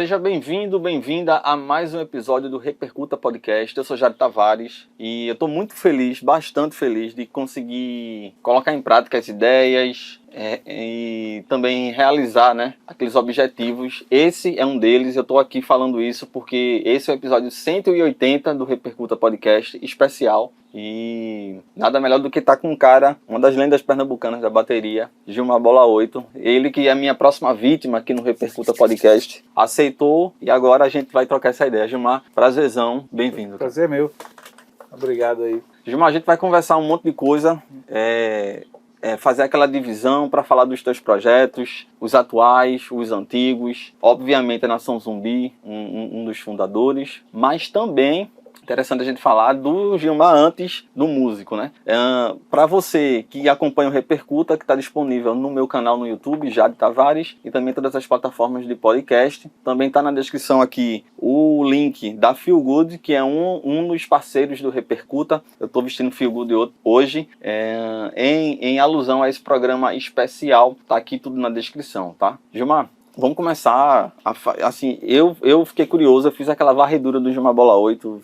Seja bem-vindo, bem-vinda a mais um episódio do Repercuta Podcast. Eu sou Jário Tavares e eu estou muito feliz, bastante feliz de conseguir colocar em prática as ideias e também realizar, né, aqueles objetivos. Esse é um deles, eu estou aqui falando isso porque esse é o episódio 180 do Repercuta Podcast, especial. E nada melhor do que estar com um cara, uma das lendas pernambucanas da bateria, Gilmar Bola 8. Ele que é a minha próxima vítima aqui no Repercuta Podcast. Aceitou e agora a gente vai trocar essa ideia. Gilmar, prazerzão, bem-vindo. Prazer é meu. Obrigado aí. Gilmar, a gente vai conversar um monte de coisa, fazer aquela divisão para falar dos teus projetos, os atuais, os antigos. Obviamente a Nação Zumbi, um dos fundadores, mas também interessante a gente falar do Gilmar antes do músico, né? Para você que acompanha o Repercuta, que está disponível no meu canal no YouTube, Jário Tavares, e também todas as plataformas de podcast. Também está na descrição aqui o link da Feel Good, que é um dos parceiros do Repercuta. Eu estou vestindo Feel Good hoje, em alusão a esse programa especial. Tá aqui tudo na descrição, tá? Gilmar, vamos começar, assim, eu fiquei curioso, eu fiz aquela varredura do Gilmar Bola 8,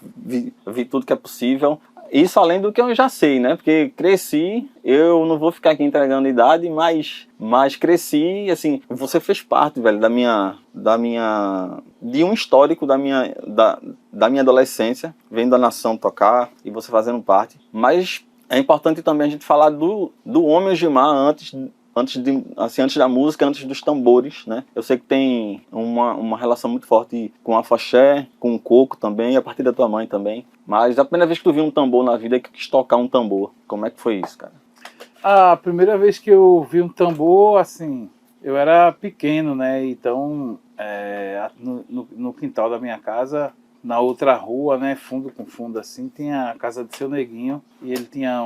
vi tudo que é possível. Isso além do que eu já sei, né? Porque cresci, eu não vou ficar aqui entregando idade, mas cresci, assim, você fez parte, velho, de um histórico da minha adolescência, vendo a Nação tocar e você fazendo parte. Mas é importante também a gente falar do homem Gilmar antes da música, antes dos tambores, né? Eu sei que tem uma relação muito forte com a afoxé, com o coco também, e a partir da tua mãe também. Mas a primeira vez que tu viu um tambor na vida é que quis tocar um tambor. Como é que foi isso, cara? A primeira vez que eu vi um tambor, assim, eu era pequeno, né? Então, no quintal da minha casa, na outra rua, né, fundo com fundo assim, tinha a casa do seu Neguinho e ele tinha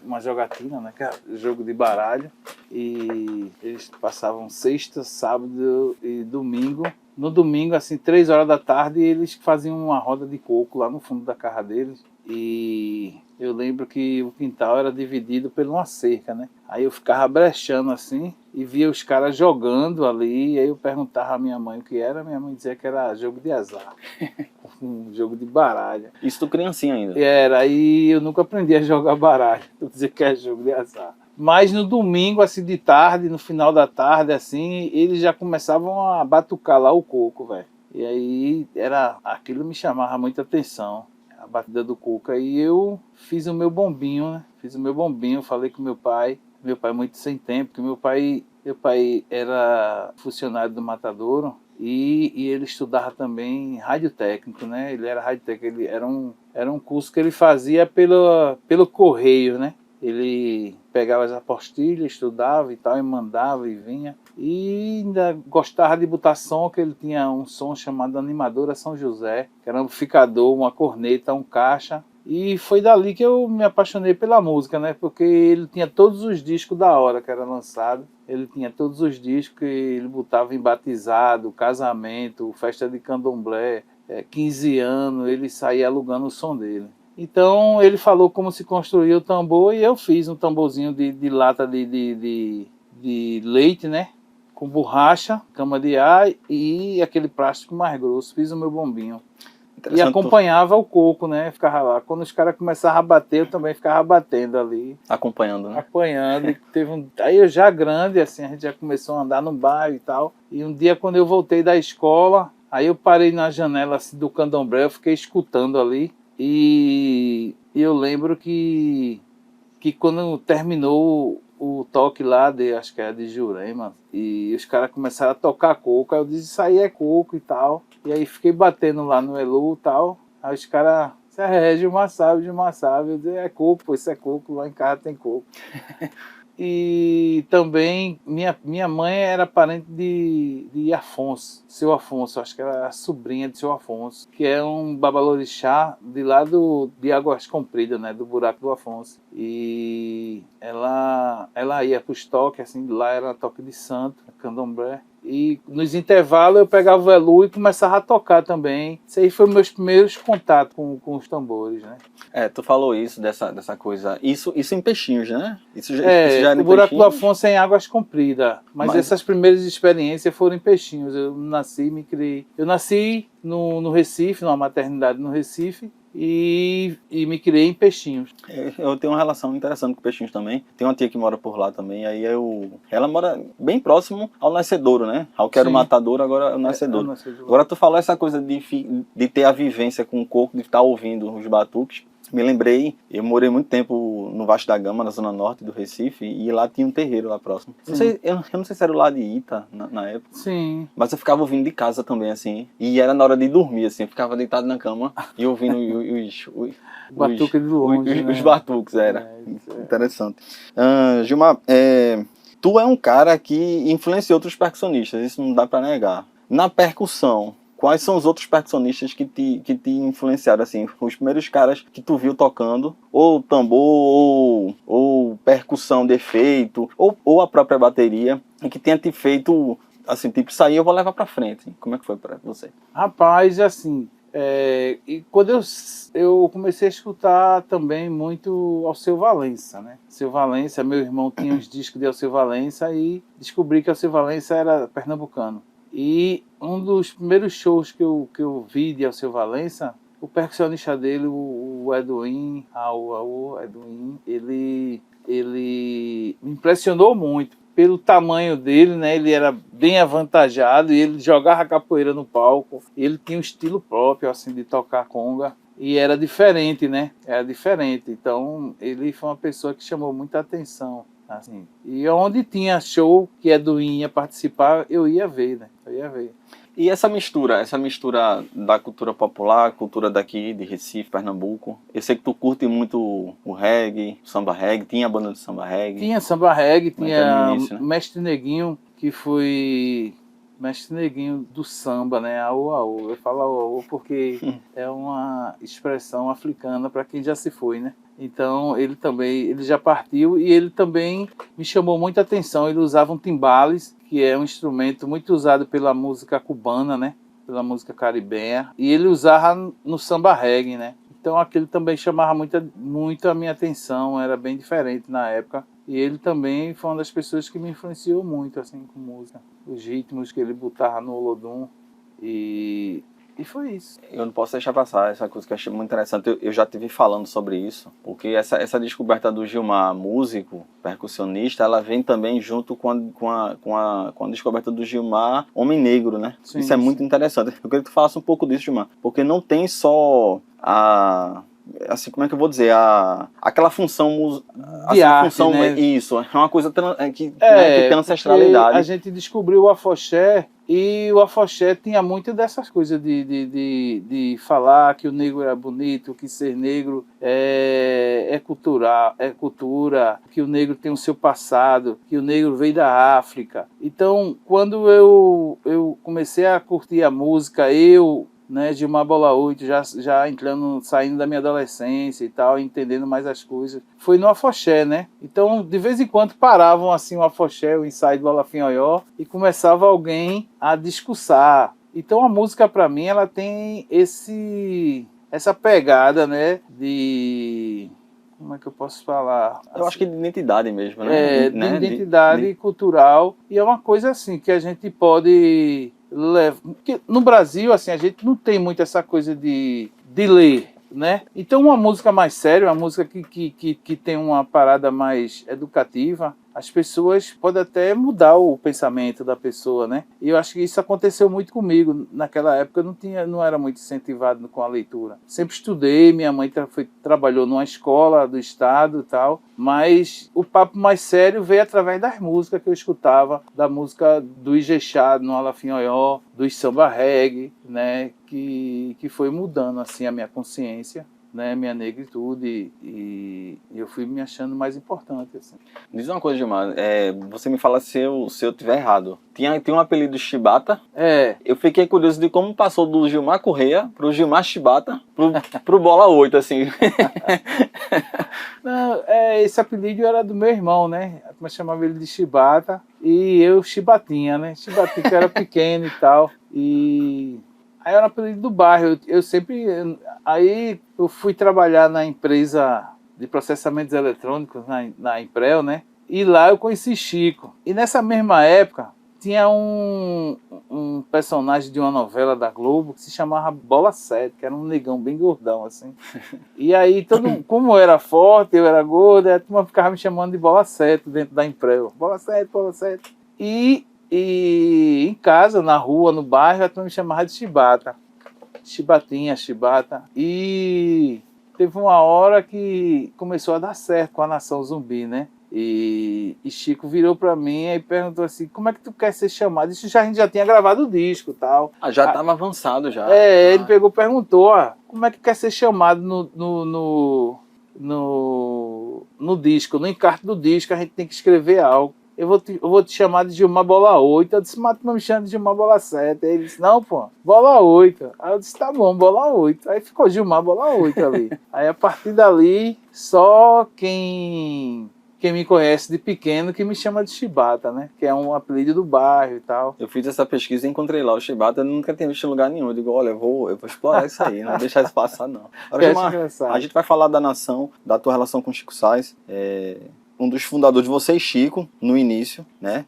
uma jogatina, né, que era jogo de baralho, e eles passavam sexta, sábado e domingo. No domingo, assim, 3 horas da tarde, eles faziam uma roda de coco lá no fundo da casa deles. E eu lembro que o quintal era dividido por uma cerca, né? Aí eu ficava brechando assim e via os caras jogando ali. E aí eu perguntava à minha mãe o que era. Minha mãe dizia que era jogo de azar, um jogo de baralho. Isso tu criancinha ainda? Era, aí eu nunca aprendi a jogar baralho. Eu dizia que é jogo de azar. Mas no domingo, assim, de tarde, no final da tarde, assim, eles já começavam a batucar lá o coco, velho. E aí aquilo me chamava muita atenção, a batida do coco. Aí eu fiz o meu bombinho, né? Falei com meu pai muito sem tempo, porque meu pai era funcionário do Matadouro e ele estudava também radiotécnico, né? Ele era radiotécnico, era um curso que ele fazia pelo correio, né? Ele pegava as apostilhas, estudava e tal, e mandava e vinha. E ainda gostava de botar som, que ele tinha um som chamado Animadora São José, que era um amplificador, uma corneta, um caixa. E foi dali que eu me apaixonei pela música, né? Porque ele tinha todos os discos da hora que era lançado. Ele tinha todos os discos que ele botava em batizado, casamento, festa de candomblé, 15 anos, ele saía alugando o som dele. Então ele falou como se construía o tambor e eu fiz um tamborzinho de lata de leite, né? Com borracha, cama de ar e aquele plástico mais grosso. Fiz o meu bombinho. E acompanhava o coco, né? Ficava lá. Quando os caras começavam a bater, eu também ficava batendo ali. Acompanhando, né? Acompanhando. Aí eu já grande, assim, a gente já começou a andar no bairro e tal. E um dia, quando eu voltei da escola, aí eu parei na janela assim, do candomblé, eu fiquei escutando ali. E eu lembro que quando terminou o toque lá, acho que era de Jurema, e os caras começaram a tocar coco, aí eu disse, isso aí é coco e tal. E aí fiquei batendo lá no Elu e tal. Aí os caras, isso é Gilmar sabe. Eu disse, é coco, pô, isso é coco, lá em casa tem coco. E também minha mãe era parente de Afonso, seu Afonso, acho que era a sobrinha de seu Afonso, que é um babalorixá de lá de Águas Compridas, né, do buraco do Afonso. E ela ia para os toques, assim, lá era toque de santo, candomblé. E nos intervalos eu pegava o velu e começava a tocar também. Isso aí foi meus primeiros contatos com os tambores, né? Tu falou isso, dessa coisa. Isso em Peixinhos, né? Isso já era O em Buraco do Peixinhos? Afonso é em Águas Compridas. Mas essas primeiras experiências foram em Peixinhos. Eu nasci e me criei. Eu nasci no Recife, numa maternidade no Recife. E me criei em Peixinhos. Eu tenho uma relação interessante com Peixinhos também. Tem uma tia que mora por lá também. Aí ela mora bem próximo ao Nascedouro, né? Ao que era o Matadouro, agora é o Nascedouro. Agora tu falou essa coisa de ter a vivência com o coco, de estar ouvindo os batuques. Me lembrei, eu morei muito tempo no Vasco da Gama, na zona norte do Recife, e lá tinha um terreiro lá próximo. Eu não sei se era o lado de Ita, na época. Sim. Mas eu ficava ouvindo de casa também, assim. E era na hora de dormir, assim. Eu ficava deitado na cama e ouvindo batuque de longe, os batuques, era. Interessante. Gilmar, tu é um cara que influenciou outros percussionistas, isso não dá pra negar. Na percussão, quais são os outros percussionistas que te influenciaram, assim, os primeiros caras que tu viu tocando, ou tambor, ou percussão de efeito, ou a própria bateria, e que tenha te feito, assim, tipo, isso aí eu vou levar pra frente. Como é que foi pra você? Rapaz, assim, e quando eu comecei a escutar também muito Alceu Valença, né? Alceu Valença, meu irmão tinha uns discos de Alceu Valença e descobri que Alceu Valença era pernambucano. E um dos primeiros shows que eu vi de Alceu Valença, o percussionista dele, o Edwin, Edwin, ele me impressionou muito pelo tamanho dele, né? Ele era bem avantajado e ele jogava capoeira no palco. Ele tinha um estilo próprio, assim, de tocar conga. E era diferente, né? Era diferente. Então, ele foi uma pessoa que chamou muita atenção. Assim. E onde tinha show que Edwin ia participar, eu ia ver, né? Eu ia ver. E essa mistura da cultura popular, cultura daqui de Recife, Pernambuco, eu sei que tu curte muito o reggae, o samba reggae, tinha a banda de samba reggae. Tinha samba reggae, tinha início, né? Mestre Neguinho, que foi Mestre Neguinho do samba, né? Aô, aô. Eu falo aô, aô porque é uma expressão africana para quem já se foi, né? Então ele já partiu e ele também me chamou muita atenção. Ele usava um timbales, que é um instrumento muito usado pela música cubana, né? Pela música caribenha. E ele usava no samba reggae, né? Então aquilo também chamava muito a minha atenção, era bem diferente na época. E ele também foi uma das pessoas que me influenciou muito assim com música. Os ritmos que ele botava no Olodum e foi isso. Eu não posso deixar passar essa coisa que eu achei muito interessante. Eu já te vi falando sobre isso, porque essa descoberta do Gilmar, músico, percussionista, ela vem também junto com a descoberta do Gilmar, homem negro, né? Sim, isso é muito interessante. Eu queria que tu falasse um pouco disso, Gilmar, porque não tem só assim, como é que eu vou dizer, aquela função de arte, né? Isso, é uma coisa que tem ancestralidade. A gente descobriu o afoxé e o afoxé tinha muito dessas coisas de falar que o negro era bonito, que ser negro é cultura, que o negro tem o seu passado, que o negro veio da África. Então, quando eu comecei a curtir a música, né, Gilmar Bola 8, já saindo da minha adolescência e tal, entendendo mais as coisas, foi no afoxé, né? Então, de vez em quando paravam assim o afoxé, o ensaio do Olafinhoió, e começava alguém a discursar. Então, a música para mim, ela tem essa pegada, né, de... Como é que eu posso falar? Eu acho que de identidade mesmo, né? De identidade cultural. E é uma coisa assim que a gente pode levar. Porque no Brasil, assim, a gente não tem muito essa coisa de ler, né? Então, uma música mais séria, uma música que tem uma parada mais educativa, as pessoas podem até mudar o pensamento da pessoa, né? E eu acho que isso aconteceu muito comigo. Naquela época eu não era muito incentivado com a leitura. Sempre estudei, minha mãe trabalhou numa escola do estado e tal, mas o papo mais sério veio através das músicas que eu escutava, da música do Ijexá, no Olafinhoió, do samba reggae, né? Que foi mudando assim a minha consciência, né, minha negritude e eu fui me achando mais importante, assim. Diz uma coisa, Gilmar, você me fala se eu tiver errado. Tinha um apelido Chibata. Eu fiquei curioso de como passou do Gilmar Correia pro Gilmar Chibata pro Bola 8, assim. Não, esse apelido era do meu irmão, né? Eu chamava ele de Chibata e eu Chibatinha, né? Chibatinha, que eu era pequeno e tal. E aí era um apelido do bairro. Eu sempre... Aí eu fui trabalhar na empresa de processamentos eletrônicos, na Imprel, né? E lá eu conheci Chico. E nessa mesma época tinha um personagem de uma novela da Globo que se chamava Bola 7, que era um negão bem gordão, assim. E aí, como eu era forte, eu era gordo, a turma ficava me chamando de Bola 7 dentro da Imprel. Bola 7, Bola 7. E em casa, na rua, no bairro, a turma me chamava de Chibata. Chibatinha, Chibata. E teve uma hora que começou a dar certo com a Nação Zumbi, né? E Chico virou pra mim e perguntou assim, como é que tu quer ser chamado? Isso a gente já tinha gravado o disco e tal. Já estava avançado já. Ele perguntou, como é que quer ser chamado no disco, no encarte do disco, a gente tem que escrever algo. Eu vou te chamar de Gilmar Bola 8. Eu disse, mas tu não me chama de Gilmar Bola 7. Aí ele disse, não, pô, Bola 8. Aí eu disse, tá bom, Bola 8. Aí ficou Gilmar Bola 8 ali. Aí a partir dali, só quem me conhece de pequeno que me chama de Chibata, né? Que é um apelido do bairro e tal. Eu fiz essa pesquisa e encontrei lá o Chibata, eu nunca tinha visto em lugar nenhum. Eu digo, olha, eu vou explorar isso aí, não vou deixar isso passar, não. Agora, Gilmar, a gente vai falar da Nação, da tua relação com o Chico Sainz. Um dos fundadores de você e Chico, no início, né?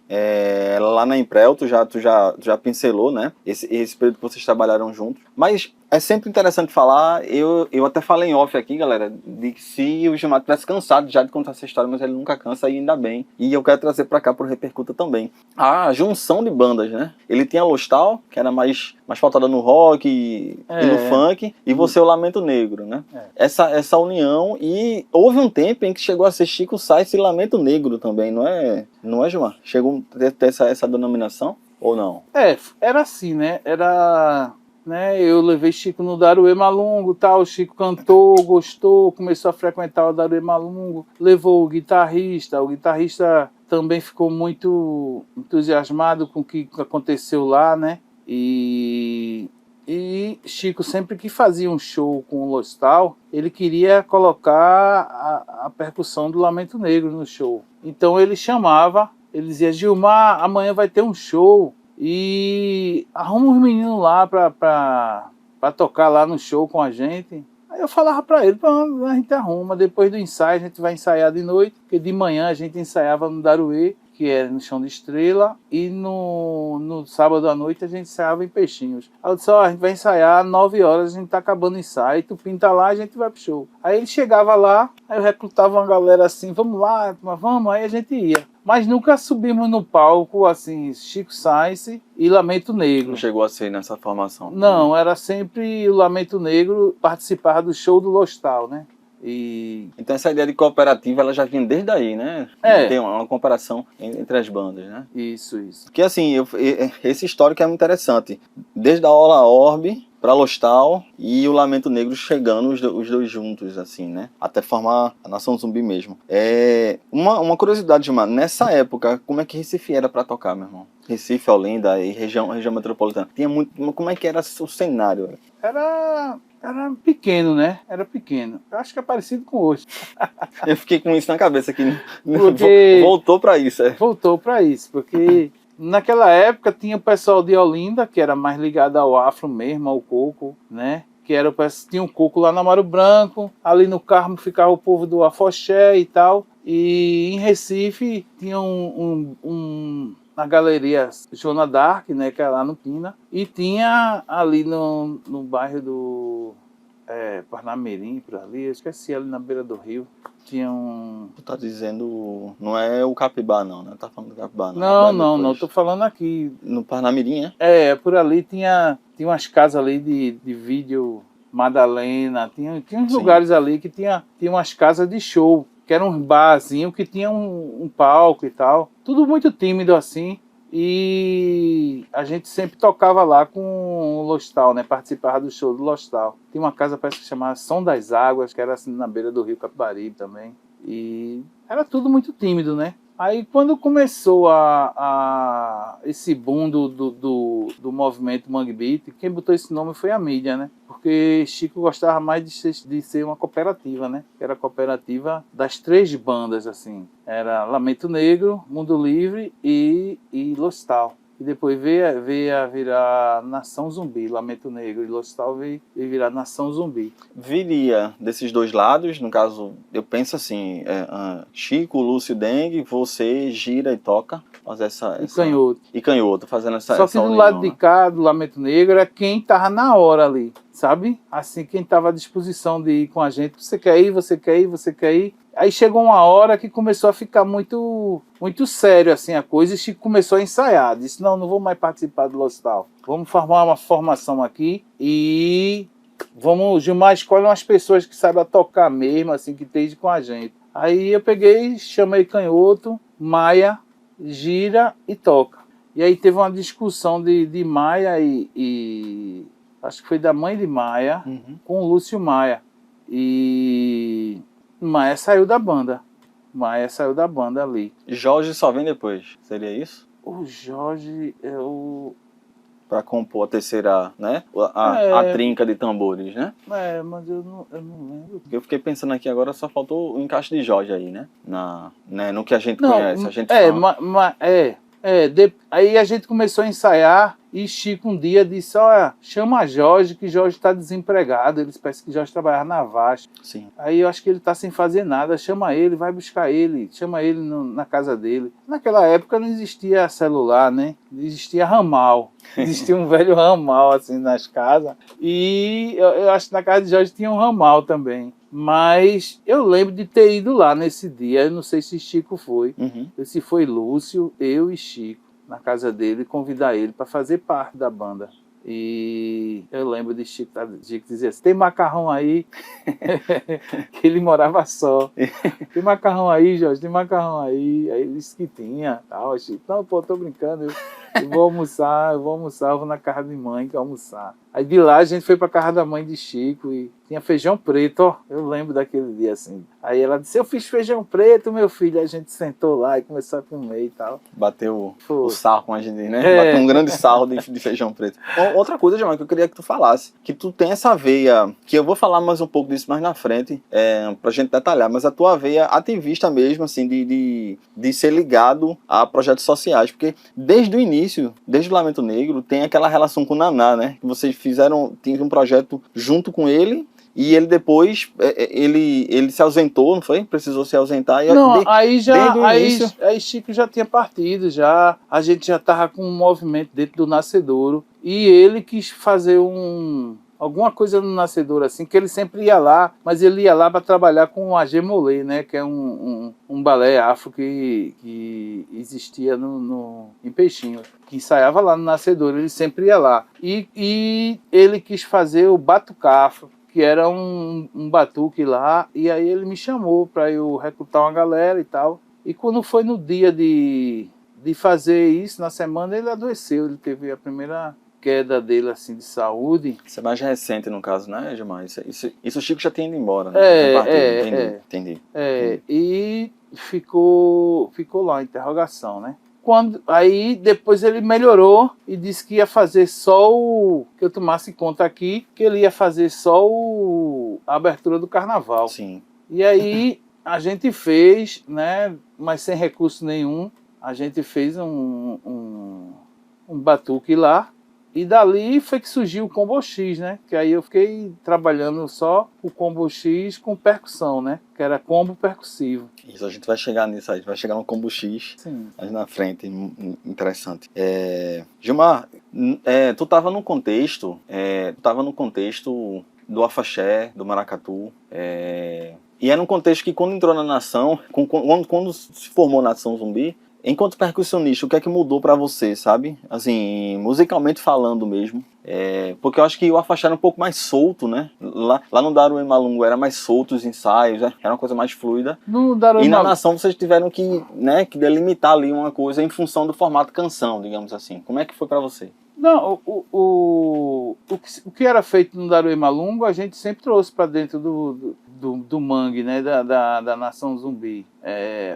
Lá na Imprel, tu já pincelou, né? Esse período que vocês trabalharam juntos. Mas é sempre interessante falar, eu até falei em off aqui, galera, de que se o Gilmar tivesse cansado já de contar essa história, mas ele nunca cansa e ainda bem. E eu quero trazer pra cá pro Repercuta também. A junção de bandas, né? Ele tinha a Lostal, que era mais pautada no rock e no funk, e você o Lamento Negro, né? Essa união, e houve um tempo em que chegou a ser Chico Sainz e Lamento Negro também, não é, Gilmar? Chegou a ter essa denominação ou não? Era assim, né? Eu levei Chico no Daruê Malungo, tal. O Chico cantou, gostou, começou a frequentar o Daruê Malungo, levou o guitarrista também ficou muito entusiasmado com o que aconteceu lá, né? E Chico, sempre que fazia um show com o Lostal, ele queria colocar a percussão do Lamento Negro no show. Então ele chamava, ele dizia, Gilmar, amanhã vai ter um show, e arruma uns meninos lá pra tocar lá no show com a gente. Aí eu falava pra ele, a gente arruma, depois do ensaio a gente vai ensaiar de noite, porque de manhã a gente ensaiava no Daruê, que era no Chão de Estrela, e no sábado à noite a gente ensaiava em Peixinhos. Aí eu disse, a gente vai ensaiar 9 horas, a gente tá acabando o ensaio, tu pinta lá, a gente vai pro show. Aí ele chegava lá, aí eu recrutava uma galera assim, vamos lá, vamos, aí a gente ia. Mas nunca subimos no palco, assim, Chico Sainz e Lamento Negro. Não chegou a ser nessa formação? Não, era sempre o Lamento Negro participar do show do Lostal, né? Então essa ideia de cooperativa, ela já vinha desde aí, né? Tem uma comparação entre as bandas, né? Isso. Porque assim, esse histórico é muito interessante. Desde a Ola Orbe para Lostal e o Lamento Negro chegando os dois juntos, assim, né? Até formar a Nação Zumbi mesmo. Uma curiosidade, Gilmar, nessa época, como é que Recife era para tocar, meu irmão? Recife, Olinda e região metropolitana. Tinha muito. Como é que era o cenário? Era pequeno, né? Era pequeno. Eu acho que é parecido com hoje. Eu fiquei com isso na cabeça aqui. Porque Voltou para isso. Voltou para isso, porque naquela época tinha o pessoal de Olinda, que era mais ligado ao afro mesmo, ao coco, né? Tinha um coco lá na Amaro Branco, ali no Carmo ficava o povo do Afoxé e tal. E em Recife tinha na galeria Joana Dark, né, que é lá no Pina, e tinha ali no bairro do Parnamirim, por ali, eu esqueci, ali na beira do rio, tinha um... Tu tá dizendo, não é o Capibá não, né? Tá falando do Capibá não. Não, tô falando aqui. No Parnamirim, é? Por ali tinha umas casas ali de vídeo Madalena, tinha uns lugares ali que tinha umas casas de show, que era um barzinho que tinha um palco e tal. Tudo muito tímido assim. E a gente sempre tocava lá com o Lostal, né? Participava do show do Lostal. Tinha uma casa, parece que chamava Som das Águas, que era assim na beira do Rio Capibaribe também. E era tudo muito tímido, né? Aí quando começou esse boom do movimento Mangue Beat, quem botou esse nome foi a mídia, né? Porque Chico gostava mais de ser uma cooperativa, né? Era a cooperativa das 3 bandas, assim. Era Lamento Negro, Mundo Livre e Lostal. E depois veio a virar Nação Zumbi, Lamento Negro. E Lostal veio virar Nação Zumbi. Viria desses 2 lados, no caso, eu penso assim, Chico, Lúcio, Dengue, você gira e toca, faz essa... Canhoto. E Canhoto, fazendo essa Só que do lado de cá, do Lamento Negro, é quem tava na hora ali, sabe? Assim, quem tava à disposição de ir com a gente. Você quer ir, você quer ir, você quer ir. Aí chegou uma hora que começou a ficar muito sério assim a coisa, e Chico começou a ensaiar. Disse, não vou mais participar do Lostal. Vamos formar uma formação aqui e Gilmar, escolhe umas pessoas que saibam tocar mesmo, assim, que esteja com a gente. Aí eu peguei, chamei Canhoto, Maia, gira e toca. E aí teve uma discussão de Maia e acho que foi da mãe de Maia, com o Lúcio Maia. E Maia saiu da banda. Maia saiu da banda ali. Jorge só vem depois, seria isso? O Jorge é o... Para compor a terceira, né? A trinca de tambores, né? Mas eu não lembro. Eu fiquei pensando aqui agora, só faltou o encaixe de Jorge aí, né? No que a gente conhece. A gente fala. Aí a gente começou a ensaiar e Chico um dia disse, olha, chama Jorge, que Jorge está desempregado. Ele parece que Jorge trabalhava na Vasta. Sim. Aí eu acho que ele está sem fazer nada, chama ele, vai buscar ele, chama ele na casa dele. Naquela época não existia celular, né? Existia ramal. Existia um velho ramal assim nas casas. E eu acho que na casa de Jorge tinha um ramal também. Mas eu lembro de ter ido lá nesse dia, eu não sei se Chico foi. Se foi Lúcio, eu e Chico, na casa dele, convidar ele para fazer parte da banda. E eu lembro de Chico dizer assim, tem macarrão aí? Que ele morava só. Tem macarrão aí, Jorge? Tem macarrão aí? Aí ele disse que tinha. Tal. Chico, não, pô, tô brincando, eu vou almoçar, eu vou na casa de mãe que almoçar. Aí de lá a gente foi pra casa da mãe de Chico e tinha feijão preto, ó. Eu lembro daquele dia assim. Aí ela disse, eu fiz feijão preto, meu filho. Aí a gente sentou lá e começou a comer e tal. Bateu o sarro com a gente, né? Bateu um grande sarro de feijão preto. Outra coisa, Jamal, que eu queria que tu falasse, que tu tem essa veia, que eu vou falar mais um pouco disso mais na frente, pra gente detalhar, mas a tua veia ativista mesmo, assim, de ser ligado a projetos sociais, porque desde o início, desde o Lamento Negro, tem aquela relação com o Naná, né? Que vocês tinha um projeto junto com ele, e ele depois, ele se ausentou, não foi? Precisou se ausentar. Aí Chico já tinha partido, a gente já estava com um movimento dentro do Nascedouro, e ele quis fazer alguma coisa no Nascedouro, assim, que ele sempre ia lá, mas ele ia lá para trabalhar com o Agê Molê, né, que é um balé afro que existia em Peixinho, que ensaiava lá no Nascedouro, ele sempre ia lá. E ele quis fazer o batucafo, que era um batuque lá, e aí ele me chamou para eu recrutar uma galera e tal. E quando foi no dia de fazer isso, na semana, ele adoeceu, ele teve a primeira queda dele, assim, de saúde. Isso é mais recente, no caso, né, Gilmar? Isso o Chico já tinha ido embora, né? Entendi. E ficou lá a interrogação, né? Aí depois ele melhorou e disse que ia fazer só que eu tomasse conta aqui, que ele ia fazer só a abertura do carnaval. Sim. E aí a gente fez, né, mas sem recurso nenhum, a gente fez um batuque lá. E dali foi que surgiu o Combo X, né? Que aí eu fiquei trabalhando só o Combo X com percussão, né? Que era combo percussivo. Isso, a gente vai chegar nisso aí, vai chegar no Combo X. Sim. Mais na frente, interessante. Gilmar, tu estava no contexto do afaxé, do maracatu, e era um contexto que quando entrou na nação, quando se formou a Nação Zumbi, Enquanto percussionista, o que é que mudou pra você, sabe? Assim, musicalmente falando mesmo. Porque eu acho que o Afoxé era um pouco mais solto, né? Lá no Daruê Malungo era mais solto os ensaios, né? Era uma coisa mais fluida. No Daruê E na Malungo, Nação vocês tiveram que, né, que delimitar ali uma coisa em função do formato canção, digamos assim. Como é que foi pra você? não, o que era feito no Daruê Malungo, a gente sempre trouxe para dentro do mangue, né, da Nação Zumbi.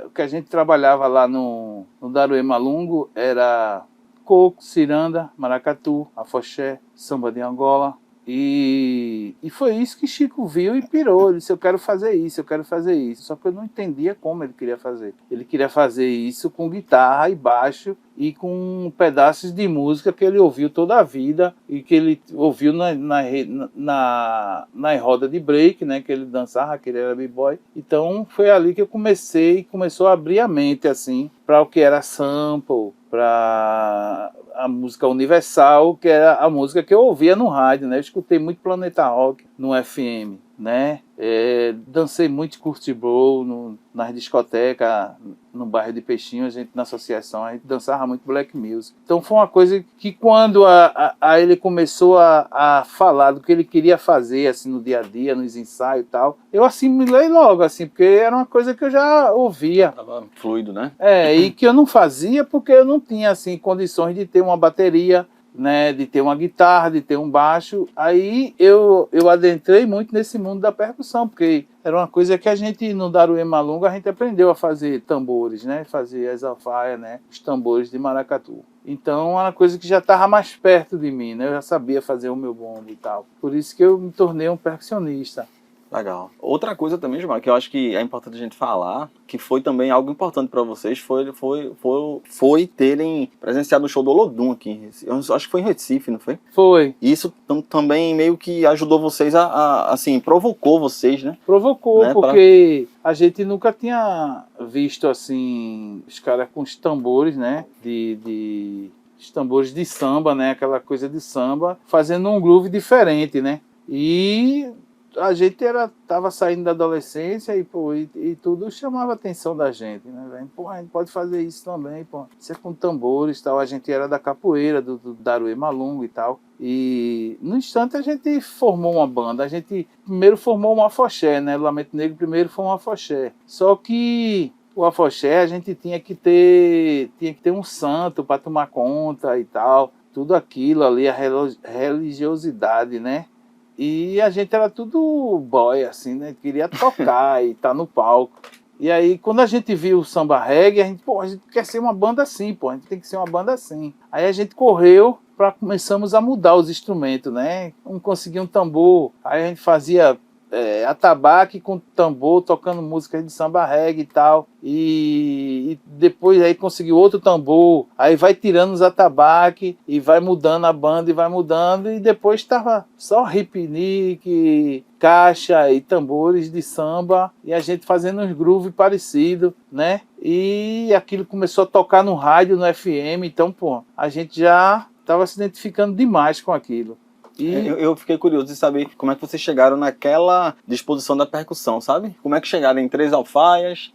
O que a gente trabalhava lá no Daruê Malungo era coco, ciranda, maracatu, afoxé, samba de Angola. E foi isso que Chico viu e pirou. Ele disse, eu quero fazer isso, eu quero fazer isso. Só que eu não entendia como ele queria fazer. Ele queria fazer isso com guitarra e baixo e com pedaços de música que ele ouviu toda a vida e que ele ouviu na roda de break, né, que ele dançava, que ele era b-boy. Então foi ali que eu começou a abrir a mente assim para o que era sample, para a música universal, que era a música que eu ouvia no rádio, né? Eu escutei muito Planeta Rock no FM, né? Dancei muito Kurt Bro nas discotecas, no bairro de Peixinho, a gente na associação, a gente dançava muito Black Music. Então foi uma coisa que quando ele começou a falar do que ele queria fazer assim no dia a dia, nos ensaios e tal, eu assimilei logo, assim, porque era uma coisa que eu já ouvia. Tava fluido, né? E que eu não fazia porque eu não tinha assim condições de ter uma bateria, né, de ter uma guitarra, de ter um baixo. Aí eu adentrei muito nesse mundo da percussão, porque era uma coisa que a gente, no Daruê Malungo, a gente aprendeu a fazer tambores, né, fazer as alfaias, né, os tambores de maracatu. Então era uma coisa que já estava mais perto de mim, né, eu já sabia fazer o meu bombo e tal. Por isso que eu me tornei um percussionista. Legal. Outra coisa também, Gilmar, que eu acho que é importante a gente falar, que foi também algo importante para vocês, foi terem presenciado no show do Olodum aqui. Eu acho que foi em Recife, não foi? Foi. Isso também meio que ajudou vocês assim, provocou vocês, né? Provocou, né? Porque a gente nunca tinha visto, assim, os caras com os tambores, né? Os tambores de samba, né? Aquela coisa de samba, fazendo um groove diferente, né? E a gente tava saindo da adolescência e tudo chamava a atenção da gente, né? Pô, a gente pode fazer isso também, pô. Isso é com tambores e tal. A gente era da capoeira, do Daruê Malungo e tal. E no instante a gente formou uma banda. A gente primeiro formou um afoxé, né? O Lamento Negro primeiro foi um afoxé. Só que o afoxé a gente tinha que ter um santo para tomar conta e tal. Tudo aquilo ali, a religiosidade, né? E a gente era tudo boy, assim, né? Queria tocar e estar no palco. E aí, quando a gente viu o samba reggae, a gente quer ser uma banda assim, a gente tem que ser uma banda assim. Aí a gente correu começamos a mudar os instrumentos, né? Conseguia um tambor, aí a gente fazia atabaque com tambor, tocando músicas de samba reggae e tal. E depois aí conseguiu outro tambor, aí vai tirando os atabaque e vai mudando a banda e vai mudando. E depois estava só hipnique, caixa e tambores de samba e a gente fazendo uns groove parecidos, né? E aquilo começou a tocar no rádio, no FM, então, a gente já estava se identificando demais com aquilo. Eu fiquei curioso de saber como é que vocês chegaram naquela disposição da percussão, sabe? Como é que chegaram em 3 alfaias,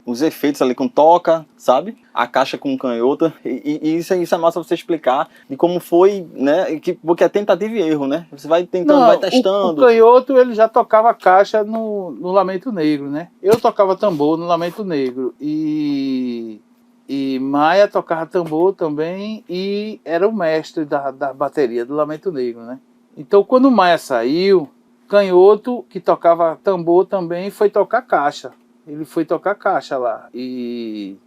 os efeitos ali com toca, sabe? A caixa com canhota. E isso é massa você explicar de como foi, né? Porque é tentativa e erro, né? Você vai tentando, vai testando. O canhoto, ele já tocava caixa no Lamento Negro, né? Eu tocava tambor no Lamento Negro. E Maia tocava tambor também e era o mestre da bateria do Lamento Negro, né? Então, quando o Maia saiu, Canhoto, que tocava tambor também, foi tocar caixa. Ele foi tocar caixa lá. E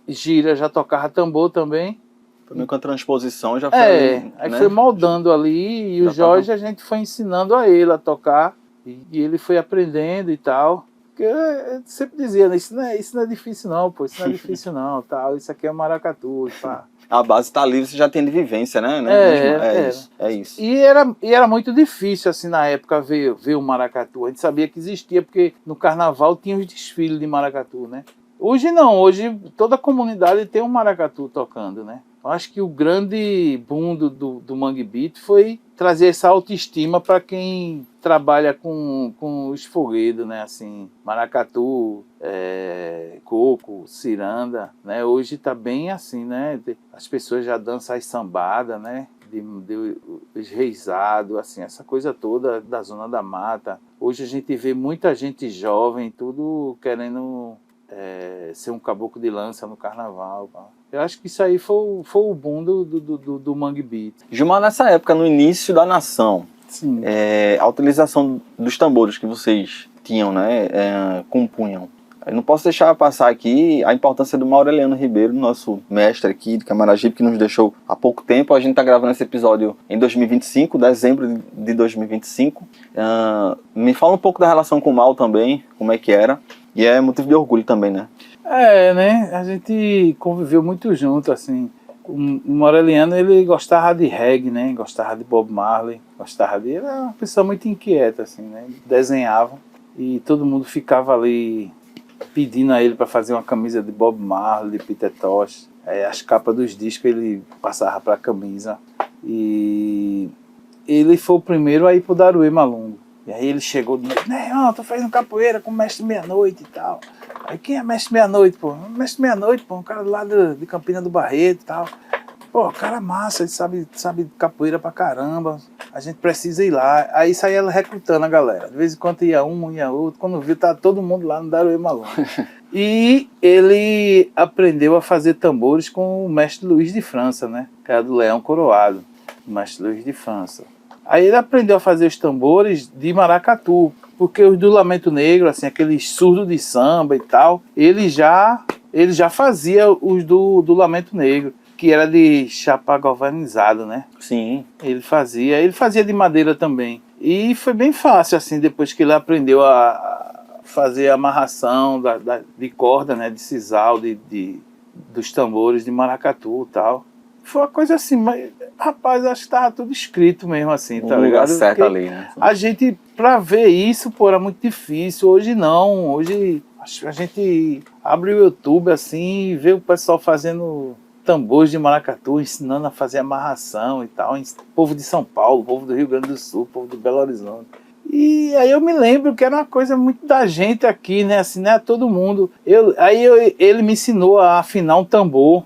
Gira já tocava tambor também. Também com a transposição já foi ali, aí né? foi moldando ali e o Jorge a gente foi ensinando a ele a tocar e ele foi aprendendo e tal. Eu sempre dizia, né? Isso não é difícil não, pô, isso não é difícil não, tal, isso aqui é maracatu, pá. A base tá ali, você já tem de vivência, né? É isso. E era muito difícil, assim, na época, ver o maracatu. A gente sabia que existia, porque no carnaval tinha os desfiles de maracatu, né? Hoje não, hoje toda a comunidade tem um maracatu tocando, né? Eu acho que o grande boom do Mangue Beat foi trazer essa autoestima para quem trabalha com os foguedos, né? Assim, maracatu, coco, ciranda, né? Hoje tá bem assim, né? As pessoas já dançam as sambadas, né? De esreizado, assim, essa coisa toda da Zona da Mata. Hoje a gente vê muita gente jovem, tudo querendo ser um caboclo de lança no carnaval. Eu acho que isso aí foi o boom do Mangue Beat. Gilmar, nessa época, no início da nação, Sim. A utilização dos tambores que vocês tinham, né, compunham. Eu não posso deixar passar aqui a importância do Maureliano Ribeiro, nosso mestre aqui de Camaragibe, que nos deixou há pouco tempo. A gente está gravando esse episódio em 2025, dezembro de 2025. Me fala um pouco da relação com o Mal também, como é que era. E é motivo de orgulho também, né? Né? A gente conviveu muito junto, assim. O Maureliano, ele gostava de reggae, né? Gostava de Bob Marley, ele era uma pessoa muito inquieta, assim, né? Desenhava e todo mundo ficava ali pedindo a ele para fazer uma camisa de Bob Marley, de Peter Tosh. As capas dos discos ele passava para a camisa. E ele foi o primeiro a ir pro Daruê Malungo. E aí ele chegou de noite, não, tô fazendo capoeira com o Mestre Meia-Noite e tal. Aí quem é Mestre Meia-Noite, pô? Mestre Meia-Noite, pô, um cara lá de Campina do Barreto e tal. Pô, cara massa, ele sabe capoeira pra caramba. A gente precisa ir lá. Aí saía recrutando a galera. De vez em quando ia um, ia outro. Quando viu, tava todo mundo lá no Daruê Malungo. E ele aprendeu a fazer tambores com o Mestre Luiz de França, né? Que era do Leão Coroado. O Mestre Luiz de França. Aí ele aprendeu a fazer os tambores de maracatu, porque os do Lamento Negro, assim, aqueles surdos de samba e tal, ele já fazia os do Lamento Negro, que era de chapa galvanizado, né? Sim. Ele fazia de madeira também. E foi bem fácil, assim, depois que ele aprendeu a fazer a amarração de corda, né? De sisal, dos tambores de maracatu e tal. Foi uma coisa assim, mas, rapaz, acho que estava tudo escrito mesmo assim, tá ligado? Certo ali, né? A gente, pra ver isso, pô, era muito difícil. Hoje não, hoje a gente abre o YouTube assim e vê o pessoal fazendo tambores de maracatu, ensinando a fazer amarração e tal. Povo de São Paulo, povo do Rio Grande do Sul, povo do Belo Horizonte. E aí eu me lembro que era uma coisa muito da gente aqui, né? Assim, né? Todo mundo. Ele me ensinou a afinar um tambor.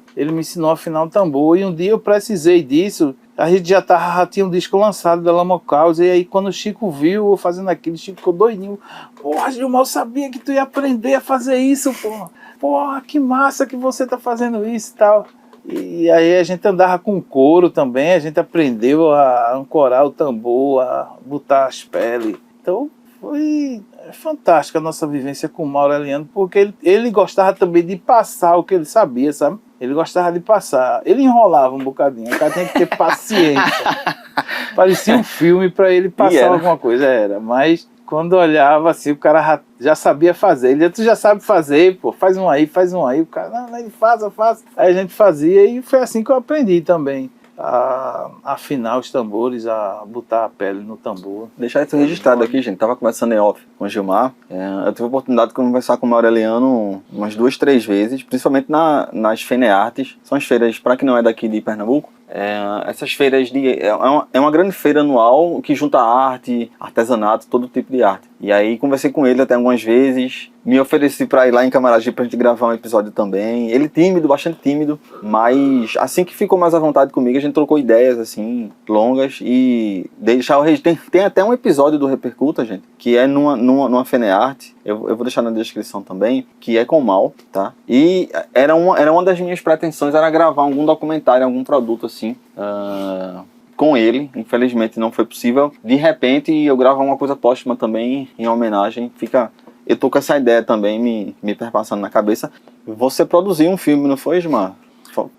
E um dia eu precisei disso. A gente já tinha um disco lançado da Lama Causa. E aí quando o Chico viu eu fazendo aquilo, o Chico ficou doidinho. Porra, Gilmar, eu sabia que tu ia aprender a fazer isso, porra. Porra, que massa que você tá fazendo isso e tal. E aí a gente andava com couro também, a gente aprendeu a ancorar o tambor, a botar as peles. Então foi fantástica a nossa vivência com o Maureliano, porque ele gostava também de passar o que ele sabia, sabe? Ele gostava de passar. Ele enrolava um bocadinho, o cara tinha que ter paciência. Parecia um filme para ele passar alguma coisa, mas quando olhava assim, o cara já sabia fazer. Ele tu já sabe fazer, pô, faz um aí. O cara, não, ele faça. Aí a gente fazia e foi assim que eu aprendi também a afinar os tambores, a botar a pele no tambor. Deixar isso registrado aqui, gente. Tava conversando em off com o Gilmar. Eu tive a oportunidade de conversar com o Maureliano umas 2, 3 vezes, principalmente nas Feneartes. São as feiras, para quem não é daqui de Pernambuco, essas feiras é uma grande feira anual que junta arte, artesanato, todo tipo de arte. E aí conversei com ele até algumas vezes, me ofereci para ir lá em Camaragibe pra gente gravar um episódio também. Ele tímido, bastante tímido, mas assim que ficou mais à vontade comigo, a gente trocou ideias assim, longas, e deixar o registro. Tem até um episódio do Repercuta, gente, que é numa Fenearte. Eu vou deixar na descrição também, que é com o Mal, tá? E era uma das minhas pretensões, era gravar algum documentário, algum produto assim, com ele. Infelizmente não foi possível. De repente eu gravo uma coisa póstuma também, em homenagem. Eu tô com essa ideia também me perpassando na cabeça. Você produziu um filme, não foi, Gilmar?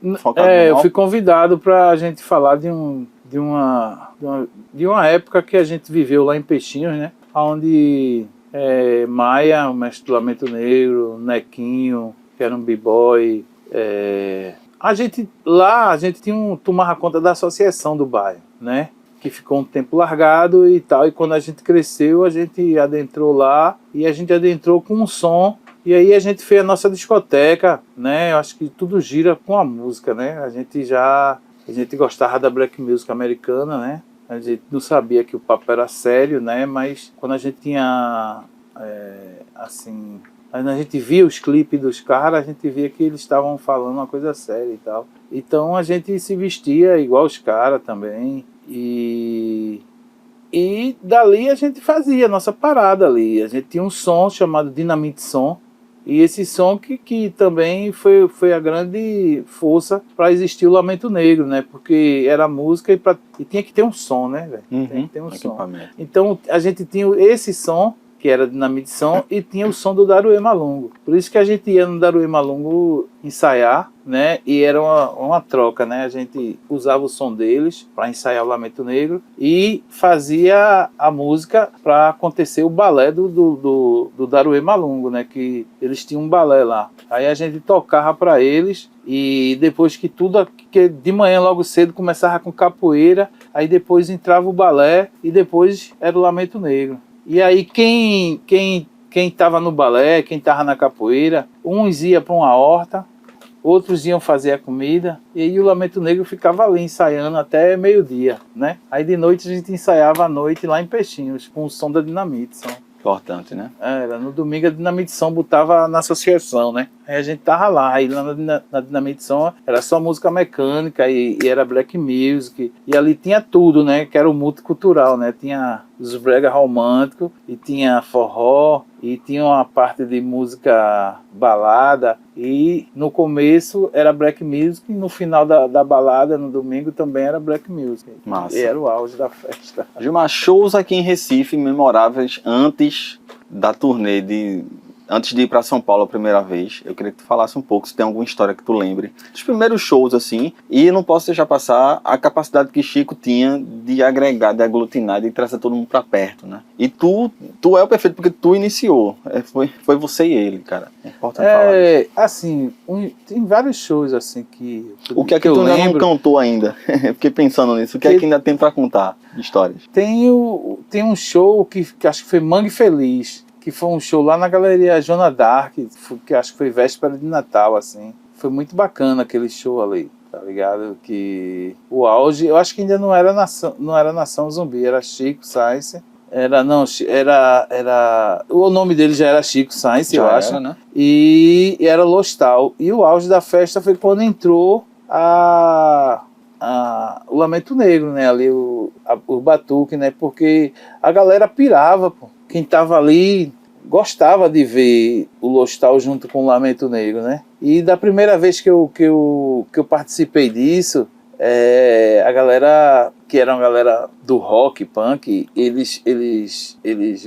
Eu fui convidado pra gente falar de uma época que a gente viveu lá em Peixinhos, né? Onde Maia, o mestre do Lamento Negro, Nequinho, que era um b-boy. A gente tomava conta da associação do bairro, né? Que ficou um tempo largado e tal. E quando a gente cresceu, a gente adentrou lá e a gente adentrou com um som. E aí a gente fez a nossa discoteca, né? Eu acho que tudo gira com a música, né? A gente gostava da black music americana, né? A gente não sabia que o papo era sério, né? Mas quando a gente tinha, assim, Aí a gente via os clipes dos caras, a gente via que eles estavam falando uma coisa séria e tal. Então a gente se vestia igual os caras também. E dali a gente fazia a nossa parada ali. A gente tinha um som chamado Dinamite Som. E esse som que também foi a grande força para existir o Lamento Negro, né? Porque era música e tinha que ter um som, né, velho? Tem que ter um som. Então a gente tinha esse som, que era Dinamite Som, e tinha o som do Daruê Malungo. Por isso que a gente ia no Daruê Malungo ensaiar, né? E era uma troca, né? A gente usava o som deles para ensaiar o Lamento Negro e fazia a música para acontecer o balé do Daruê Malungo, né? Que eles tinham um balé lá. Aí a gente tocava para eles e depois que de manhã logo cedo começava com capoeira, aí depois entrava o balé e depois era o Lamento Negro. E aí quem estava no balé, quem estava na capoeira, uns iam para uma horta, outros iam fazer a comida, e aí o Lamento Negro ficava ali ensaiando até meio-dia, né? Aí de noite a gente ensaiava à noite lá em Peixinhos, com o som da Dinamite Som. Importante, né? Era, no domingo a Dinamite Som botava na associação, né? Aí a gente tava lá, aí lá na Dinamite Som era só música mecânica e era black music, e ali tinha tudo, né? Que era o multicultural, né? Tinha os brega românticos, e tinha forró, e tinha uma parte de música balada, e no começo era black music, e no final da balada, no domingo, também era black music. Massa. E era o auge da festa. Gilmar, shows aqui em Recife memoráveis antes da turnê antes de ir para São Paulo a primeira vez. Eu queria que tu falasse um pouco, se tem alguma história que tu lembre dos primeiros shows, assim, e não posso deixar passar a capacidade que Chico tinha de agregar, de aglutinar, de trazer todo mundo para perto, né? E tu é o perfeito, porque tu iniciou, foi você e ele, cara. É importante falar isso. Assim, tem vários shows, assim, que... O que é que tu ainda não cantou ainda? Eu fiquei pensando nisso, o que é que ainda tem para contar de histórias? Tem um show que acho que foi Mangue Feliz, que foi um show lá na Galeria Joana d'Arc, que acho que foi véspera de Natal, assim. Foi muito bacana aquele show ali, tá ligado? Que o auge, eu acho que ainda não era Nação Zumbi, era Chico Science. O nome dele já era Chico Science, eu acho. Né? E era Lostal. E o auge da festa foi quando entrou o Lamento Negro, né? Ali o batuque, né? Porque a galera pirava, pô. Quem estava ali gostava de ver o Lostal junto com o Lamento Negro, né? E da primeira vez que eu participei disso, a galera, que era uma galera do rock, punk, eles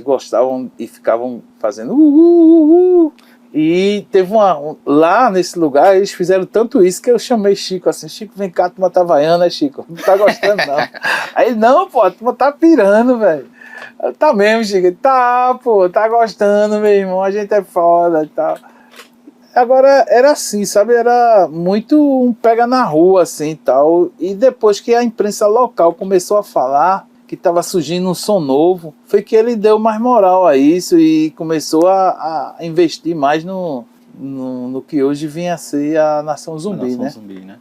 gostavam e ficavam fazendo E teve lá nesse lugar, eles fizeram tanto isso que eu chamei Chico assim, Chico, vem cá, tu tá vaiando, né, Chico? Não tá gostando, não. Aí, não, pô, tu tá pirando, velho. Tá mesmo, Chico. Tá, pô, tá gostando, meu irmão, a gente é foda e tal. Agora, era assim, sabe, era muito um pega na rua, assim, e tal. E depois que a imprensa local começou a falar que estava surgindo um som novo, foi que ele deu mais moral a isso e começou a investir mais no que hoje vinha a ser a Nação Zumbi, né? Zumbi, né?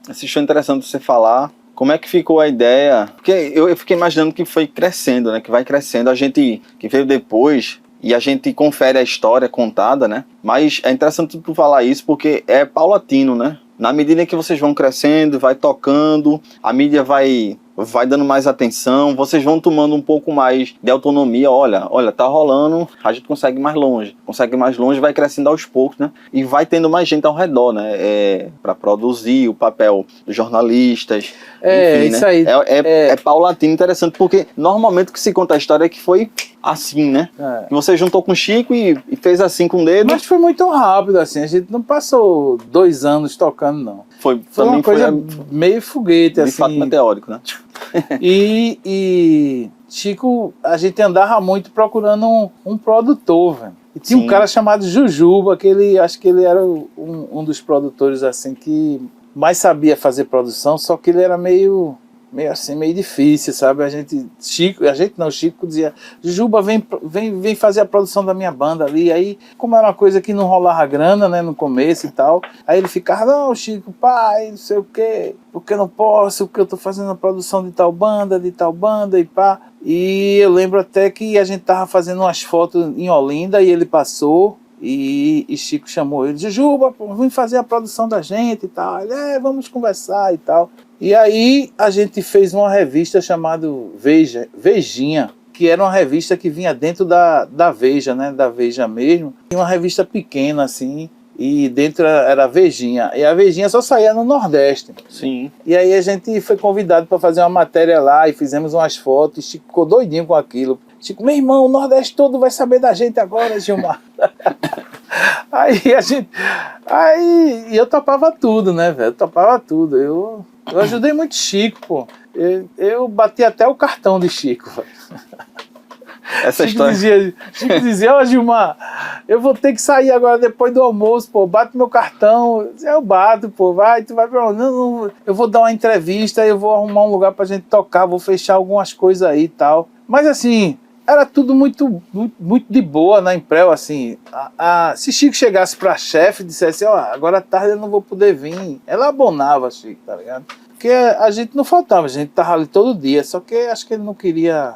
Esse show é interessante você falar. Como é que ficou a ideia? Porque eu fiquei imaginando que foi crescendo, né? Que vai crescendo. A gente que veio depois e a gente confere a história contada, né? Mas é interessante tu falar isso porque é paulatino, né? Na medida que vocês vão crescendo, vai tocando, a mídia vai dando mais atenção, vocês vão tomando um pouco mais de autonomia. Olha, tá rolando, a gente consegue mais longe, vai crescendo aos poucos, né? E vai tendo mais gente ao redor, né? Para produzir o papel dos jornalistas, enfim, isso né? aí. É paulatino, interessante, porque normalmente o que se conta a história é que foi assim, né? Que você juntou com o Chico e fez assim com o dedo. Mas foi muito rápido, assim, a gente não passou 2 anos tocando, não. Foi uma coisa meio foguete, assim. De fato meteórico, né? E Chico, a gente andava muito procurando um produtor, velho. E tinha um cara chamado Jujuba, que acho que ele era um dos produtores, assim, que mais sabia fazer produção, só que ele era meio meio assim, meio difícil, sabe? Chico dizia, Juba, vem fazer a produção da minha banda ali. Aí, como era uma coisa que não rolava grana, né, no começo e tal, aí ele ficava, não, Chico, pai, não sei o quê, porque eu não posso, porque eu tô fazendo a produção de tal banda e pá. E eu lembro até que a gente tava fazendo umas fotos em Olinda e ele passou. E Chico chamou ele, Jujuba, vem fazer a produção da gente e tal. Ele, vamos conversar e tal. E aí a gente fez uma revista chamada Vejinha, que era uma revista que vinha dentro da Veja, né? Da Veja mesmo. E uma revista pequena, assim, e dentro era a Vejinha. E a Vejinha só saía no Nordeste. Sim. E aí a gente foi convidado para fazer uma matéria lá e fizemos umas fotos. E Chico ficou doidinho com aquilo. Chico, meu irmão, o Nordeste todo vai saber da gente agora, Gilmar. Aí eu topava tudo, né, velho? Eu topava tudo. Eu ajudei muito Chico, pô. Eu bati até o cartão de Chico, velho. Essa história... Chico dizia, ó, Gilmar, eu vou ter que sair agora depois do almoço, pô, bate meu cartão. Eu bato, pô, tu vai pra onde? Não, eu vou dar uma entrevista, eu vou arrumar um lugar pra gente tocar, vou fechar algumas coisas aí e tal. Mas assim, era tudo muito de boa na Imprel, assim. Se Chico chegasse pra chefe e dissesse, ó, agora à tarde eu não vou poder vir, ela abonava, Chico, tá ligado? Porque a gente não faltava, a gente tava ali todo dia, só que acho que ele não queria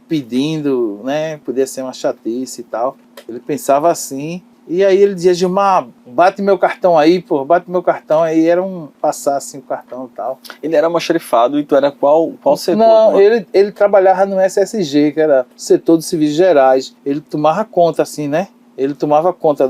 pedindo, né? Podia ser uma chatice e tal. Ele pensava assim. E aí ele dizia, Gilmar, bate meu cartão aí, pô, bate meu cartão. Aí era passar assim o cartão e tal. Ele era almoxarifado e tu era qual setor? Não, ele trabalhava no SSG, que era Setor de Serviços Gerais. Ele tomava conta assim, né? Ele tomava conta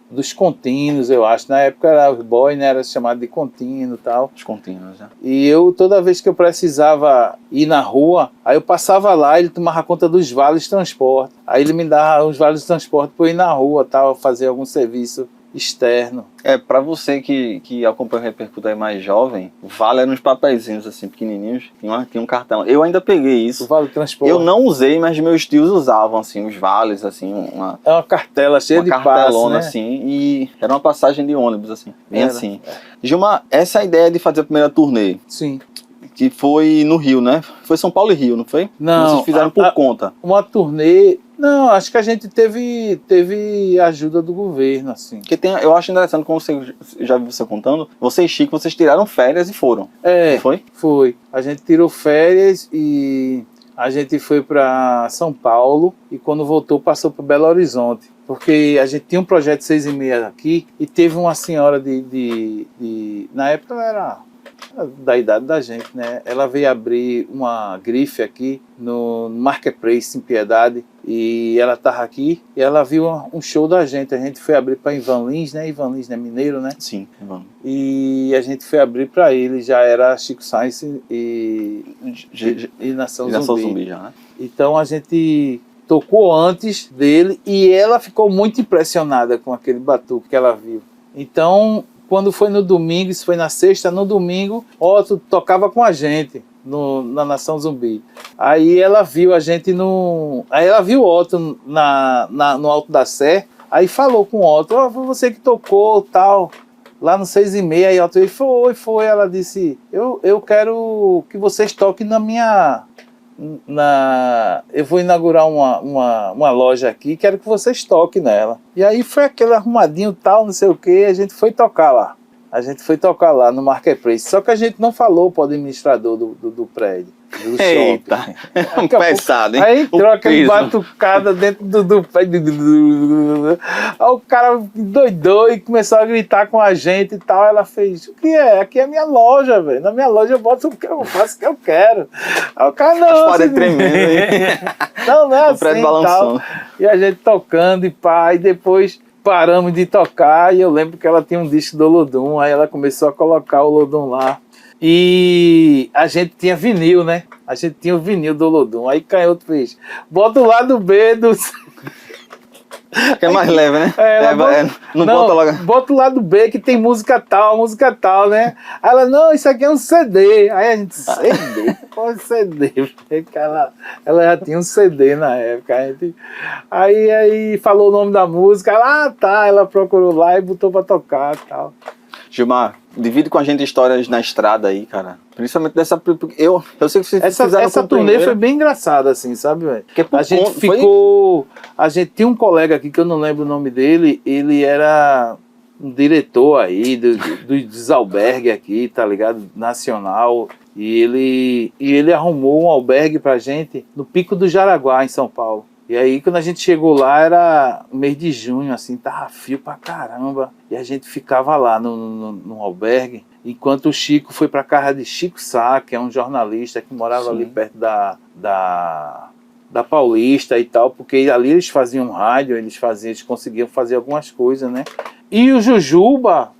dos contínuos, eu acho. Na época era os boys, né? Era chamado de contínuo e tal. Os contínuos, né? E eu, toda vez que eu precisava ir na rua, aí eu passava lá, ele tomava conta dos vales de transporte. Aí ele me dava os vales de transporte para eu ir na rua, tal, fazer algum serviço externo. Pra você que acompanha o Repercuta aí mais jovem, vale eram uns papeizinhos assim, pequenininhos, tinha um cartão. Eu ainda peguei isso. O vale de transporte. Eu não usei, mas meus tios usavam, assim, os vales, assim, é uma cartela cheia de cartelona, passe, né? assim, e era uma passagem de ônibus, assim, bem Era. assim. Gilmar, essa ideia de fazer a primeira turnê, Sim. que foi no Rio, né? Foi São Paulo e Rio, não foi? Não. Vocês fizeram por conta. Uma turnê... Não, acho que a gente teve ajuda do governo, assim. Porque eu acho interessante, como você já viu você contando, você e Chico, vocês tiraram férias e foram. Não foi? Foi. A gente tirou férias e a gente foi para São Paulo e quando voltou passou para Belo Horizonte. Porque a gente tinha um projeto 6,5 aqui e teve uma senhora na época ela era da idade da gente, né? Ela veio abrir uma grife aqui no Marketplace em Piedade e ela estava aqui e ela viu um show da gente. A gente foi abrir para Ivan Lins, né? Ivan Lins, né? Mineiro, né? Sim, Ivan. E a gente foi abrir para ele, já era Chico Sainz e Nação Zumbi já, né? Então a gente tocou antes dele e ela ficou muito impressionada com aquele batuque que ela viu. Então, quando foi no domingo, isso foi na sexta, no domingo, Otto tocava com a gente na Nação Zumbi. Aí ela viu a gente Aí ela viu o Otto no Alto da Sé, aí falou com o Otto, foi você que tocou, tal, lá no 6,5, aí Otto, foi, ela disse, eu quero que vocês toquem na minha... eu vou inaugurar uma loja aqui, quero que vocês toquem nela. E aí foi aquele arrumadinho tal, não sei o que, a gente foi tocar lá. A gente foi tocar lá no Marketplace, só que a gente não falou para o administrador do prédio, do Eita, shopping. pesado, hein? Aí entrou aquele batucada dentro do prédio. Aí o cara doidou e começou a gritar com a gente e tal. Ela fez, o que é? Aqui é a minha loja, velho. Na minha loja eu boto o que eu faço, o que eu quero. Aí o cara, não, assim, tremendo, hein? não é o prédio assim balançando. e a gente tocando e pá, e depois paramos de tocar e eu lembro que ela tinha um disco do Olodum, aí ela começou a colocar o Olodum lá. E a gente tinha vinil, né? A gente tinha o vinil do Olodum. Aí Canhoto fez, bota o lado B do... Que é mais leve, né? Não bota logo. Bota o lado B que tem música tal, né? Aí ela, não, isso aqui é um CD. Aí a gente, CD? Qual é CD? Ela já tinha um CD na época. Aí falou o nome da música. Ela, tá. Ela procurou lá e botou pra tocar e tal. Gilmar, divide com a gente histórias na estrada aí, cara. Principalmente dessa... Eu sei que vocês fizeram essa turnê foi bem engraçada, assim, sabe, velho? A gente ficou... A gente tinha um colega aqui, que eu não lembro o nome dele, ele era um diretor aí dos albergues aqui, tá ligado? Nacional. E ele arrumou um albergue pra gente no Pico do Jaraguá, em São Paulo. E aí, quando a gente chegou lá, era mês de junho, assim, tava frio pra caramba. E a gente ficava lá no albergue, enquanto o Chico foi pra casa de Chico Sá, que é um jornalista que morava ali perto da Paulista e tal, porque ali eles faziam rádio, eles conseguiam fazer algumas coisas, né? E o Jujuba,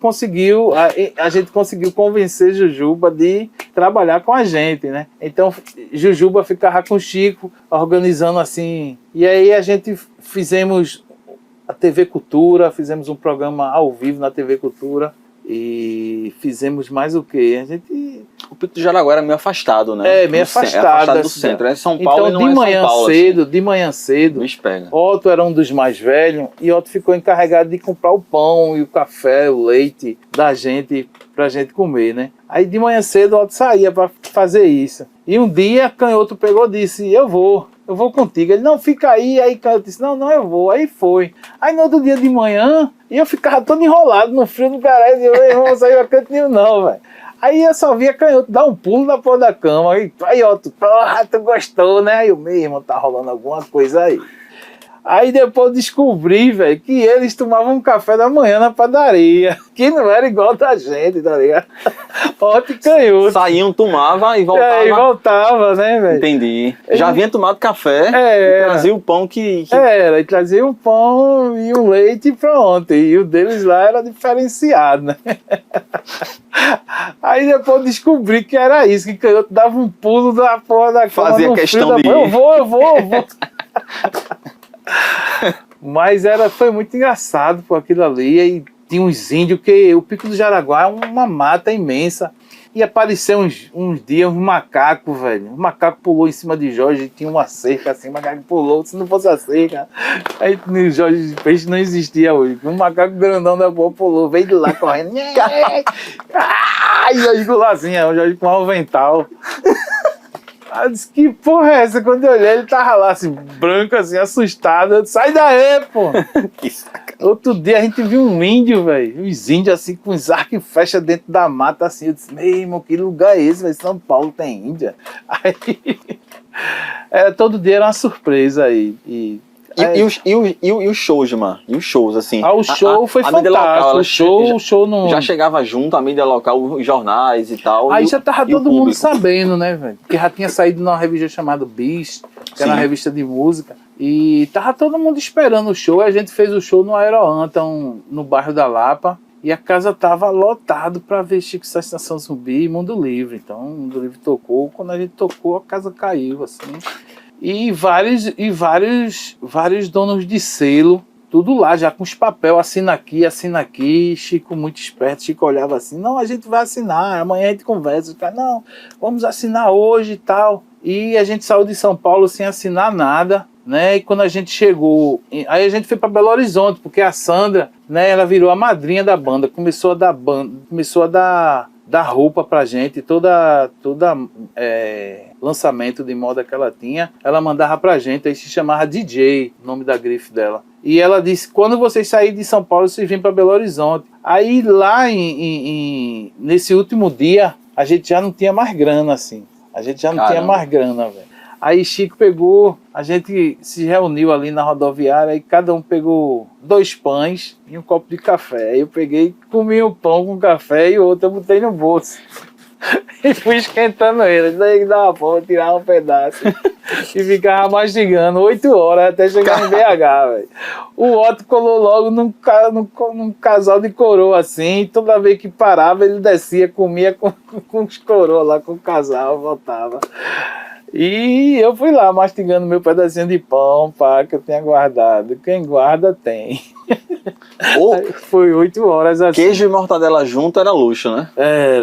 conseguiu, a gente conseguiu convencer Jujuba de trabalhar com a gente, né? Então, Jujuba ficava com o Chico, organizando assim. E aí a gente fizemos a TV Cultura, fizemos um programa ao vivo na TV Cultura. E fizemos mais o quê? O Pico do Jaraguá era meio afastado, né? Meio afastado do centro. É São Paulo, então, e não é São Paulo. De manhã cedo, pega. Otto era um dos mais velhos e Otto ficou encarregado de comprar o pão e o café, o leite da gente, pra gente comer, né? Aí de manhã cedo Otto saía pra fazer isso. E um dia Canhoto pegou e disse, eu vou contigo. Ele, não, fica aí. Aí Canhoto disse, não, eu vou. Aí foi. Aí no outro dia de manhã, eu ficava todo enrolado no frio do caralho. E eu não saiu a canto nenhum não, velho. Aí eu só via Canhoto dar um pulo na porra da cama. Aí Otto, porra, tu gostou, né? Aí eu, meu irmão, tá rolando alguma coisa aí. Aí depois eu descobri, velho, que eles tomavam um café da manhã na padaria, que não era igual da gente, tá ligado? Otto e Canhoto. Saíam, tomava e voltava. E voltava, né, velho? Entendi. Já havia tomado café e trazia o pão que... e trazia um pão e um leite e pronto. E o deles lá era diferenciado, né? Aí depois eu descobri que era isso, que Canhoto dava um pulo da porra da cama. Fazia questão de ir. Eu vou. Mas foi muito engraçado por aquilo ali. E tinha uns índios, que o Pico do Jaraguá é uma mata imensa. E apareceu uns dias uns macacos, velho. Um macaco pulou em cima de Jorge, tinha uma cerca assim, o macaco pulou, se não fosse a cerca. Aí o Jorge de Peixe não existia hoje. Um macaco grandão da boa pulou, veio de lá correndo. E Jorge lá assim, o Jorge com um avental. Eu disse, que porra é essa? Quando eu olhei, ele tava lá, assim, branco, assim, assustado. Eu disse, sai daí, pô! Outro dia a gente viu um índio, velho. Os índios, assim, com os arcos e flecha dentro da mata, assim. Eu disse, meu irmão, que lugar é esse, velho? São Paulo tem Índia. Aí, todo dia era uma surpresa aí. E os shows, mano? E os shows, assim? O show foi fantástico. O show não... Já chegava junto, a mídia local, os jornais e tal. Aí já tava todo mundo sabendo, né, velho? Porque já tinha saído numa revista chamada Bis, que era uma revista de música. E tava todo mundo esperando o show. A gente fez o show no Aeroanton, no bairro da Lapa. E a casa tava lotado pra ver Chico Sá, Estação Zumbi e Mundo Livre. Então, o Mundo Livre tocou. Quando a gente tocou, a casa caiu, assim. E vários donos de selo, tudo lá, já com os papel, assina aqui, Chico muito esperto, Chico olhava assim, não, a gente vai assinar, amanhã a gente conversa, o cara, não, vamos assinar hoje e tal. E a gente saiu de São Paulo sem assinar nada, né, e quando a gente chegou, aí a gente foi para Belo Horizonte, porque a Sandra, né, ela virou a madrinha da banda, começou a dar roupa pra gente, toda lançamento de moda que ela tinha, ela mandava pra gente, aí se chamava DJ, o nome da grife dela. E ela disse, quando vocês saírem de São Paulo, vocês vêm pra Belo Horizonte. Aí lá, nesse último dia, a gente já não tinha mais grana, assim. A gente já não tinha mais grana, velho. Aí Chico pegou, a gente se reuniu ali na rodoviária e cada um pegou 2 pães e um copo de café. Aí eu peguei, comi um pão com café e o outro eu botei no bolso. E fui esquentando ele. Daí que dava fome, tirava um pedaço e ficava mastigando 8 horas até chegar em BH, velho. O Otto colou logo num casal de coroa assim, e toda vez que parava ele descia, comia com os coroas lá com o casal, voltava. E eu fui lá mastigando meu pedacinho de pão, pá, que eu tinha guardado. Quem guarda tem. Foi 8 horas assim. Queijo e mortadela junto era luxo, né?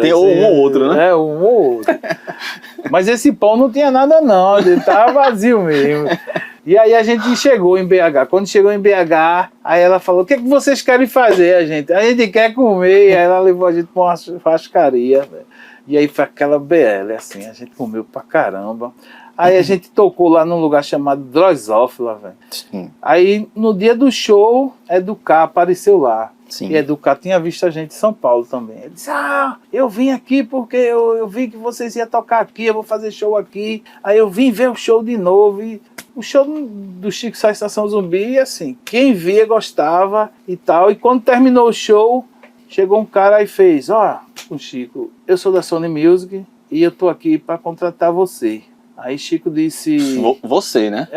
Tem assim, um ou outro, né? Um ou outro. Mas esse pão não tinha nada não, ele tava vazio mesmo. E aí a gente chegou em BH. Quando chegou em BH, aí ela falou, o que vocês querem fazer, a gente? A gente quer comer. E aí ela levou a gente pra uma churrascaria. E aí foi aquela BL, assim, a gente comeu pra caramba. Aí a gente tocou lá num lugar chamado Drosófila, velho. Aí no dia do show, Educar apareceu lá. Sim. E Educar tinha visto a gente em São Paulo também. Ele disse, eu vim aqui porque eu vi que vocês iam tocar aqui, eu vou fazer show aqui. Aí eu vim ver o show de novo. E o show do Chico Sá Estação Zumbi, assim, quem via gostava e tal. E quando terminou o show, chegou um cara e fez, o Chico, eu sou da Sony Music e eu tô aqui para contratar você. Aí Chico disse... Você, né?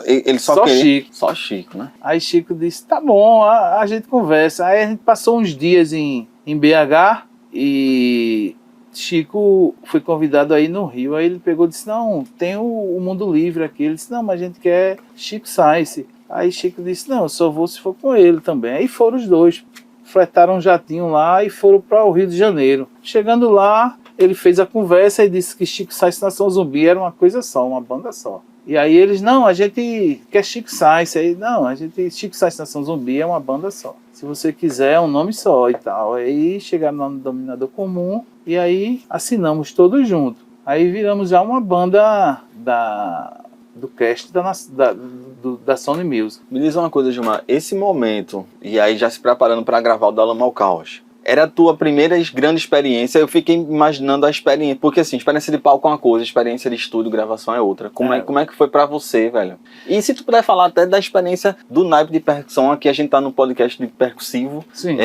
Ele só queria... Chico. Só Chico, né? Aí Chico disse, tá bom, a gente conversa. Aí a gente passou uns dias em BH e Chico foi convidado aí no Rio. Aí ele pegou e disse, não, tem o Mundo Livre aqui. Ele disse, não, mas a gente quer Chico Science. Aí Chico disse, não, eu só vou se for com ele também. Aí foram os dois, fretaram um jatinho lá e foram para o Rio de Janeiro. Chegando lá, ele fez a conversa e disse que Chico Science Nação Zumbi era uma coisa só, uma banda só. E aí eles, não, a gente quer Chico Science. Aí, não, Chico Science Nação Zumbi é uma banda só. Se você quiser, é um nome só e tal. Aí chegaram no denominador comum e aí assinamos todos juntos. Aí viramos já uma banda do cast da Sony Music. Me diz uma coisa, Gilmar, esse momento, e aí já se preparando para gravar o da Lama ao Caos, era a tua primeira grande experiência? Eu fiquei imaginando a experiência, porque assim, experiência de palco é uma coisa, experiência de estúdio, gravação é outra. Como é que foi pra você, velho? E se tu puder falar até da experiência do naipe de percussão, aqui a gente tá no podcast de percussivo, Sim.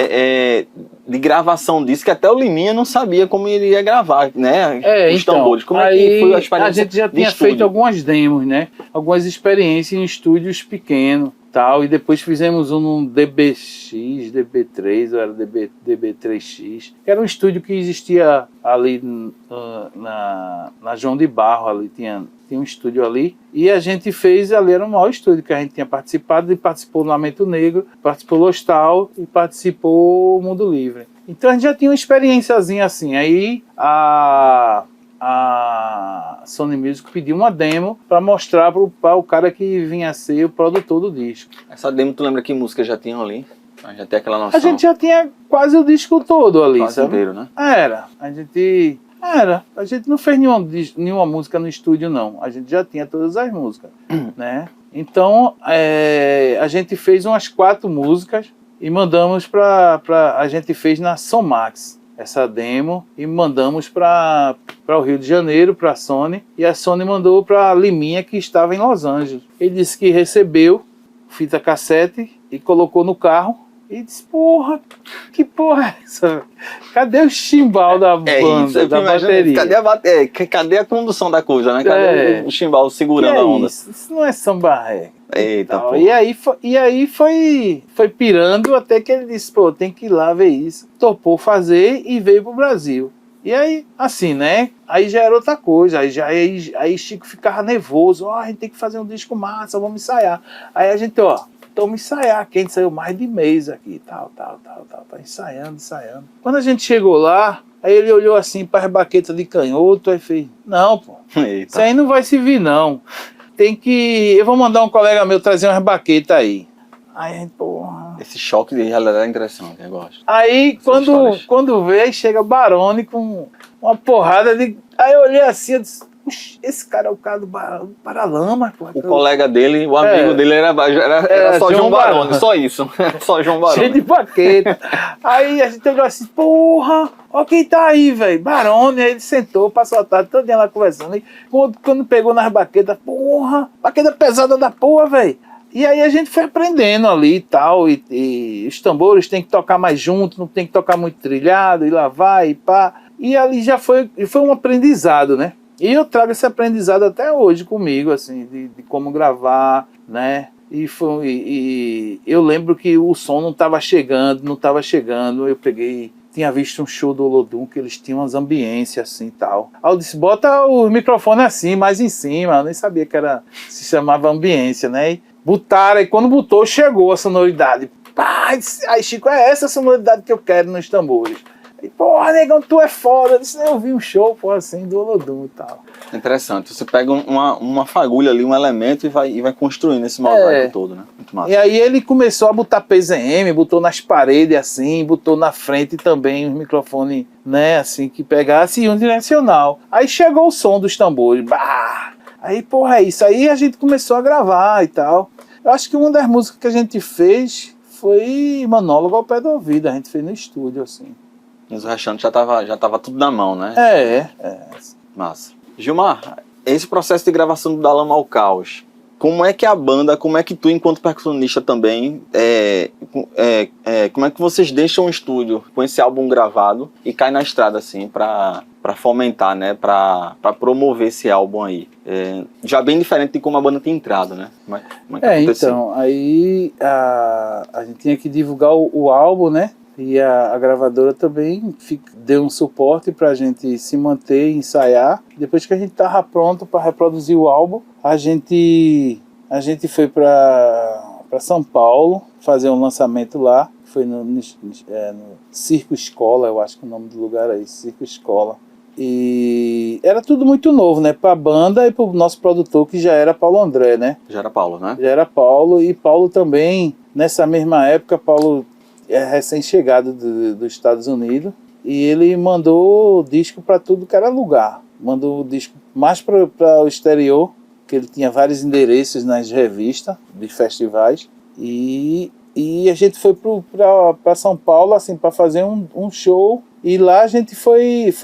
De gravação disso, que até o Liminha não sabia como iria gravar, né? Os tambores. Como é que foi a experiência? A gente já tinha feito algumas demos, né? Algumas experiências em estúdios pequenos. Tal, e depois fizemos um num DBX, DB3, ou era DB3X, que era um estúdio que existia ali na João de Barro, ali tinha um estúdio ali, e a gente fez ali, era o maior estúdio que a gente tinha participado, e participou do Lamento Negro, participou do Hostal e participou do Mundo Livre. Então a gente já tinha uma experiênciazinha assim, aí a Sony Music pediu uma demo para mostrar para o cara que vinha a ser o produtor do disco. Essa demo, tu lembra que música já tinham ali? Já tem aquela noção. A gente já tinha quase o disco todo ali, quase sabe? inteiro, né? A gente não fez nenhuma música no estúdio, não. A gente já tinha todas as músicas, né? Então, a gente fez umas 4 músicas e mandamos a gente fez na Somax essa demo e mandamos para o Rio de Janeiro, para a Sony, e a Sony mandou para a Liminha, que estava em Los Angeles. Ele disse que recebeu fita cassete e colocou no carro e disse, porra, que porra é essa? Cadê o chimbal da banda, da bateria? Cadê a bateria? Cadê a condução da coisa, né? Cadê o chimbal segurando a onda? Isso não é samba reggae. Eita, pô. E aí foi pirando até que ele disse, pô, tem que ir lá ver isso. Topou fazer e veio pro Brasil. E aí, assim, né? Aí já era outra coisa. Aí Chico ficava nervoso. A gente tem que fazer um disco massa, vamos ensaiar. Aí a gente, vamos ensaiar. Quem saiu mais de mês aqui, tal. Tá ensaiando. Quando a gente chegou lá, aí ele olhou assim para as baquetas de canhoto, aí fez, não, pô, eita. Isso aí não vai se vir, não. Eu vou mandar um colega meu trazer umas baquetas aí. Aí, porra. Esse choque de realidade é interessante, eu gosto. Aí, quando veio, chega o Barone com uma porrada de... Aí eu olhei assim, eu disse, esse cara é o cara do Paralamas, pô. O colega dele, o amigo dele era só João Barone, só isso. Só João Barone. Cheio de baqueta. Aí a gente olhou assim, porra, ó quem tá aí, velho, Barone. Aí ele sentou, passou a tarde todo dia lá conversando. E quando pegou nas baquetas, porra, baqueta pesada da porra, velho. E aí a gente foi aprendendo ali e tal, e os tambores tem que tocar mais junto, não tem que tocar muito trilhado, e lá vai, e pá. E ali já foi um aprendizado, né? E eu trago esse aprendizado até hoje comigo, assim, de como gravar, né? E eu lembro que o som não estava chegando, eu tinha visto um show do Olodum que eles tinham umas ambiências assim e tal. Aí eu disse, bota o microfone assim, mais em cima, eu nem sabia que se chamava ambiência, né? E botaram, e quando botou, chegou a sonoridade. Pá, aí Chico, é essa a sonoridade que eu quero nos tambores. E, porra, negão, tu é foda. Eu disse, eu vi um show, porra, assim, do Olodum e tal. Interessante. Você pega uma fagulha ali, um elemento e vai construindo esse mosaico todo, né? Muito massa. E aí ele começou a botar PZM, botou nas paredes assim, botou na frente também os microfones, né, assim, que pegasse e um direcional. Aí chegou o som dos tambores. Bah! Aí, porra, é isso. Aí a gente começou a gravar e tal. Eu acho que uma das músicas que a gente fez foi Monólogo ao Pé do Ouvido. A gente fez no estúdio, assim. Mas o restante já tava tudo na mão, né? Massa. Gilmar, esse processo de gravação do Da Lama ao Caos, como é que a banda, como é que tu, enquanto percussionista também, como é que vocês deixam o estúdio com esse álbum gravado e cai na estrada, assim, pra fomentar, né, pra promover esse álbum aí? Já bem diferente de como a banda tem entrado, né? Como é que aconteceu? Então, aí a gente tinha que divulgar o álbum, né? E a gravadora também deu um suporte pra gente se manter e ensaiar. Depois que a gente tava pronto para reproduzir o álbum, a gente foi para São Paulo fazer um lançamento lá. Foi no Circo Escola, eu acho que é o nome do lugar é esse, Circo Escola. E era tudo muito novo, né? Pra banda e pro nosso produtor, que já era Paulo André, né? Já era Paulo, né? Já era Paulo, e Paulo também, nessa mesma época, Paulo é recém-chegado dos Estados Unidos, e ele mandou o disco para tudo que era lugar. Mandou o disco mais para o exterior, que ele tinha vários endereços nas revistas de festivais, e a gente foi para São Paulo assim, para fazer um show, e lá a gente foi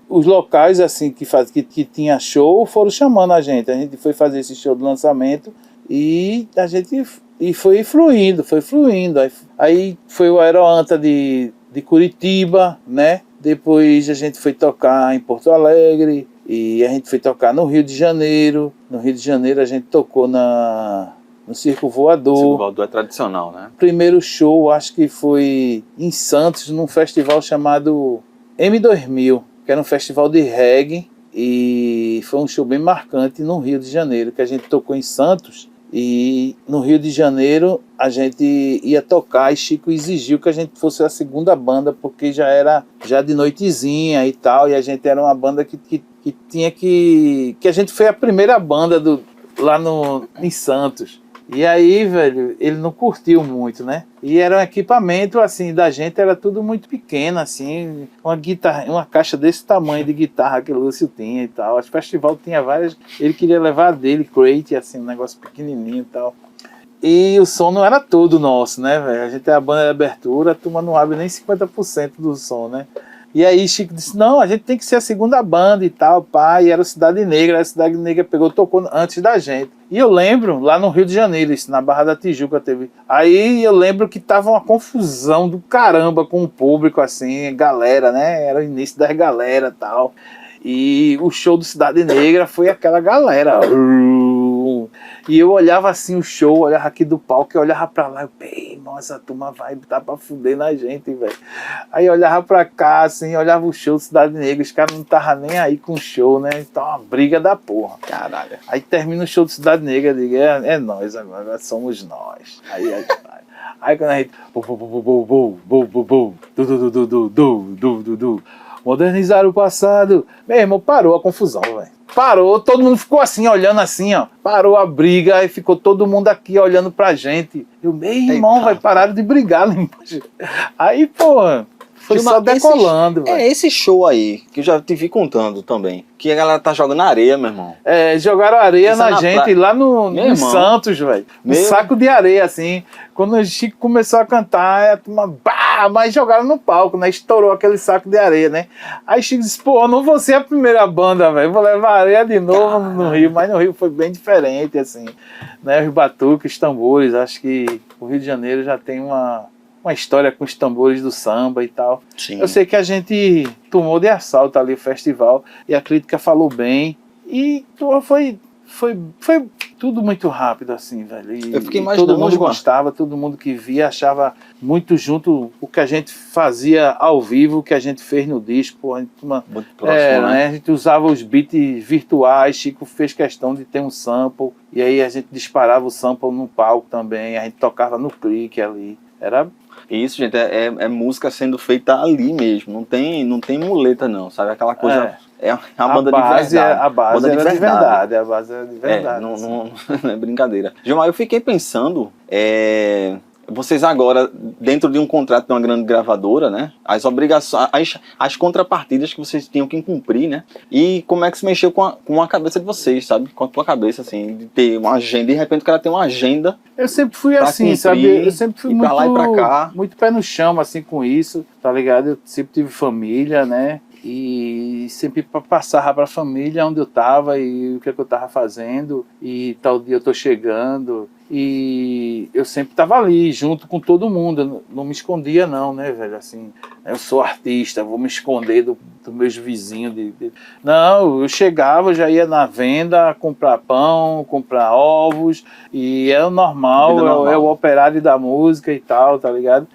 os locais assim que tinha show foram chamando a gente foi fazer esse show do lançamento, e a gente foi fluindo. Aí foi o Aeroanta de Curitiba, né? Depois a gente foi tocar em Porto Alegre, e a gente foi tocar no Rio de Janeiro. No Rio de Janeiro a gente tocou no Circo Voador. O Circo Voador é tradicional, né? Primeiro show, acho que foi em Santos, num festival chamado M2000, que era um festival de reggae, e foi um show bem marcante no Rio de Janeiro, que a gente tocou em Santos. E no Rio de Janeiro a gente ia tocar, e Chico exigiu que a gente fosse a segunda banda, porque já era de noitezinha e tal, e a gente era uma banda que tinha que a gente foi a primeira banda lá em Santos. E aí, velho, ele não curtiu muito, né? E era um equipamento, assim, da gente era tudo muito pequeno, assim, uma caixa desse tamanho de guitarra que o Lúcio tinha e tal. O festival tinha várias, ele queria levar dele, crate, assim, um negócio pequenininho e tal. E o som não era todo nosso, né, velho? A gente é a banda de abertura, a turma não abre nem 50% do som, né? E aí Chico disse, não, a gente tem que ser a segunda banda e tal, pá, e era o Cidade Negra, a Cidade Negra tocou antes da gente. E eu lembro, lá no Rio de Janeiro, isso, na Barra da Tijuca teve. Aí eu lembro que tava uma confusão do caramba com o público, assim, galera, né, era o início das galera e tal. E o show do Cidade Negra foi aquela galera. E eu olhava assim o show, olhava aqui do palco, eu olhava pra lá, nossa, a turma vai botar pra fuder na gente, velho. Aí eu olhava pra cá, assim, olhava o show do Cidade Negra, os caras não estavam nem aí com o show, né? Então uma briga da porra. Caralho. Aí termina o show do Cidade Negra, eu digo, é nós agora somos nós. Aí quando a gente... modernizar o passado. Meu irmão, parou a confusão, velho. Parou, todo mundo ficou assim, olhando assim, ó. Parou a briga, aí ficou todo mundo aqui olhando pra gente. Meu irmão, vai pararam de brigar lá embaixo. Aí, pô, foi só decolando, velho. Esse show aí, que eu já te vi contando também, que a galera tá jogando areia, meu irmão. Jogaram areia na gente lá no Santos, velho. Um saco de areia, assim. Quando o Chico começou a cantar, a turma, mas jogaram no palco, né? Estourou aquele saco de areia, né? Aí Chico disse, pô, não vou ser a primeira banda, velho. Vou levar areia de novo no Rio. Mas no Rio foi bem diferente, assim. Né? Os batuques, os tambores. Acho que o Rio de Janeiro já tem uma história com os tambores do samba e tal. Sim. Eu sei que a gente tomou de assalto ali o festival, e a crítica falou bem, e foi tudo muito rápido, assim, velho. Eu fiquei imaginando, todo mundo gostava, todo mundo que via achava muito junto o que a gente fazia ao vivo, o que a gente fez no disco. A gente, muito próximo, né? A gente usava os beats virtuais, Chico fez questão de ter um sample, e aí a gente disparava o sample no palco também, a gente tocava no clique ali. Era Isso, gente, é música sendo feita ali mesmo. Não tem muleta, não, sabe? Aquela coisa. É uma banda de verdade. A base era de verdade. A base era de verdade. Não é brincadeira. Gilmar, eu fiquei pensando. Vocês agora, dentro de um contrato de uma grande gravadora, né? As obrigações, as contrapartidas que vocês tinham que cumprir, né? E como é que se mexeu com a cabeça de vocês, sabe? Com a tua cabeça, assim, de ter uma agenda. De repente o cara tem uma agenda. Eu sempre fui assim, cumprir, sabe? Eu sempre fui pra lá e pra cá. muito pé no chão, assim, com isso, tá ligado? Eu sempre tive família, né? E sempre passava para a família onde eu estava e o que eu estava fazendo, e tal dia eu estou chegando, e eu sempre estava ali, junto com todo mundo, eu não me escondia não, né, velho, assim, eu sou artista, vou me esconder dos meus vizinhos, não, eu chegava, já ia na venda, comprar pão, comprar ovos, e é o normal, é o operário da música e tal, tá ligado?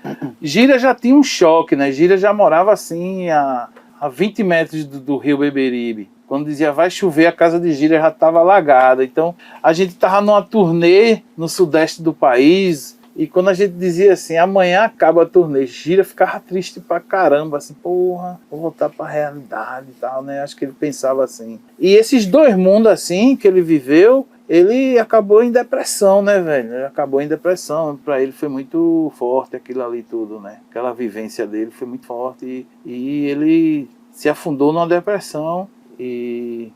Gira já tinha um choque, né, Gira já morava assim, a 20 metros do rio Beberibe. Quando dizia vai chover, a casa de Gira já estava alagada. Então, a gente estava numa turnê no sudeste do país, e quando a gente dizia assim, amanhã acaba a turnê, Gira ficava triste pra caramba, assim, porra, vou voltar pra realidade e tal, né? Acho que ele pensava assim. E esses 2 mundos, assim, que ele viveu, ele acabou em depressão, né, velho? Ele acabou em depressão. Pra ele foi muito forte aquilo ali tudo, né? Aquela vivência dele foi muito forte. E ele se afundou numa depressão. E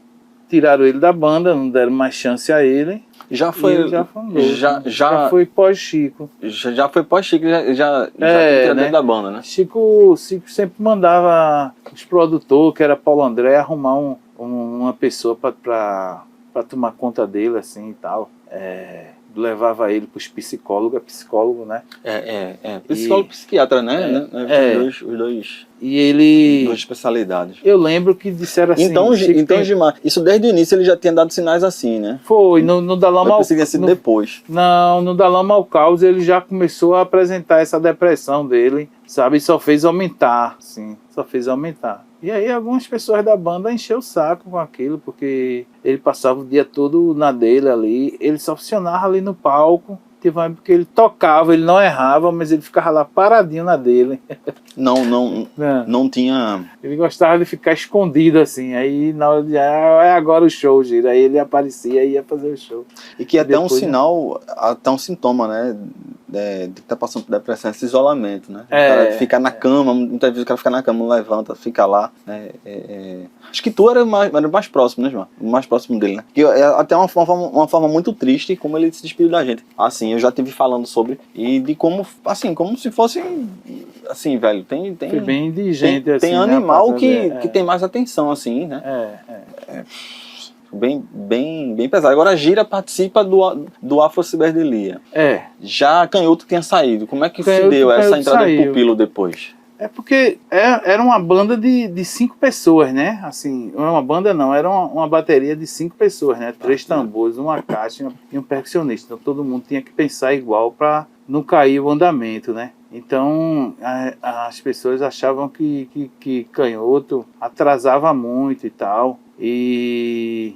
tiraram ele da banda, não deram mais chance a ele. Já foi. Ele já afundou. Já foi pós-Chico. Já foi pós-Chico, já tirado dele da banda, né? Chico sempre mandava os produtores, que era Paulo André, arrumar uma pessoa pra tomar conta dele, assim, e tal. Levava ele pros psicólogos, psicólogo, né? Psicólogo e psiquiatra, né? Os dois. E ele... Duas especialidades. Eu lembro que disseram assim... Então Gilmar, isso desde o início ele já tinha dado sinais assim, né? Foi, no Da Lama ao Caos... Eu sido depois. Não, no Da Lama ao Caos ele já começou a apresentar essa depressão dele, sabe? E só fez aumentar, sim. Só fez aumentar. E aí algumas pessoas da banda encheu o saco com aquilo, porque ele passava o dia todo na dele ali, ele só funcionava ali no palco, teve uma época que ele tocava, ele não errava, mas ele ficava lá paradinho na dele. Não tinha... Ele gostava de ficar escondido assim, aí na hora de é agora o show, Gira, aí ele aparecia e ia fazer o show. E que até um sinal, até um sintoma, né? De estar passando por depressão, esse isolamento, né? O cara fica na cama, muitas vezes o cara fica na cama, não levanta, fica lá. Acho que tu era mais próximo, né, João? Mais próximo dele, né? Que é até uma forma muito triste como ele se despediu da gente. Assim, eu já tive falando sobre, e de como, assim, como se fosse, assim, velho, foi bem indigente, assim, tem animal, né, que tem mais atenção, assim, né? Bem pesado. Agora a Gira participa do Afro Ciberdelia. Já Canhoto tinha saído. Como é que se deu essa entrada de Pupilo depois? É porque era uma banda de 5 pessoas, né? Assim, uma banda não, era uma bateria de 5 pessoas, né? 3 tambores, uma caixa e um percussionista. Então todo mundo tinha que pensar igual para não cair o andamento, né? Então as pessoas achavam que Canhoto atrasava muito e tal. E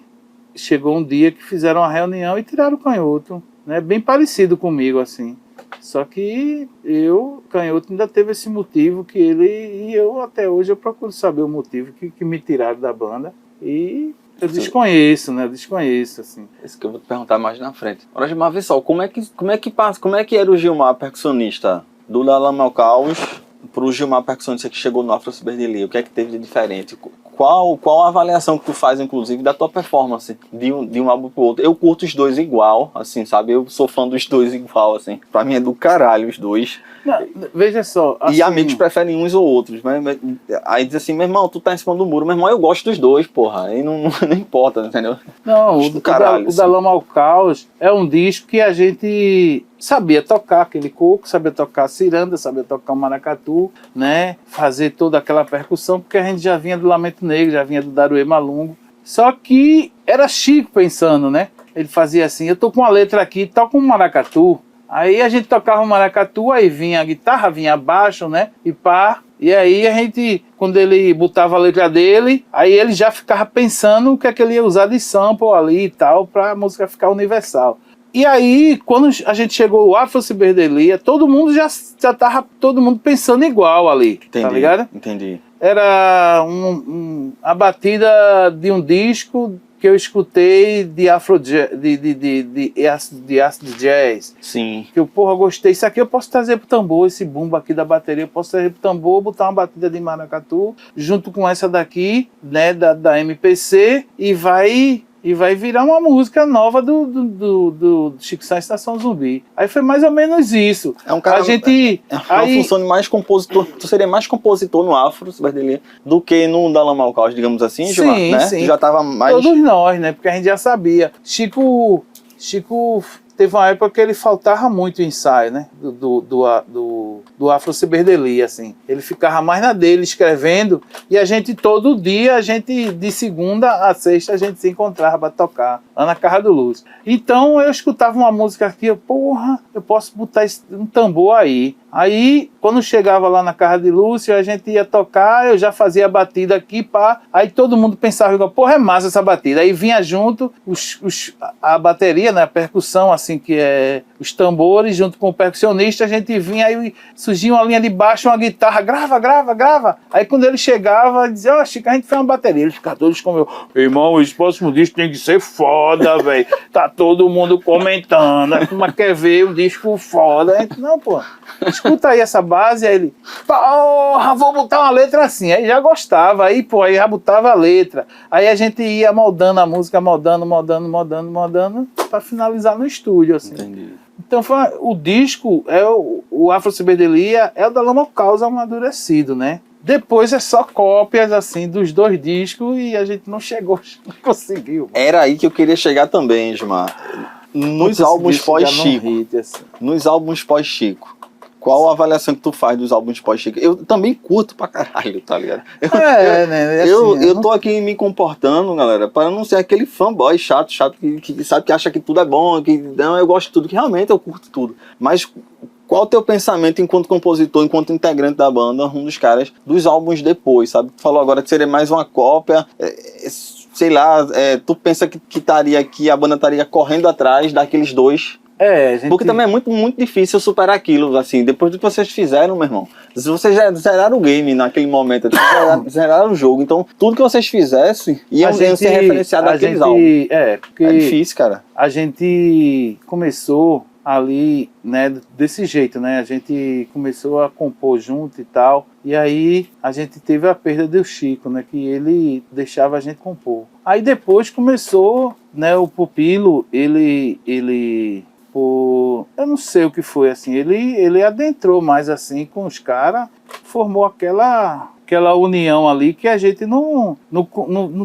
chegou um dia que fizeram uma reunião e tiraram o Canhoto, né? Bem parecido comigo, assim. Só que Canhoto ainda teve esse motivo que e eu até hoje eu procuro saber o motivo que me tiraram da banda. E eu desconheço, né? Eu desconheço, assim. Isso que eu vou te perguntar mais na frente. Agora, Gilmar, vê só, como é que era o Gilmar, percussionista do Da Lama ao Caos, pro Gilmar, percussionista que chegou no Afro Ciberdelia? O que é que teve de diferente? Qual a avaliação que tu faz, inclusive, da tua performance de um álbum pro outro? Eu curto os dois igual, assim, sabe? Eu sou fã dos dois igual, assim. Pra mim é do caralho os dois. Não, veja só. Assim, e amigos preferem uns ou outros. Mas aí diz assim, meu irmão, tu tá em cima do muro. Meu irmão, eu gosto dos dois, porra. Aí não importa, entendeu? Não, o Da Lama ao Caos é um disco que a gente sabia tocar aquele coco, sabia tocar ciranda, sabia tocar o maracatu, né? Fazer toda aquela percussão, porque a gente já vinha do Lamento Negro, já vinha do Daruê Malungo. Só que era Chico pensando, né? Ele fazia assim, eu tô com uma letra aqui, toca um maracatu. Aí a gente tocava o maracatu, aí vinha a guitarra, vinha baixo, né? E pá. E aí a gente, quando ele botava a letra dele, aí ele já ficava pensando o que é que ele ia usar de sample ali e tal, pra música ficar universal. E aí, quando a gente chegou ao Afro Ciberdelia, todo mundo já tava todo mundo pensando igual ali, Entendi, tá ligado? Entendi. Era a batida de um disco que eu escutei de acid jazz. Sim. Que eu, porra, gostei. Isso aqui eu posso trazer pro tambor, esse bumbo aqui da bateria, eu posso trazer pro tambor, botar uma batida de maracatu, junto com essa daqui, né, da MPC, e vai virar uma música nova do Chico Sá Estação Zumbi. Aí foi mais ou menos isso. É um cara... A gente... uma função de mais compositor. Tu seria mais compositor no Afro Ciberdelia do que no Da Lama ao Caos, digamos assim, Gilmar, né? Sim. Tu já tava mais... Todos nós, né? Porque a gente já sabia. Chico teve uma época que ele faltava muito ensaio, né? Do Afro Ciberdelia, assim. Ele ficava mais na dele, escrevendo, e a gente, todo dia, de segunda a sexta, a gente se encontrava para tocar, lá na Casa do Lúcio. Então, eu escutava uma música aqui, eu posso botar um tambor aí. Aí, quando chegava lá na Casa de Lúcio, a gente ia tocar, eu já fazia a batida aqui, pá. Aí todo mundo pensava, porra, é massa essa batida. Aí vinha junto a bateria, né, a percussão, assim, que é os tambores, junto com o percussionista, a gente vinha, aí surgia uma linha de baixo, uma guitarra, grava. Aí quando ele chegava, dizia, Chico, a gente fez uma bateria. Eles ficavam todos como irmão, esse próximo disco tem que ser foda, velho. Tá todo mundo comentando, como quer ver o disco foda. A gente, não, pô. Escuta aí essa base, aí ele, porra, vou botar uma letra assim. Aí já gostava, aí já botava a letra. Aí a gente ia moldando a música, moldando, pra finalizar no estúdio, assim. Entendi. Então o disco, o Afro Ciberdelia, é o Da Lama ao Caos amadurecido, né? Depois é só cópias, assim, dos 2 discos e a gente não conseguiu. Era aí que eu queria chegar também, Gilmar. Nos álbuns pós-Chico. Assim. Nos álbuns pós-Chico. Qual a avaliação que tu faz dos álbuns pós-Chico? Eu também curto pra caralho, tá ligado? Eu tô aqui me comportando, galera, para não ser aquele fanboy chato que sabe que acha que tudo é bom, que não, eu gosto de tudo, que realmente eu curto tudo. Mas qual o teu pensamento enquanto compositor, enquanto integrante da banda, um dos caras, dos álbuns depois, sabe? Tu falou agora que seria mais uma cópia, sei lá, tu pensa que a banda estaria correndo atrás daqueles 2... Porque também é muito, muito difícil superar aquilo, assim, depois do que vocês fizeram, meu irmão. Vocês já zeraram o game naquele momento, zeraram o jogo, então tudo que vocês fizessem iam ser referenciado àqueles álbuns. Porque é difícil, cara. A gente começou ali, né, desse jeito, né, a gente começou a compor junto e tal, e aí a gente teve a perda do Chico, né, que ele deixava a gente compor. Aí depois começou, né, o Pupilo, ele eu não sei o que foi, assim, ele adentrou mais assim com os caras, formou aquela união ali que a gente não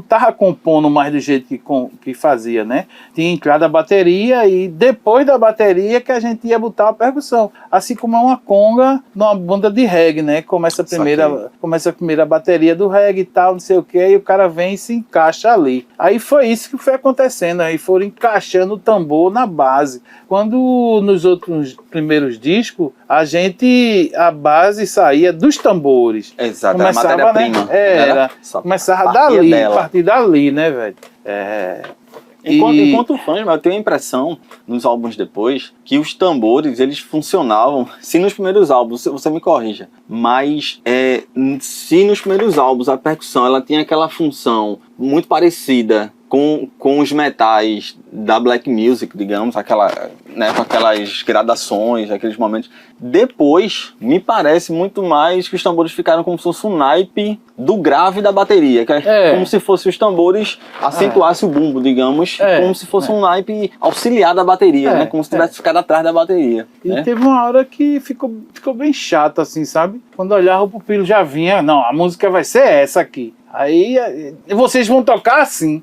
tava compondo mais do jeito que fazia, né? Tinha entrada a bateria e depois da bateria que a gente ia botar a percussão. Assim como é uma conga numa banda de reggae, né? Começa a primeira bateria do reggae e tal, não sei o que, e o cara vem e se encaixa ali. Aí foi isso que foi acontecendo, aí foram encaixando o tambor na base. Quando nos outros primeiros discos, a base saía dos tambores. Exato, a matéria-prima. Né? Começava a partir dali, né, velho? Enquanto fã, eu tenho a impressão, nos álbuns depois, que os tambores, eles funcionavam, se nos primeiros álbuns, você me corrija, mas se nos primeiros álbuns a percussão ela tinha aquela função muito parecida com os metais da black music, digamos, né, com aquelas gradações, aqueles momentos. Depois, me parece muito mais que os tambores ficaram como se fosse um naipe do grave da bateria, que como se fosse os tambores acentuassem o bumbo, digamos, como se fosse um naipe auxiliar da bateria, né, como se tivesse ficado atrás da bateria. E teve uma hora que ficou bem chato, assim, sabe? Quando olhava o Pupilo já vinha, não, a música vai ser essa aqui. Aí vocês vão tocar assim.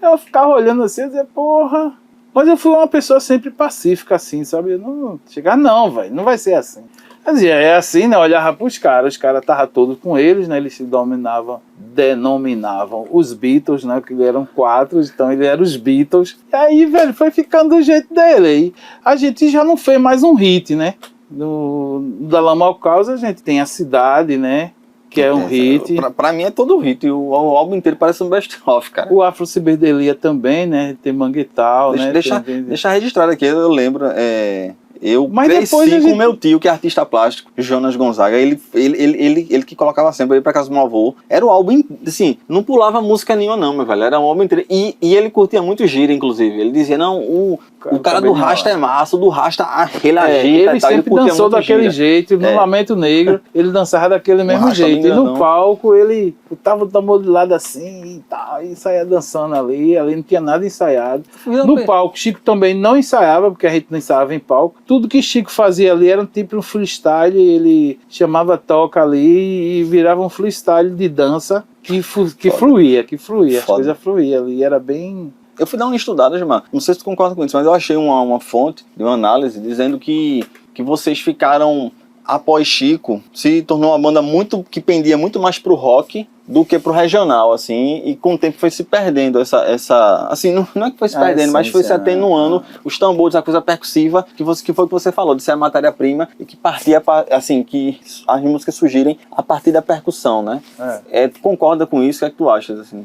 Eu ficava olhando assim e dizia, porra. Mas eu fui uma pessoa sempre pacífica, assim, sabe? Eu não chegar, não, velho, não vai ser assim. Eu dizia, é assim, né? Eu olhava pros caras, os caras estavam todos com eles, né? Eles se denominavam os Beatles, né? Que eram 4, então eles eram os Beatles. E aí, velho, foi ficando do jeito dele. Aí a gente já não fez mais um hit, né? Da Lama ao Caos a gente tem a cidade, né? que é um hit. Pra mim é todo hit, o álbum inteiro parece um best-of, cara. O Afro Ciberdelia também, né? Tem Manguital, né? Deixa registrado aqui, eu lembro, eu Mas cresci com meu tio, que é artista plástico, Jonas Gonzaga, ele que colocava sempre aí pra casa do meu avô. Era o álbum, assim, não pulava música nenhuma não, meu velho, era um álbum inteiro. E ele curtia muito gira, inclusive. Ele dizia, não, o cara do Rasta é massa, o do Rasta, ele agita ele e tal. sempre dançou daquele jeito, no Lamento Negro, ele dançava daquele mesmo jeito. E no palco, ele botava o tambor de lado assim e tal, e saía dançando ali não tinha nada ensaiado. No palco, Chico também não ensaiava, porque a gente não ensaiava em palco. Tudo que Chico fazia ali era tipo um freestyle, ele chamava toca ali e virava um freestyle de dança que fluía, as coisas fluíam ali, era bem... Eu fui dar uma estudada, Gilmar, não sei se tu concorda com isso, mas eu achei uma fonte de uma análise dizendo que vocês ficaram, após Chico, se tornou uma banda que pendia muito mais pro rock do que pro regional, assim, e com o tempo foi se perdendo essa assim, não é que foi se perdendo, mas foi se atenuando os tambores, a coisa percussiva, que foi o que você falou, de ser a matéria-prima e que partia, assim, que as músicas surgirem a partir da percussão, né? Tu concorda com isso? O que é que tu achas, assim?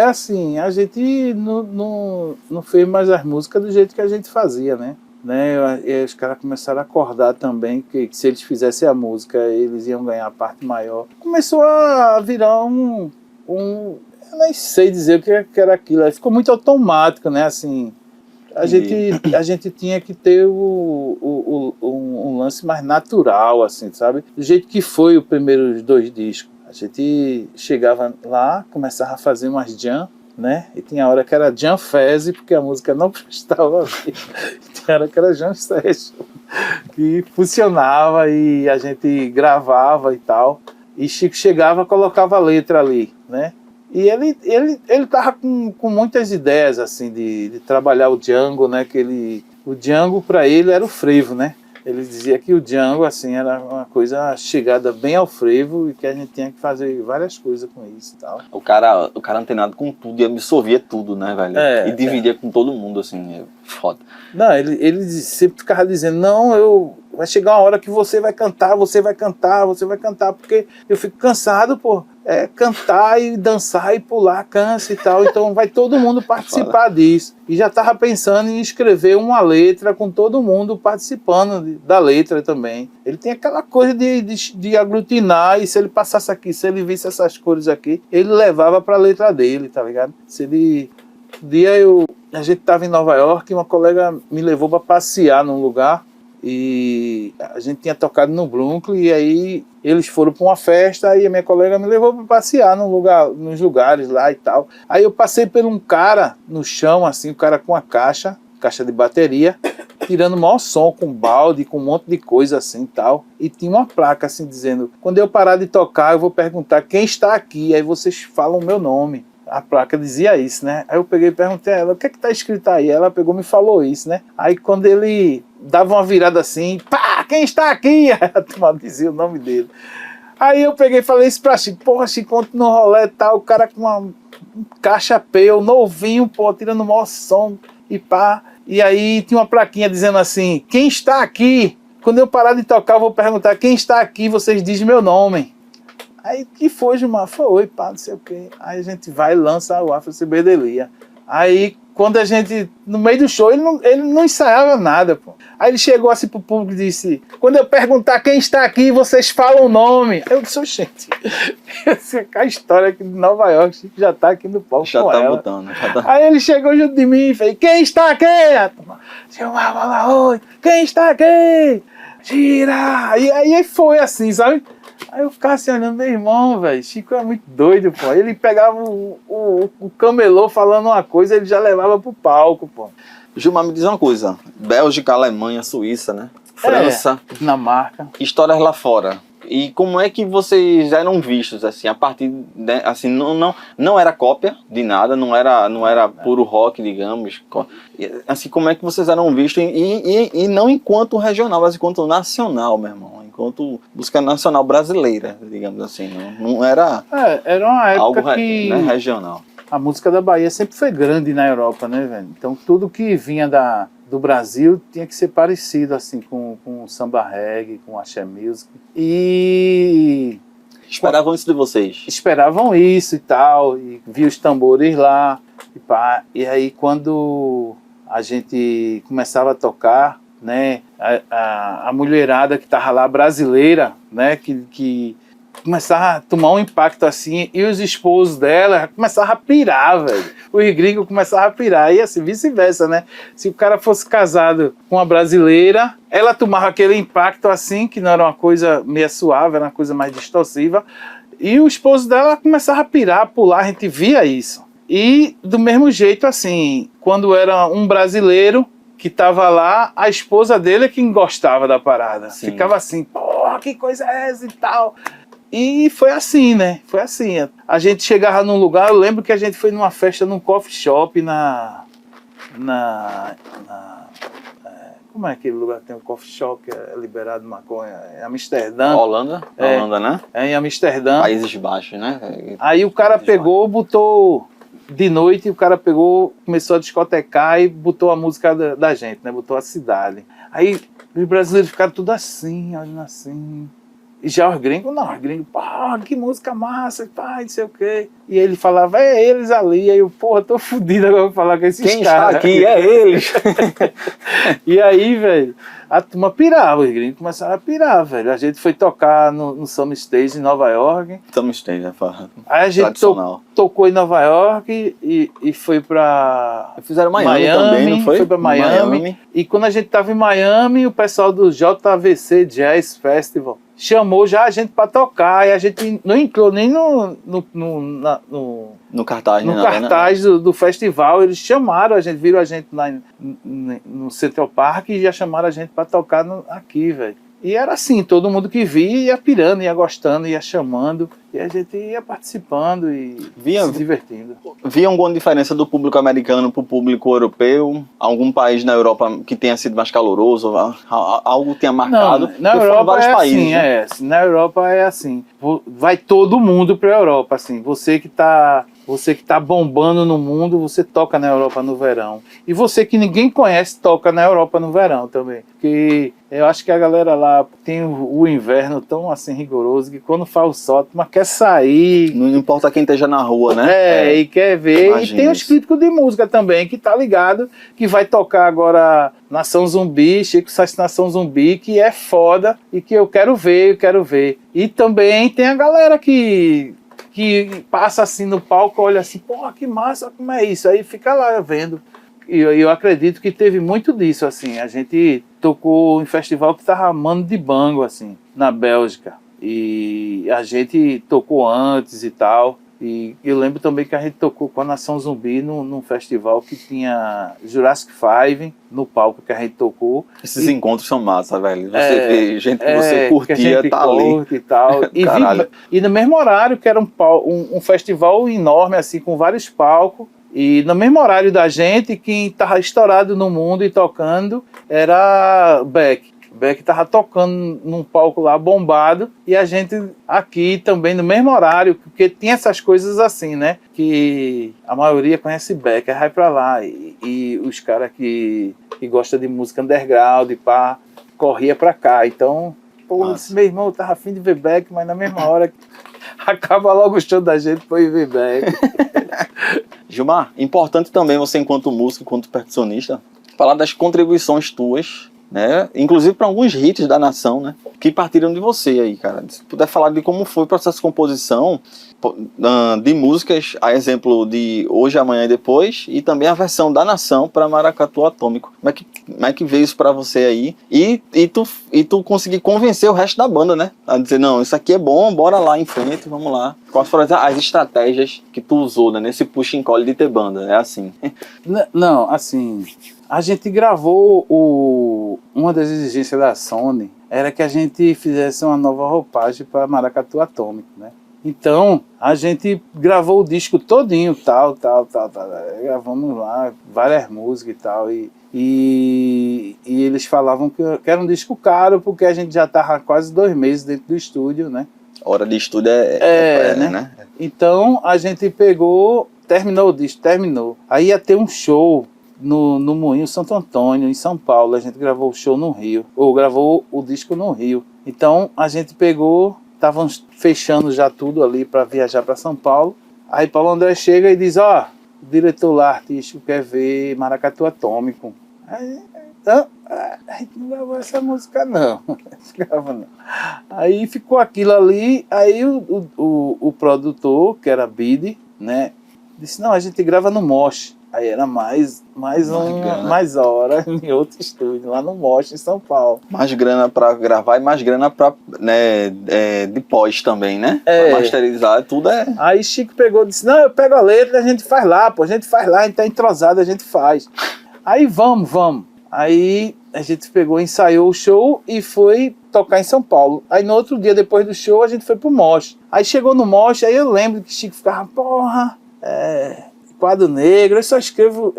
Assim, a gente não fez mais as músicas do jeito que a gente fazia, né? E os caras começaram a acordar também que se eles fizessem a música eles iam ganhar a parte maior. Começou a virar um eu nem sei dizer o que era aquilo, aí ficou muito automático, né? Assim, a gente tinha que ter um lance mais natural, assim, sabe? Do jeito que foi os primeiros 2 discos. A gente chegava lá, começava a fazer umas jam, né? E tinha hora que era jam fezzy, porque a música não prestava. Tinha hora que era jam session, que funcionava e a gente gravava e tal. E Chico chegava, colocava a letra ali, né? E ele tava com muitas ideias, assim, de trabalhar o Django, né? O Django, para ele, era o frevo, né? Ele dizia que o Django, assim, era uma coisa chegada bem ao frevo e que a gente tinha que fazer várias coisas com isso e tal. O cara antenado com tudo e absorvia tudo, né, velho? E dividia com todo mundo, assim, foda. Não, ele sempre ficava dizendo, não, vai chegar uma hora que você vai cantar, porque eu fico cansado, pô. Cantar e dançar e pular, cansa e tal, então vai todo mundo participar disso. E já estava pensando em escrever uma letra com todo mundo participando da letra também. Ele tem aquela coisa de aglutinar, e se ele passasse aqui, se ele visse essas cores aqui, ele levava para a letra dele, tá ligado? Um dia a gente estava em Nova York e uma colega me levou para passear num lugar, e a gente tinha tocado no Brooklyn, e aí eles foram para uma festa e a minha colega me levou para passear nos lugares lá e tal. Aí eu passei por um cara no chão, assim, um cara com uma caixa de bateria, tirando o maior som, com balde, com um monte de coisa assim e tal. E tinha uma placa assim dizendo, quando eu parar de tocar eu vou perguntar quem está aqui, aí vocês falam o meu nome. A placa dizia isso, né? Aí eu peguei e perguntei a ela, o que é que tá escrito aí? Ela pegou e me falou isso, né? Aí quando ele dava uma virada assim, pá, quem está aqui? Aí a turma dizia o nome dele. Aí eu peguei e falei isso pra Chico, porra, Chico, ontem no rolê e tal, o cara com uma caixa peu, novinho, pô, tirando o maior som e pá. E aí tinha uma plaquinha dizendo assim, quem está aqui? Quando eu parar de tocar eu vou perguntar, quem está aqui? Vocês dizem meu nome. Aí, que foi, Gilmar? Foi, pá, não sei o quê. Aí a gente vai e lança o Afro Ciberdelia. Aí, quando a gente, no meio do show, ele não ensaiava nada, pô. Aí ele chegou assim pro público e disse, quando eu perguntar quem está aqui, vocês falam o nome. Aí eu disse, gente, a história aqui de Nova York, já tá aqui no palco já com tá ela. Botando, Aí ele chegou junto de mim e fez, quem está aqui? Gilmar, fala, oi, quem está aqui? Gira! E aí foi assim, sabe? Aí eu ficava assim olhando, meu irmão, velho, Chico é muito doido, pô. Ele pegava o camelô falando uma coisa, ele já levava pro palco, pô. Gilmar, me diz uma coisa, Bélgica, Alemanha, Suíça, né? França, Dinamarca. Histórias lá fora. E como é que vocês eram vistos, assim, a partir, né, assim, não era cópia de nada, não era puro rock, digamos, assim, como é que vocês eram vistos, e não enquanto regional, mas enquanto nacional, meu irmão, enquanto música nacional brasileira, digamos assim, não era, era uma época algo que né, regional. A música da Bahia sempre foi grande na Europa, né, velho? Então tudo que vinha do Brasil tinha que ser parecido, assim, com samba reggae, com axé music. E Esperavam isso de vocês? Esperavam isso e tal, e vi os tambores lá, e pá. E aí quando a gente começava a tocar, né, a mulherada que tava lá, brasileira, né, que começava a tomar um impacto assim, e os esposos dela começavam a pirar, velho. Os gringos começavam a pirar, e assim, vice-versa, né? Se o cara fosse casado com uma brasileira, ela tomava aquele impacto assim, que não era uma coisa meio suave, era uma coisa mais distorsiva, e o esposo dela começava a pirar, a pular, a gente via isso. E do mesmo jeito, assim, quando era um brasileiro que estava lá, a esposa dele é quem gostava da parada. Sim. Ficava assim, porra, que coisa é essa e tal. E foi assim, né? Foi assim. A gente chegava num lugar, eu lembro que a gente foi numa festa num coffee shop como é aquele lugar que tem um coffee shop que é liberado maconha? É Amsterdã. Holanda? Holanda, né? É em Amsterdã. Países Baixos, né? Aí o cara pegou, botou... De noite, o cara pegou, começou a discotecar e botou a música da gente, né? Botou a cidade. Aí os brasileiros ficaram tudo assim, olhando assim... E já os gringos, pá, que música massa, pá, não sei o quê. E ele falava, é eles ali. Aí eu, porra, tô fudido agora pra falar com esses caras. Quem está aqui é eles. E aí, velho, a turma pirava, os gringos começaram a pirar, velho. A gente foi tocar no Summer Stage em Nova York. Summer Stage, né? Aí a gente tocou em Nova York e foi pra... Fizeram Miami também, não foi? Foi pra Miami. E quando a gente tava em Miami, o pessoal do JVC Jazz Festival chamou já a gente para tocar, e a gente não entrou nem no cartaz, no cartaz do festival. Eles chamaram a gente, viram a gente lá no Central Park e já chamaram a gente para tocar aqui, velho. E era assim, todo mundo que via ia pirando, ia gostando, ia chamando, e a gente ia participando e se divertindo. Via alguma diferença do público americano para o público europeu? Algum país na Europa que tenha sido mais caloroso? Algo tenha marcado? Não, na Europa vários países, assim, né? Na Europa é assim, vai todo mundo para a Europa, assim, você que tá bombando no mundo, você toca na Europa no verão. E você que ninguém conhece, toca na Europa no verão também. Porque eu acho que a galera lá tem o inverno tão assim rigoroso que quando faz o sol, mas quer sair. Não importa quem esteja na rua, né? E quer ver. E tem os críticos de música também, que tá ligado, que vai tocar agora Nação Zumbi, Chico Science Nação Zumbi, que é foda e que eu quero ver. E também tem a galera que passa assim no palco, olha assim, porra, que massa, como é isso? Aí fica lá vendo. E eu acredito que teve muito disso, assim. A gente tocou em festival que tava Mano de Bango, assim, na Bélgica. E a gente tocou antes e tal. E eu lembro também que a gente tocou com a Nação Zumbi num festival que tinha Jurassic 5 no palco que a gente tocou. Esses encontros são massa, velho. Você vê gente que você curtia, tá ali. E tal. E no mesmo horário, que era um festival enorme, assim, com vários palcos. E no mesmo horário da gente, quem estava estourado no mundo e tocando era Beck. Beck estava tocando num palco lá bombado, e a gente aqui também no mesmo horário, porque tinha essas coisas assim, né? Que a maioria conhece Beck, aí vai pra lá. E os caras que gostam de música underground, pá, corria pra cá. Então, pô, meu irmão, eu tava afim de ver Beck, mas na mesma hora acaba logo o show da gente pra ir ver Beck. Gilmar, importante também você, enquanto músico, enquanto percussionista, falar das contribuições tuas, né? Inclusive para alguns hits da nação, né? Que partiram de você aí, cara. Se puder falar de como foi o processo de composição de músicas, a exemplo de Hoje, Amanhã e Depois, e também a versão da nação para Maracatu Atômico. Como é que veio isso para você aí? E tu conseguir convencer o resto da banda, né? A dizer, não, isso aqui é bom, bora lá em frente, vamos lá. Quais foram as estratégias que tu usou, né, nesse push and call de ter banda? É assim. Não, assim, a gente gravou uma das exigências da Sony era que a gente fizesse uma nova roupagem para Maracatu Atômico, né? Então, a gente gravou o disco todinho, tal. Gravamos lá várias músicas e tal. E eles falavam que era um disco caro, porque a gente já estava quase 2 meses dentro do estúdio, né? Hora de estúdio né? Então, a gente terminou o disco, Aí ia ter um show no Moinho Santo Antônio, em São Paulo. A gente gravou o show no Rio, ou gravou o disco no Rio. Então, a gente estavam fechando já tudo ali para viajar para São Paulo. Aí Paulo André chega e diz, ó, o diretor lá artístico quer ver Maracatu Atômico. Aí, a gente não gravou essa música não. Aí ficou aquilo ali, aí o produtor, que era Bide, né, disse, não, a gente grava no Mosh. Aí era mais hora em outro estúdio, lá no Mosh, em São Paulo. Mais grana pra gravar e mais grana pra, né, de pós também, né? Pra masterizar, tudo é... Aí Chico pegou e disse, não, eu pego a letra, a gente faz lá, pô, a gente faz lá, a gente tá entrosado, a gente faz. Aí vamos. Aí a gente pegou, ensaiou o show e foi tocar em São Paulo. Aí no outro dia, depois do show, a gente foi pro Mosh. Aí chegou no Mosh, aí eu lembro que Chico ficava, porra, quadro negro, eu só escrevo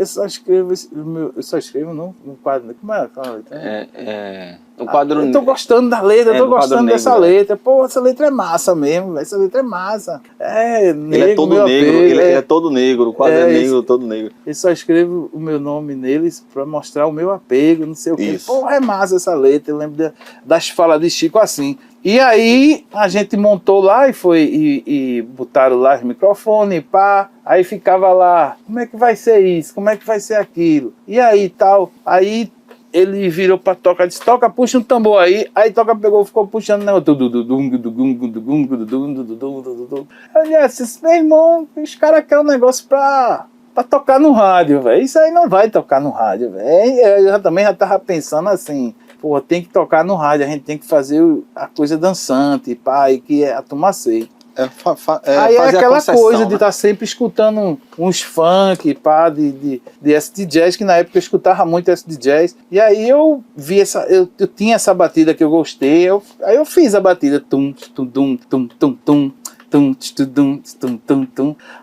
no quadro negro. Como é? O quadro negro. Eu tô gostando da letra, eu tô gostando dessa letra. Pô, essa letra é massa mesmo, essa letra é massa. Negro, ele é todo negro, ele é todo negro, o quadro é negro, todo negro. Eu só escrevo o meu nome neles pra mostrar o meu apego, não sei o quê. Porra, é massa essa letra, eu lembro das falas de Chico assim. E aí a gente montou lá e botaram lá os microfones, pá. Aí ficava lá, como é que vai ser isso? Como é que vai ser aquilo? E aí tal, aí ele virou pra Toca, disse, Toca, puxa um tambor aí. Aí Toca pegou, ficou puxando, né? Eu disse, meu irmão, os caras querem um negócio pra tocar no rádio, velho. Isso aí não vai tocar no rádio, velho. Eu também já tava pensando assim, pô, tem que tocar no rádio, a gente tem que fazer a coisa dançante, pá, e que a turma aceita. Aí é aquela coisa de estar sempre escutando uns funk, pá, de acid jazz, que na época eu escutava muito acid jazz. E aí eu vi eu tinha essa batida que eu gostei, aí eu fiz a batida tum tum tum tum tum tum.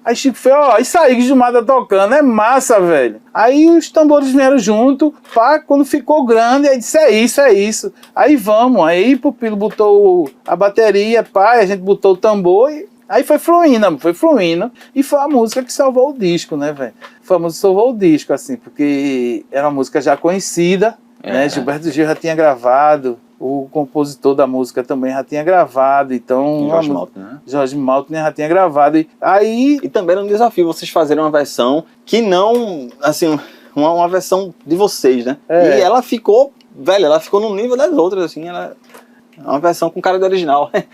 Aí Chico fez, isso aí que o Gilmar tá tocando, é massa, velho. Aí os tambores vieram junto, pá, quando ficou grande, aí disse, é isso. Aí vamos, aí Pupilo botou a bateria, pá, a gente botou o tambor e aí foi fluindo, e foi a música que salvou o disco, né, velho? Foi a música que salvou o disco, assim, porque era uma música já conhecida, né? Gilberto Gil já tinha gravado, o compositor da música também já tinha gravado, então... Jorge Maltner, né? Jorge Maltner já tinha gravado. E também era um desafio vocês fazerem uma versão que não, assim, uma versão de vocês, né? E ela ficou, velho, ela ficou no nível das outras, assim, ela é uma versão com cara de original, né?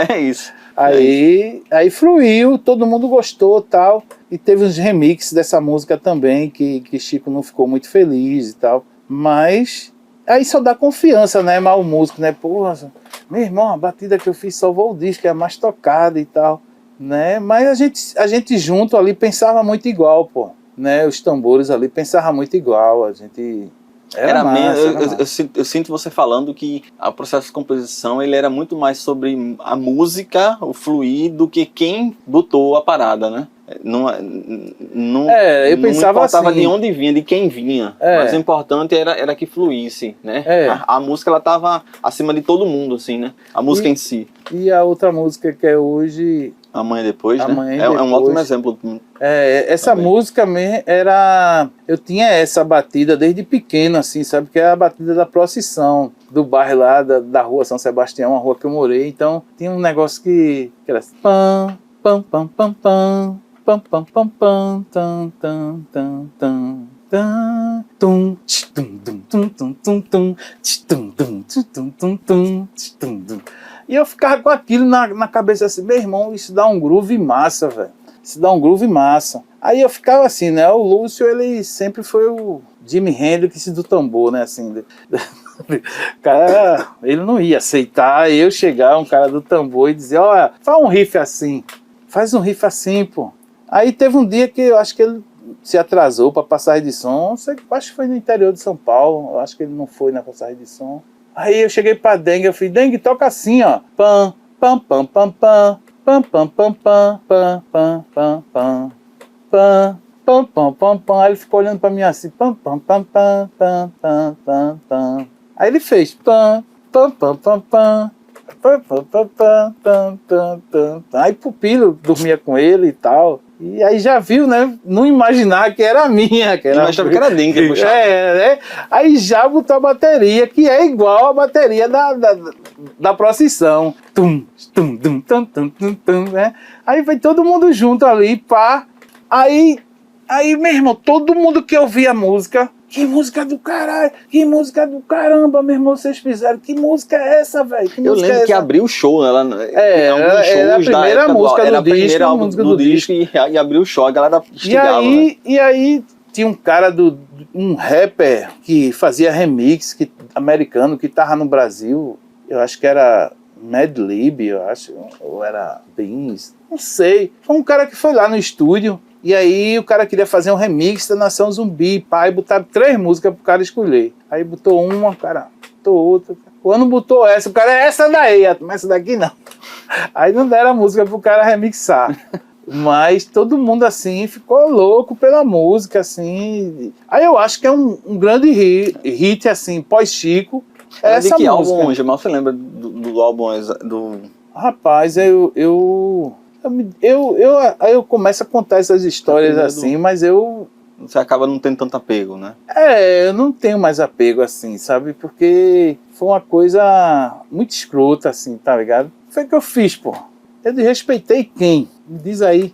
É isso. Aí fluiu, todo mundo gostou e tal, e teve uns remixes dessa música também, que Chico não ficou muito feliz e tal, mas... Aí só dá confiança, né, mal músico, né, porra, meu irmão, a batida que eu fiz salvou o disco, é a mais tocada e tal, né, mas a gente junto ali pensava muito igual, pô, né, os tambores ali pensavam muito igual, a gente... Era massa. Eu sinto você falando que o processo de composição ele era muito mais sobre a música, o fluir, do que quem botou a parada, né? Eu pensava assim. Não importava de onde vinha, de quem vinha. Mas o importante era que fluísse, né? A música ela estava acima de todo mundo, assim, né? A música em si. E a outra música que é hoje... Amanhã Depois, né? É um ótimo exemplo. Essa também. Música mesmo era... Eu tinha essa batida desde pequeno, assim, sabe? Que é a batida da procissão do bairro lá, da rua São Sebastião, a rua que eu morei. Então, tinha um negócio que era assim... Pam, pam, pam, pam, pam. Pam, pam, pam, pam, tam, tam, tam, tam. E eu ficava com aquilo na cabeça assim, meu irmão, isso dá um groove massa, velho. Isso dá um groove massa. Aí eu ficava assim, né? O Lúcio, ele sempre foi o Jimi Hendrix do tambor, né? Assim, cara, ele não ia aceitar eu chegar, um cara do tambor, e dizer, olha, faz um riff assim, pô. Aí teve um dia que eu acho que ele se atrasou para passagem de som, acho que foi no interior de São Paulo, eu acho que ele não foi na passagem de som. Aí eu cheguei pra Dengue, eu falei, Dengue, toca assim, ó. Pam, pam, pam, pam, pam, pam, pam, pam, pam, pam, pam, pam, pam, pam, pam, pam, pam, pam. Aí ele ficou olhando pra mim assim, pam, pam, pam, pam, pam, pam, pam, pam. Aí ele fez, pam, pam, pam, pam, pam. Aí Pupilo dormia com ele e tal. E aí já viu, né? Não imaginar que era minha. Que era... Imaginava que era Dinho que ele puxava. né? Aí já botou a bateria, que é igual a bateria da procissão. Tum, tum, tum, tum, tum, tum, tum, né? Aí vai todo mundo junto ali, pá. Aí, meu irmão, todo mundo que ouvia a música... Que música do caralho, que música do caramba, meu irmão, vocês fizeram. Que música é essa, velho? Eu lembro que abriu o show, ela era a primeira música do disco, primeira álbum do disco e abriu o show, a galera instigava. E aí tinha um cara, um rapper que fazia remix americano, que tava no Brasil, eu acho que era Madlib, eu acho, ou era Beans, não sei. Foi um cara que foi lá no estúdio. E aí o cara queria fazer um remix da Nação Zumbi, pai, botaram 3 músicas pro cara escolher. Aí botou uma, o cara botou outra. Quando botou essa, o cara, essa daí, mas essa daqui não. Aí não deram a música pro cara remixar. Mas todo mundo, assim, ficou louco pela música, assim. Aí eu acho que é um grande hit, assim, pós-Chico. Essa música. Álbum, Jamal, você lembra do álbum do... Rapaz, eu começo a contar essas histórias assim, mas você acaba não tendo tanto apego, né? Eu não tenho mais apego assim, sabe? Porque foi uma coisa muito escrota, assim, tá ligado? Foi o que eu fiz, pô. Eu desrespeitei quem? Me diz aí.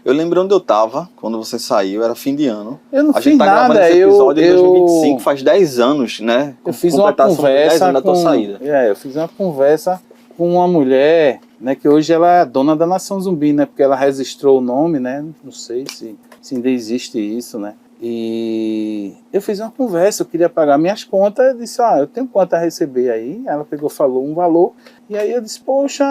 Eu lembro onde eu tava, quando você saiu, era fim de ano. Eu não fiz nada. Gravando esse episódio em 2025, faz 10 anos, né? Eu fiz uma conversa da tua saída. Eu fiz uma conversa com uma mulher, né, que hoje ela é dona da Nação Zumbi, né, porque ela registrou o nome, né, não sei se ainda existe isso, né, e eu fiz uma conversa, eu queria pagar minhas contas, eu disse, eu tenho quanto a receber aí, ela pegou, falou um valor, e aí eu disse, poxa,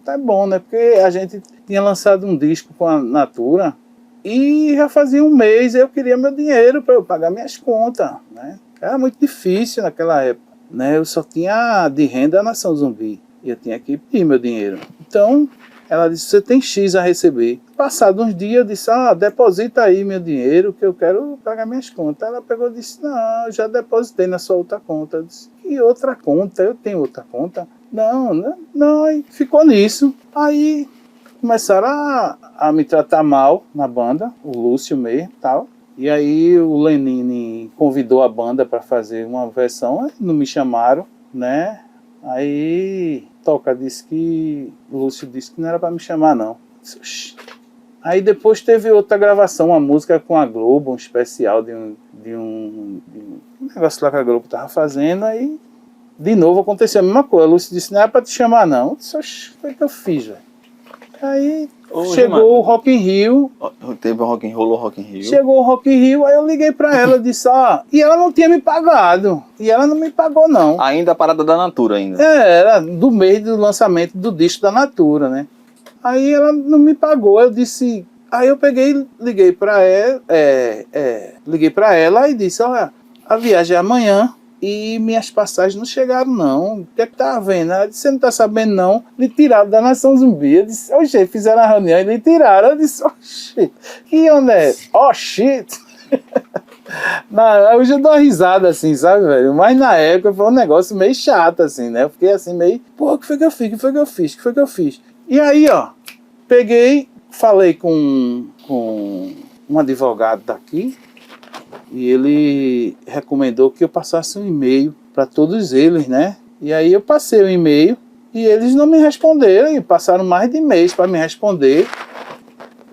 tá bom, né, porque a gente tinha lançado um disco com a Natura, e já fazia um mês, eu queria meu dinheiro para eu pagar minhas contas, né, era muito difícil naquela época. Né, eu só tinha de renda a Nação Zumbi e eu tinha que pedir meu dinheiro. Então ela disse, você tem X a receber. Passado uns dias eu disse, deposita aí meu dinheiro que eu quero pagar minhas contas. Ela pegou e disse, não, eu já depositei na sua outra conta. Eu disse, que outra conta? Eu tenho outra conta? Não, aí ficou nisso. Aí começaram a me tratar mal na banda, o Lúcio mesmo e tal. E aí o Lenine convidou a banda para fazer uma versão, não me chamaram, né? Aí Toca disse que... o Lúcio disse que não era para me chamar, não. Aí depois teve outra gravação, uma música com a Globo, um especial de um negócio lá que a Globo tava fazendo, aí de novo aconteceu a mesma coisa. O Lúcio disse, não era para te chamar, não. Eu disse, foi o que eu fiz, velho. Aí chegou o Rock in Rio. Teve o Rock in Roll, o Rock in Rio. Chegou o Rock in Rio, aí eu liguei pra ela e disse, e ela não tinha me pagado. E ela não me pagou, não. Ainda a parada da Natura ainda. Era do mês do lançamento do disco da Natura, né? Aí ela não me pagou, eu disse... Aí eu peguei, liguei pra ela e disse, olha, a viagem é amanhã. E minhas passagens não chegaram, não. O que é que tá vendo? Ela disse, você não tá sabendo, não? Me tiraram da Nação Zumbi. Eu disse, oxe, fizeram a reunião e me tiraram. Eu disse, oxe, que onda é? Oh, shit. Hoje eu dou uma risada, assim, sabe, velho? Mas na época foi um negócio meio chato, assim, né? Eu fiquei assim, meio, pô, o que foi que eu fiz? O que foi que eu fiz? O que foi que eu fiz? E aí, peguei, falei com um advogado daqui, e ele recomendou que eu passasse um e-mail para todos eles, né? E aí eu passei o e-mail e eles não me responderam, e passaram mais de mês para me responder.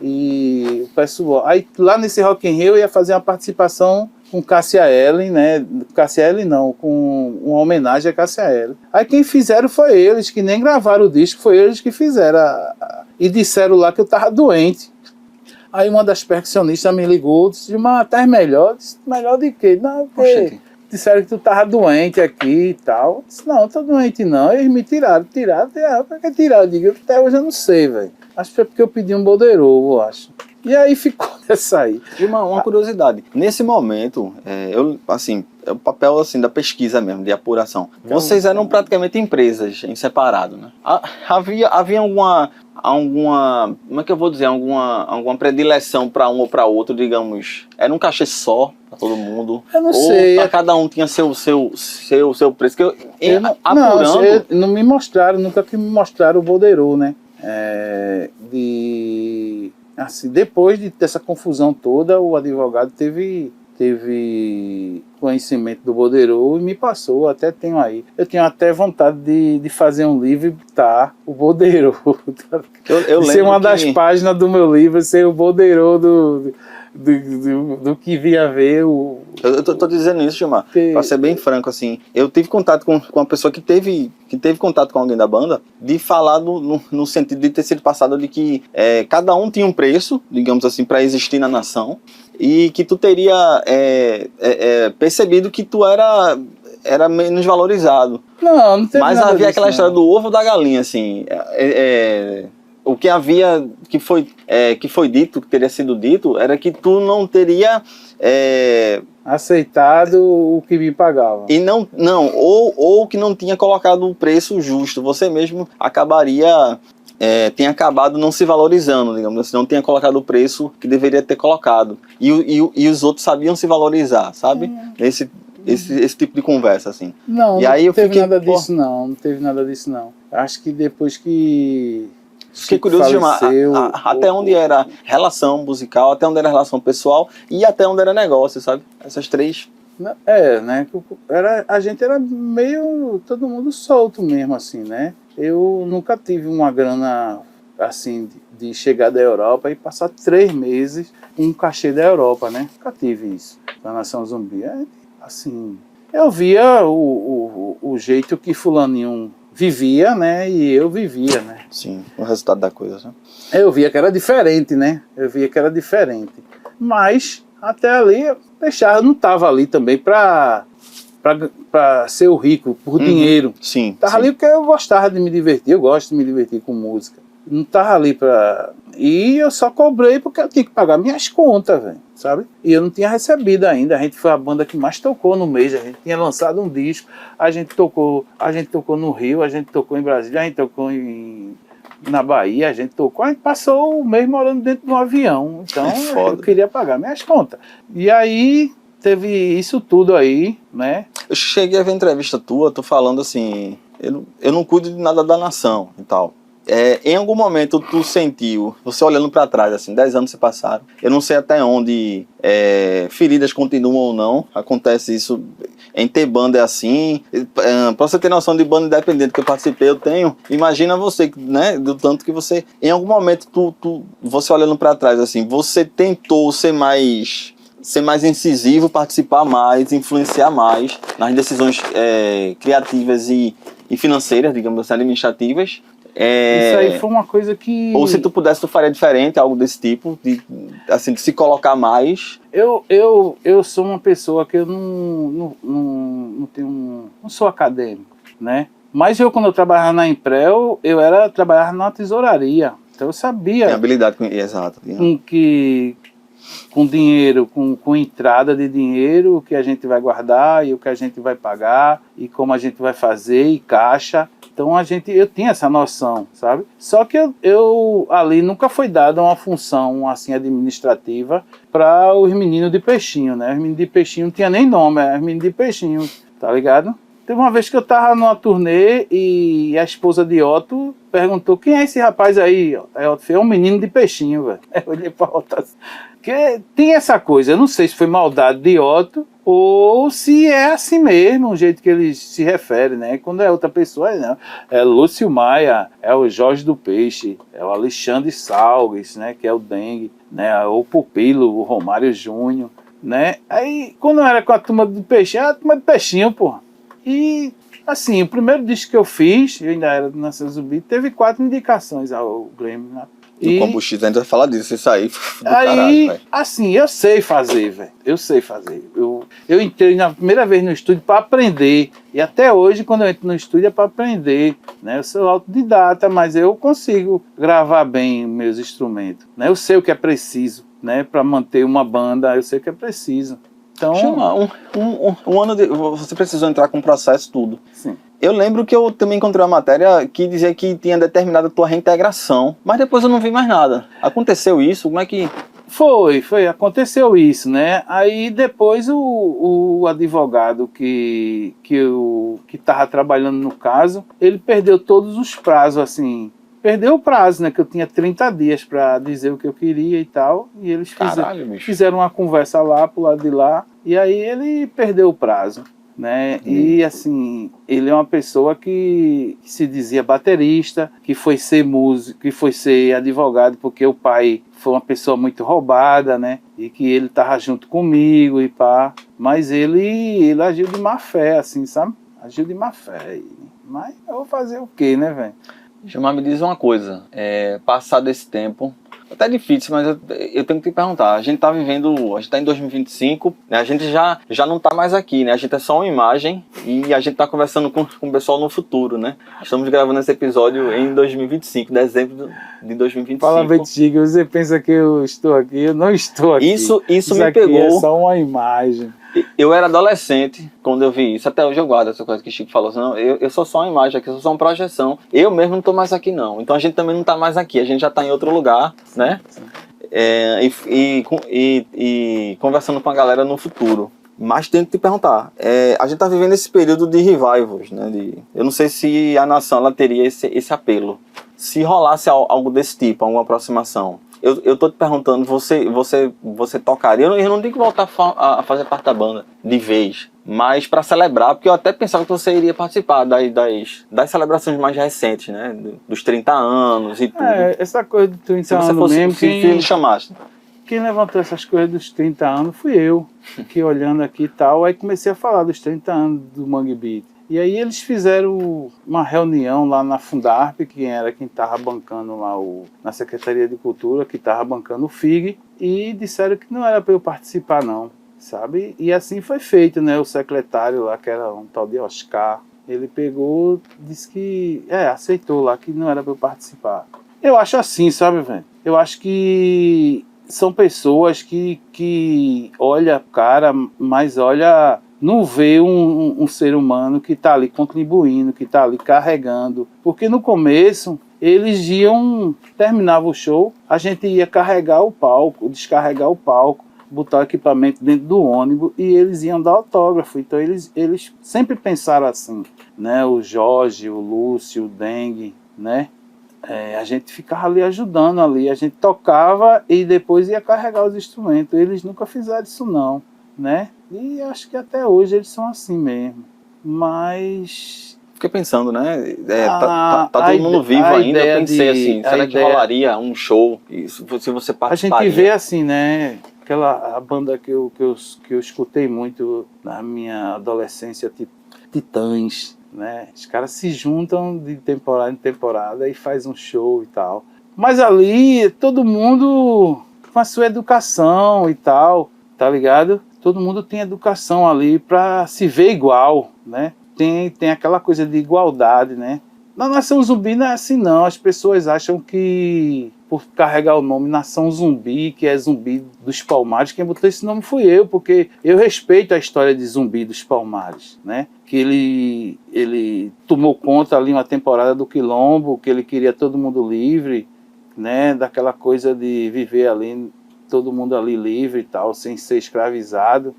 E o pessoal... Aí lá nesse Rock in Rio eu ia fazer uma participação com Cássia Eller, né? Cássia Eller não, com uma homenagem a Cássia Eller. Aí quem fizeram foi eles, que nem gravaram o disco, foi eles que fizeram. E disseram lá que eu tava doente. Aí uma das percussionistas me ligou, disse, mas tá melhor? Disse, melhor de quê? Não, porque disseram que tu tava doente aqui e tal. Eu disse, não, tô doente não. Eles me tiraram. Por que tiraram? Eu digo, até hoje eu não sei, velho. Acho que foi porque eu pedi um bolderovo, eu acho. E aí ficou nessa aí. E uma curiosidade, nesse momento, é o papel assim, da pesquisa mesmo, de apuração. Vocês eram praticamente empresas em separado, né? Havia alguma, como é que eu vou dizer, alguma predileção para um ou para outro, digamos, era um cachê só para todo mundo? Eu não sei. Ou cada um tinha seu preço? Que não me mostraram, nunca que me mostraram o bolderô, né? assim, depois dessa confusão toda, o advogado teve conhecimento do Borderô e me passou, até tenho aí. Eu tenho até vontade de fazer um livro e botar o Borderô. Eu ser uma das que... páginas do meu livro, ser o Borderô do que vinha a ver o... Eu tô dizendo isso, Gilmar, pra ser bem franco, assim, eu tive contato com uma pessoa que teve contato com alguém da banda, de falar no sentido de ter sido passado de que cada um tinha um preço, digamos assim, para existir na nação, e que tu teria percebido que tu era menos valorizado. Não teve Mas nada havia disso, aquela história do ovo ou da galinha, assim, o que havia, que foi dito, que teria sido dito, era que tu não teria aceitado o que me pagava. E ou que não tinha colocado o preço justo. Você mesmo tinha acabado não se valorizando, digamos assim, não tinha colocado o preço que deveria ter colocado. E os outros sabiam se valorizar, sabe? Esse tipo de conversa, assim. Não, e aí não teve nada disso, não. Não teve nada disso, não. Acho que depois que... Fiquei curioso, Gilmar, até onde era relação musical, até onde era relação pessoal e até onde era negócio, sabe? Essas três. Né? A gente era meio todo mundo solto mesmo, assim, né? Eu nunca tive uma grana, assim, de chegar da Europa e passar 3 meses com um cachê da Europa, né? Nunca tive isso na Nação Zumbi. Assim, eu via o jeito que fulaninho vivia, né? E eu vivia, né? Sim, o resultado da coisa, né? Eu via que era diferente, né? Mas, até ali, eu não estava ali também para ser o rico, por dinheiro. Sim. Estava ali porque eu gostava de me divertir, eu gosto de me divertir com música. Não estava ali para... E eu só cobrei porque eu tinha que pagar minhas contas, velho, sabe? E eu não tinha recebido ainda. A gente foi a banda que mais tocou no mês. A gente tinha lançado um disco, a gente tocou no Rio, a gente tocou em Brasília, a gente tocou na Bahia, a gente passou o mês morando dentro de um avião. Então eu queria pagar minhas contas. E aí teve isso tudo aí, né? Eu cheguei a ver entrevista tua, tu falando assim, eu não cuido de nada da nação e tal. Em algum momento tu sentiu, você olhando para trás, assim, 10 anos se passaram, eu não sei até onde feridas continuam ou não, acontece isso, em ter banda assim, para você ter noção de banda independente que eu participei, eu tenho, imagina você, né, do tanto que você, em algum momento você olhando para trás, assim, você tentou ser mais incisivo, participar mais, influenciar mais nas decisões criativas e financeiras, digamos assim, administrativas. Isso aí foi uma coisa que... Ou se tu pudesse, tu faria diferente, algo desse tipo, de se colocar mais. Eu sou uma pessoa que eu não sou acadêmico, né? Mas quando eu trabalhava na Imprel, trabalhava na tesouraria. Então eu sabia... Tem habilidade exato. Com dinheiro, com entrada de dinheiro, o que a gente vai guardar e o que a gente vai pagar e como a gente vai fazer e caixa. Então eu tinha essa noção, sabe? Só que eu ali nunca foi dada uma função assim administrativa para os meninos de peixinho, né? Os meninos de peixinho não tinha nem nome, era os meninos de peixinho, tá ligado? Teve uma vez que eu tava numa turnê e a esposa de Otto perguntou: quem é esse rapaz aí? Aí Otto fez: é um menino de peixinho, velho. Eu olhei pra Otto assim. Porque tem essa coisa, eu não sei se foi maldade de Otto ou se é assim mesmo, o jeito que ele se refere, né? Quando é outra pessoa, não. É Lúcio Maia, é o Jorge do Peixe, é o Alexandre Salgues, né? Que é o Dengue, né? O Pupilo, o Romário Júnior, né? Aí, quando era com a turma do Peixe, era a turma de Peixinho, porra. E, assim, o primeiro disco que eu fiz, eu ainda era do Nação Zumbi, teve 4 indicações ao Grammy, né? Do combustível, a gente vai falar disso, isso aí do caralho, velho. Assim, eu sei fazer, velho. Eu sei fazer. Eu entrei na primeira vez no estúdio para aprender. E até hoje, quando eu entro no estúdio, é para aprender. Né? Eu sou autodidata, mas eu consigo gravar bem meus instrumentos. Né? Eu sei o que é preciso, né? Para manter uma banda, eu sei o que é preciso. Então, um ano você precisou entrar com o processo, tudo. Sim. Eu lembro que eu também encontrei uma matéria que dizia que tinha determinado a tua reintegração, mas depois eu não vi mais nada. Aconteceu isso? Como é que... Aconteceu isso, né? Aí depois o advogado que estava trabalhando no caso, ele perdeu todos os prazos, assim, perdeu o prazo, né? Que eu tinha 30 dias para dizer o que eu queria e tal. E eles fizeram uma conversa lá, pro lado de lá. E aí ele perdeu o prazo, né? E assim, ele é uma pessoa que se dizia baterista, que foi ser músico, que foi ser advogado, porque o pai foi uma pessoa muito roubada, né? E que ele tava junto comigo e pá. Mas ele agiu de má fé, assim, sabe? Agiu de má fé. Mas eu vou fazer o quê, né, velho? Gilmar, me diz uma coisa, passado esse tempo, até é difícil, mas eu tenho que te perguntar, a gente tá em 2025, né, a gente já não tá mais aqui, né, a gente é só uma imagem e a gente tá conversando com o pessoal no futuro, né, estamos gravando esse episódio em 2025, dezembro de 2025. Fala, Betinho, você pensa que eu estou aqui, eu não estou aqui. Isso me aqui pegou. É só uma imagem. Eu era adolescente quando eu vi isso, até hoje eu guardo essa coisa que o Chico falou, assim, não, eu sou só uma imagem aqui, eu sou só uma projeção, eu mesmo não tô mais aqui não, então a gente também não tá mais aqui, a gente já tá em outro lugar, né, e conversando com a galera no futuro. Mas tenho que te perguntar, a gente tá vivendo esse período de revivals, né, eu não sei se a nação ela teria esse apelo, se rolasse algo desse tipo, alguma aproximação. Eu tô te perguntando, você tocaria? Eu não digo voltar a fazer parte da banda de vez, mas para celebrar, porque eu até pensava que você iria participar das celebrações mais recentes, né? Dos 30 anos e tudo. Essa coisa de 30 se anos você fosse, mesmo. Se me chamasse. Quem levantou essas coisas dos 30 anos fui eu, aqui olhando aqui e tal, aí comecei a falar dos 30 anos do Mangue Beat. E aí eles fizeram uma reunião lá na Fundarp, quem estava bancando lá na Secretaria de Cultura, que estava bancando o FIG, e disseram que não era para eu participar não, sabe? E assim foi feito, né? O secretário lá, que era um tal de Oscar, ele pegou, disse que, aceitou lá, que não era para eu participar. Eu acho assim, sabe, velho? Eu acho que são pessoas que olha cara, mas olha... não vê um ser humano que está ali contribuindo, que está ali carregando. Porque no começo, eles terminava o show, a gente ia carregar o palco, descarregar o palco, botar o equipamento dentro do ônibus e eles iam dar autógrafo. Então eles sempre pensaram assim, né? O Jorge, o Lúcio, o Dengue, né? A gente ficava ali ajudando ali, a gente tocava e depois ia carregar os instrumentos. Eles nunca fizeram isso não, né? E acho que até hoje eles são assim mesmo. Mas... fiquei pensando, né? Tá todo mundo vivo ainda. Eu pensei assim, será que rolaria um show? Se você participaria? A gente vê assim, né? A banda que eu escutei muito na minha adolescência, Titãs, né? Os caras se juntam de temporada em temporada e faz um show e tal. Mas ali, todo mundo com a sua educação e tal, tá ligado? Todo mundo tem educação ali para se ver igual, né? Tem aquela coisa de igualdade, né? Na Nação Zumbi não é assim não, as pessoas acham que por carregar o nome Nação Zumbi, que é Zumbi dos Palmares, quem botou esse nome fui eu, porque eu respeito a história de Zumbi dos Palmares, né? Que ele tomou conta ali uma temporada do Quilombo, que ele queria todo mundo livre, né? Daquela coisa de viver ali, todo mundo ali livre e tal, sem ser escravizado.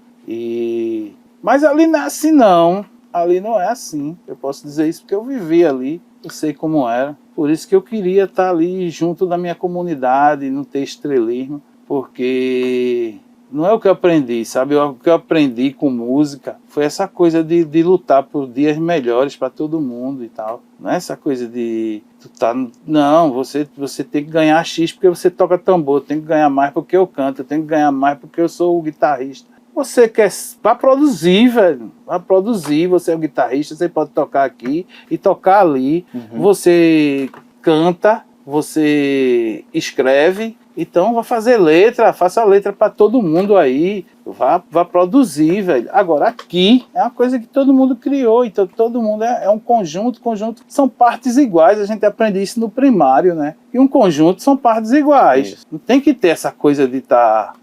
Mas ali não é assim não, ali não é assim. Eu posso dizer isso porque eu vivi ali, eu sei como era. Por isso que eu queria estar ali junto da minha comunidade, não ter estrelismo, porque não é o que eu aprendi, sabe? O que eu aprendi com música foi essa coisa de lutar por dias melhores para todo mundo e tal. Não é essa coisa de... não, você tem que ganhar X porque você toca tambor, tem que ganhar mais porque eu canto, tem que ganhar mais porque eu sou o guitarrista. Você quer para produzir, velho, para produzir, você é o guitarrista, você pode tocar aqui e tocar ali, Você canta, você escreve, então vá fazer letra, faça letra para todo mundo aí, vá produzir, velho. Agora aqui é uma coisa que todo mundo criou, então todo mundo é um conjunto, são partes iguais, a gente aprende isso no primário, né? E um conjunto são partes iguais, isso. Não tem que ter essa coisa de estar...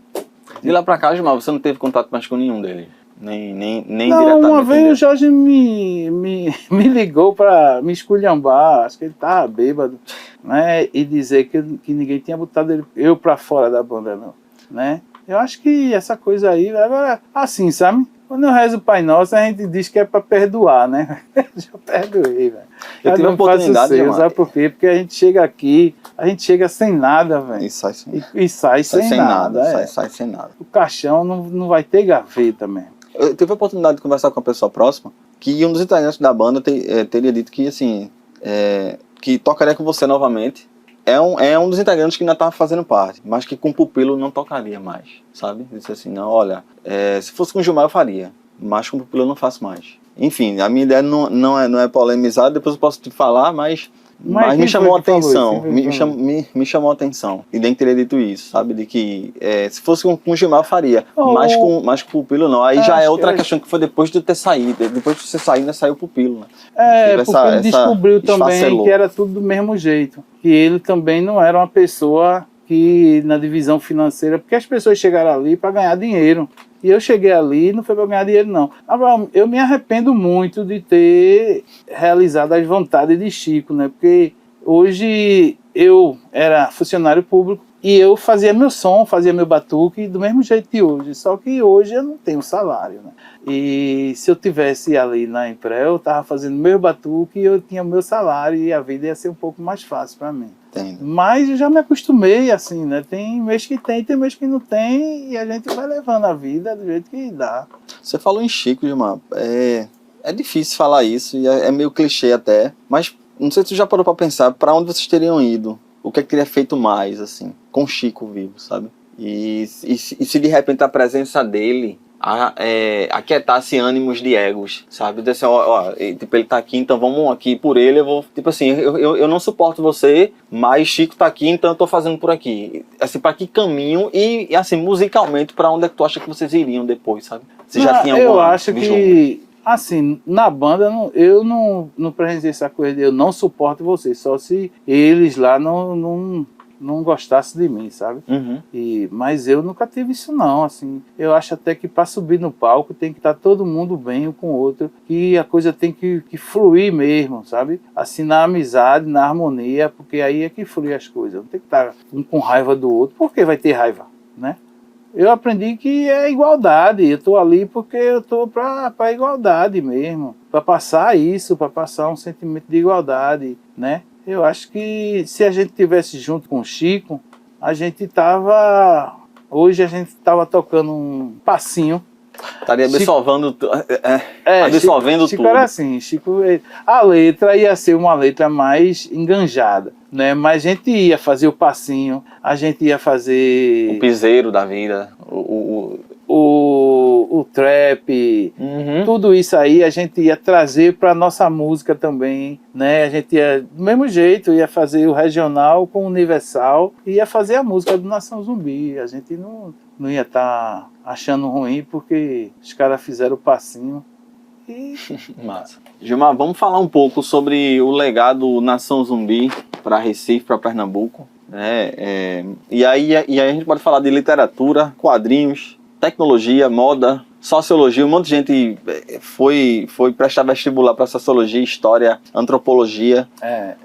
De lá pra cá, Gilmar, você não teve contato mais com nenhum deles? Nem não, diretamente? Uma vez o Jorge me ligou pra me esculhambar, acho que ele tava bêbado, né? E dizer que ninguém tinha botado eu pra fora da banda, não, né? Eu acho que essa coisa aí, agora, assim, sabe? Quando eu rezo o Pai Nosso, a gente diz que é para perdoar, né? Já perdoei, velho. Eu tive a oportunidade, sabe por quê? Porque a gente chega aqui, a gente chega sem nada, velho. E sai sem, sai sem nada. Sai sem nada. O caixão não vai ter gaveta mesmo. Eu tive a oportunidade de conversar com uma pessoa próxima, que um dos integrantes da banda teria dito que, assim, que tocaria com você novamente. É um dos integrantes que ainda estava fazendo parte, mas que com o Pupilo não tocaria mais, sabe? Disse assim, não, olha, se fosse com o Gilmar eu faria, mas com o Pupilo eu não faço mais. Enfim, a minha ideia não é polemizar, depois eu posso te falar, mas me chamou a atenção, me chamou a atenção. E nem teria dito isso, sabe? De que se fosse com o Gilmar eu faria, mas com o Pupilo não. Aí já é outra questão que foi depois de ter saído. Depois de você sair, ainda saiu o Pupilo, né? Porque ele descobriu também que era tudo do mesmo jeito. Que ele também não era uma pessoa que na divisão financeira, porque as pessoas chegaram ali para ganhar dinheiro. E eu cheguei ali, não foi para ganhar dinheiro, não. Agora, eu me arrependo muito de ter realizado as vontades de Chico, né? Porque hoje eu era funcionário público e eu fazia meu som, fazia meu batuque do mesmo jeito de hoje. Só que hoje eu não tenho salário, né? E se eu tivesse ali na Emprel, eu estava fazendo meu batuque e eu tinha meu salário e a vida ia ser um pouco mais fácil para mim. Entendo. Mas eu já me acostumei, assim, né? Tem mês que tem mês que não tem, e a gente vai levando a vida do jeito que dá. Você falou em Chico, Gilmar. É difícil falar isso, e é meio clichê até, mas não sei se você já parou pra pensar para onde vocês teriam ido, o que é que teria feito mais, assim, com Chico vivo, sabe? E se de repente a presença dele aquietasse ânimos de egos, sabe? Assim, tipo, ele tá aqui, então vamos aqui por ele, eu vou, tipo assim, eu não suporto você, mas Chico tá aqui, então eu tô fazendo por aqui. Assim, pra que caminho e assim, musicalmente, pra onde é que tu acha que vocês iriam depois, sabe? Você já tinha alguma Eu acho que, assim, na banda, eu não presenciei essa coisa de eu não suporto vocês, só se eles lá não gostasse de mim, sabe? Uhum. Mas eu nunca tive isso não, assim. Eu acho até que para subir no palco tem que estar todo mundo bem um com o outro, e a coisa tem que fluir mesmo, sabe? Assim, na amizade, na harmonia, porque aí é que flui as coisas. Não tem que estar um com raiva do outro, porque vai ter raiva, né? Eu aprendi que é igualdade, eu tô ali porque eu tô para igualdade mesmo, para passar isso, para passar um sentimento de igualdade, né? Eu acho que se a gente tivesse junto com o Chico, hoje a gente tava tocando um passinho. Estaria absorvendo Chico tudo. Era assim, a letra ia ser uma letra mais enganjada, né? Mas a gente ia fazer o passinho, a gente ia fazer o piseiro da vida, o trap, tudo isso aí a gente ia trazer para nossa música também, né? A gente ia, do mesmo jeito, ia fazer o regional com o universal e ia fazer a música do Nação Zumbi. A gente não ia estar achando ruim porque os caras fizeram o passinho. Massa. Gilmar, vamos falar um pouco sobre o legado Nação Zumbi para Recife, para Pernambuco, né? E aí a gente pode falar de literatura, quadrinhos, tecnologia, moda, sociologia. Um monte de gente foi prestar vestibular para sociologia, história, antropologia,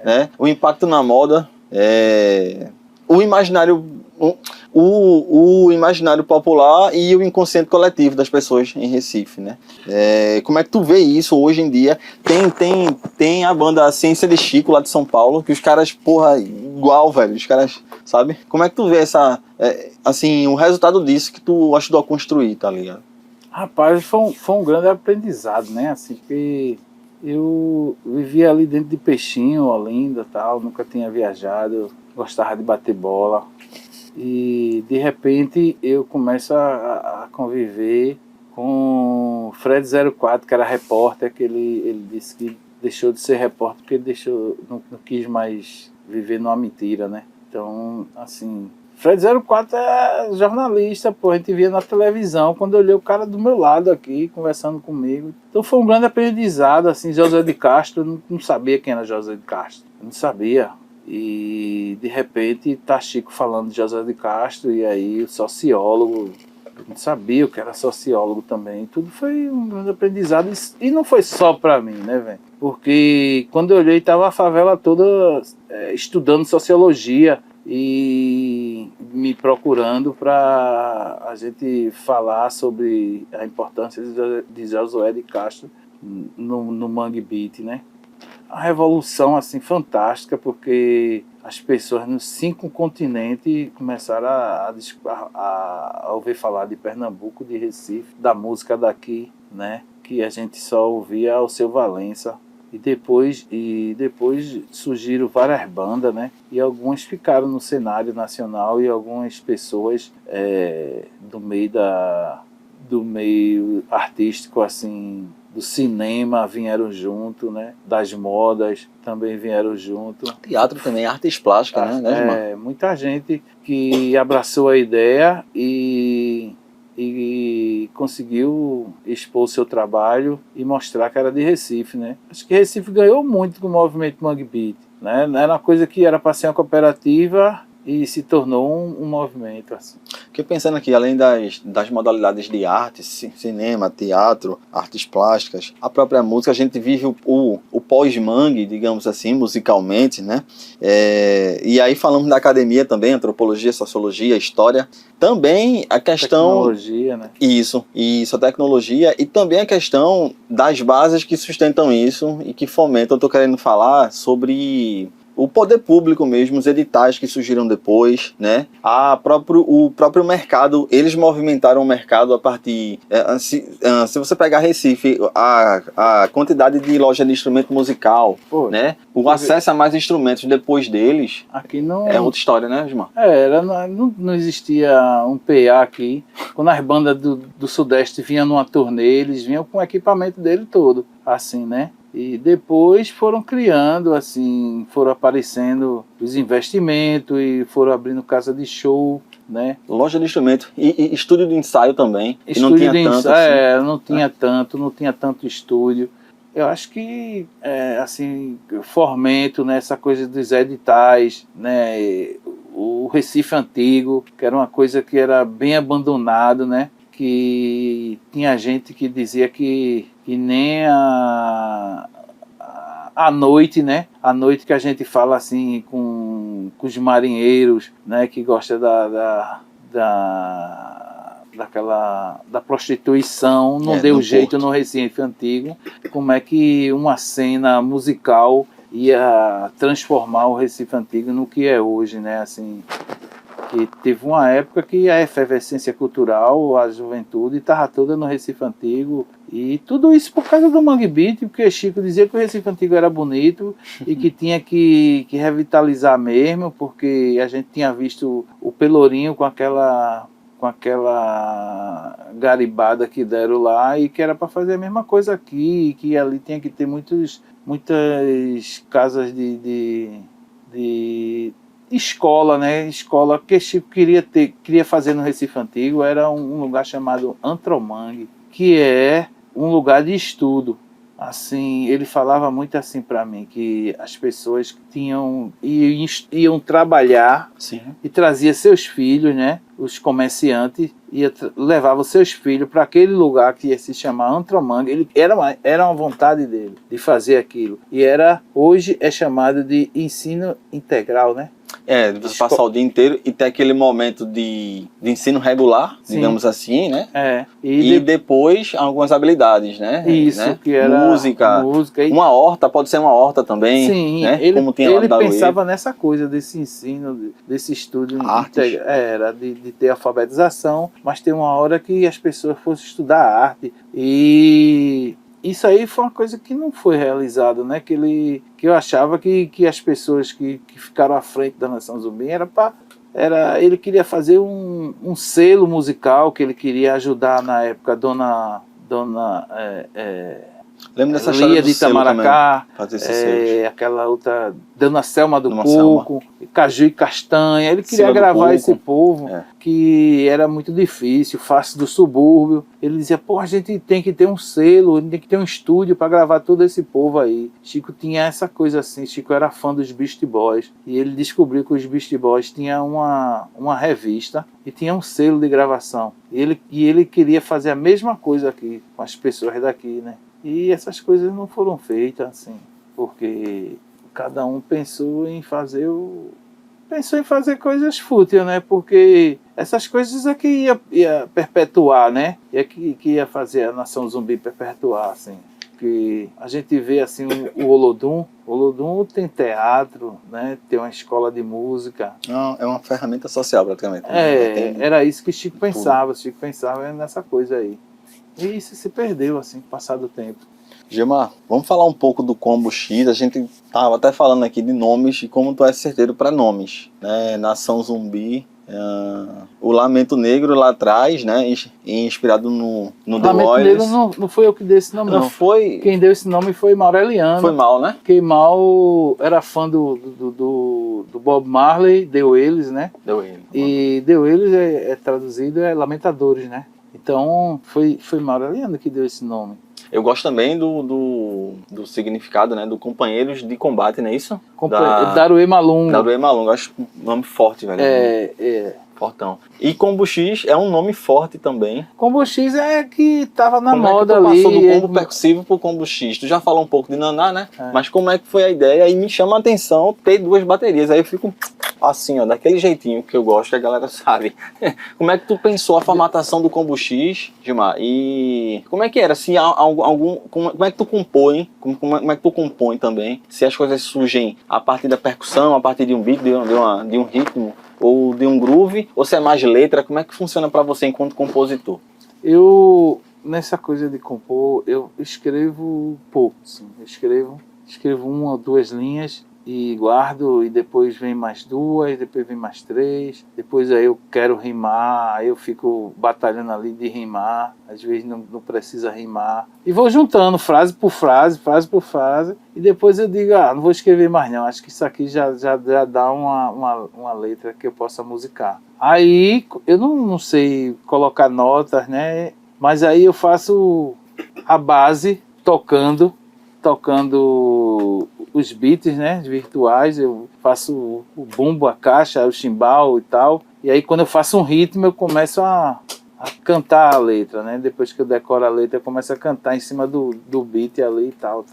né? O impacto na moda, o imaginário, o imaginário popular e o inconsciente coletivo das pessoas em Recife, né? Como é que tu vê isso hoje em dia? Tem a banda Ciência de Chico lá de São Paulo, que os caras, porra, igual, velho, os caras, sabe? Como é que tu vê assim, o resultado disso que tu ajudou a construir, tá ligado? Rapaz, foi um grande aprendizado, né? Assim, porque eu vivia ali dentro de Peixinho, Olinda, tal, nunca tinha viajado, gostava de bater bola. E de repente eu começo a conviver com o Fred 04, que era repórter, que ele disse que deixou de ser repórter porque ele não quis mais viver numa mentira, né? Então, assim, Fred 04 é jornalista, pô, a gente via na televisão, quando eu olhei o cara do meu lado aqui, conversando comigo. Então foi um grande aprendizado, assim, José de Castro, eu não sabia quem era José de Castro, eu não sabia. E de repente tá Chico falando de José de Castro, e aí o sociólogo, eu não sabia o que era sociólogo também. Tudo foi um grande aprendizado, e não foi só pra mim, né, velho? Porque quando eu olhei, tava a favela toda estudando sociologia, e me procurando para a gente falar sobre a importância de Josué de Castro no Mangue Beat, né? A revolução assim fantástica, porque as pessoas nos 5 continentes começaram a ouvir falar de Pernambuco, de Recife, da música daqui, né? Que a gente só ouvia o Seu Valença. E depois surgiram várias bandas, né? E algumas ficaram no cenário nacional e algumas pessoas do meio artístico, assim, do cinema vieram junto, né? Das modas também vieram junto. Teatro também, artes plásticas, né? Muita gente que abraçou a ideia e conseguiu expor seu trabalho e mostrar que era de Recife, né? Acho que Recife ganhou muito com o movimento Mangue Beat, né? Era uma coisa que era para ser uma cooperativa e se tornou um movimento assim. Fiquei pensando aqui, além das modalidades de arte, cinema, teatro, artes plásticas, a própria música, a gente vive o pós-mangue, digamos assim, musicalmente, né? E aí falamos da academia também, antropologia, sociologia, história, também a questão... Tecnologia, né? Isso, a tecnologia e também a questão das bases que sustentam isso e que fomentam. Eu estou querendo falar sobre... o poder público mesmo, os editais que surgiram depois, né? O próprio mercado, eles movimentaram o mercado a partir... se você pegar Recife, a quantidade de loja de instrumento musical, né? O acesso a mais instrumentos depois deles aqui não... é outra história, né, Osmar? Não existia um PA aqui. Quando as bandas do Sudeste vinham numa turnê, eles vinham com o equipamento dele todo, assim, né? E depois foram criando, assim, foram aparecendo os investimentos e foram abrindo casa de show, né? Loja de instrumento e estúdio de ensaio também. Estúdio de ensaio, assim. não tinha tanto estúdio. Eu acho que, assim, fomento, né, essa coisa dos editais, né, o Recife Antigo, que era uma coisa que era bem abandonado, né? Que tinha gente que dizia que nem a noite, né? A noite que a gente fala assim com os marinheiros, né? Que gosta da prostituição, não deu jeito Porto. No Recife Antigo. Como é que uma cena musical ia transformar o Recife Antigo no que é hoje, né? Assim, que teve uma época que a efervescência cultural, a juventude estava toda no Recife Antigo, e tudo isso por causa do Mangue Beat, porque Chico dizia que o Recife Antigo era bonito e que tinha que revitalizar mesmo, porque a gente tinha visto o Pelourinho com aquela garibada que deram lá, e que era para fazer a mesma coisa aqui, e que ali tinha que ter muitas casas de escola, né? Escola que Chico queria fazer no Recife Antigo era um lugar chamado Antromangue, que é um lugar de estudo. Assim, ele falava muito assim para mim, que as pessoas iam trabalhar. Sim. E trazia seus filhos, né? Os comerciantes levavam seus filhos para aquele lugar que ia se chamar Antromangue. Era uma vontade dele de fazer aquilo. E hoje é chamado de ensino integral, né? Você passar o dia inteiro e ter aquele momento de ensino regular, sim, digamos assim, né? E depois algumas habilidades, né? Isso, né? Que era música. Uma horta, pode ser uma horta também. Sim, né? Ele pensava nessa coisa desse ensino, desse estudo. Era de ter alfabetização, mas tem uma hora que as pessoas fossem estudar arte. E isso aí foi uma coisa que não foi realizada, né? Que eu achava que as pessoas que ficaram à frente da Nação Zumbi ele queria fazer um selo musical, que ele queria ajudar na época dona lembro dessa história do de Itamaracá, aquela outra Dona Selma do Coco, Caju e Castanha. Ele queria gravar esse povo, que era muito difícil, fácil do subúrbio. Ele dizia, a gente tem que ter um selo, tem que ter um estúdio para gravar todo esse povo aí. Chico tinha essa coisa assim, Chico era fã dos Beastie Boys, e ele descobriu que os Beastie Boys tinham uma revista e tinha um selo de gravação. E ele queria fazer a mesma coisa aqui, com as pessoas daqui, né? E essas coisas não foram feitas assim, porque cada um pensou em fazer pensou em fazer coisas fúteis, né? Porque essas coisas é que ia perpetuar, né? Que ia fazer a Nação Zumbi perpetuar, assim. Que a gente vê assim o Olodum. O Olodum tem teatro, né? Tem uma escola de música. Não, é uma ferramenta social praticamente. Era isso que Chico pensava. Chico pensava nessa coisa aí. E isso se perdeu, assim, com o passar do tempo. Gilmar, vamos falar um pouco do Combo X. A gente estava até falando aqui de nomes e como tu é certeiro para nomes, né? Nação Zumbi, o Lamento Negro lá atrás, né? Inspirado no The Lamento Wailers. Negro não foi eu que dei esse nome, não. Foi... Quem deu esse nome foi Maureliano. Foi Mal, né? Que Mal era fã do Bob Marley, The Wailers, né? The Wailers. E The Wailers é traduzido Lamentadores, né? Então foi Maureliano que deu esse nome. Eu gosto também do significado, né? Do Companheiros de Combate, não é isso? Daruê Malungo. Daruê Malungo, acho um nome forte, velho. Fortão. E Combo X é um nome forte também. Combo X é que tava na como moda ali. Como é que tu passou ali, do combo percussivo pro Combo X? Tu já falou um pouco de Naná, né? É. Mas como é que foi a ideia? Aí me chama a atenção ter 2 baterias. Aí eu fico assim, ó, daquele jeitinho que eu gosto, que a galera sabe. Como é que tu pensou a formatação do Combo X, Gilmar? E como é que era? Se há como é que tu compõe? Como é que tu compõe também? Se as coisas surgem a partir da percussão, a partir de um beat, de um ritmo, ou de um groove, ou se é mais letra? Como é que funciona para você enquanto compositor? Eu, nessa coisa de compor, eu escrevo pouco, assim. Eu escrevo 1 ou 2 linhas e guardo, e depois vem mais 2, depois vem mais 3, depois aí eu quero rimar, aí eu fico batalhando ali de rimar, às vezes não precisa rimar, e vou juntando frase por frase, e depois eu digo, não vou escrever mais não, acho que isso aqui já dá uma letra que eu possa musicar. Aí eu não sei colocar notas, né, mas aí eu faço a base tocando os beats, né, virtuais, eu faço o bumbo, a caixa, o chimbal e tal, e aí quando eu faço um ritmo eu começo a cantar a letra, né, depois que eu decoro a letra eu começo a cantar em cima do beat ali e tal,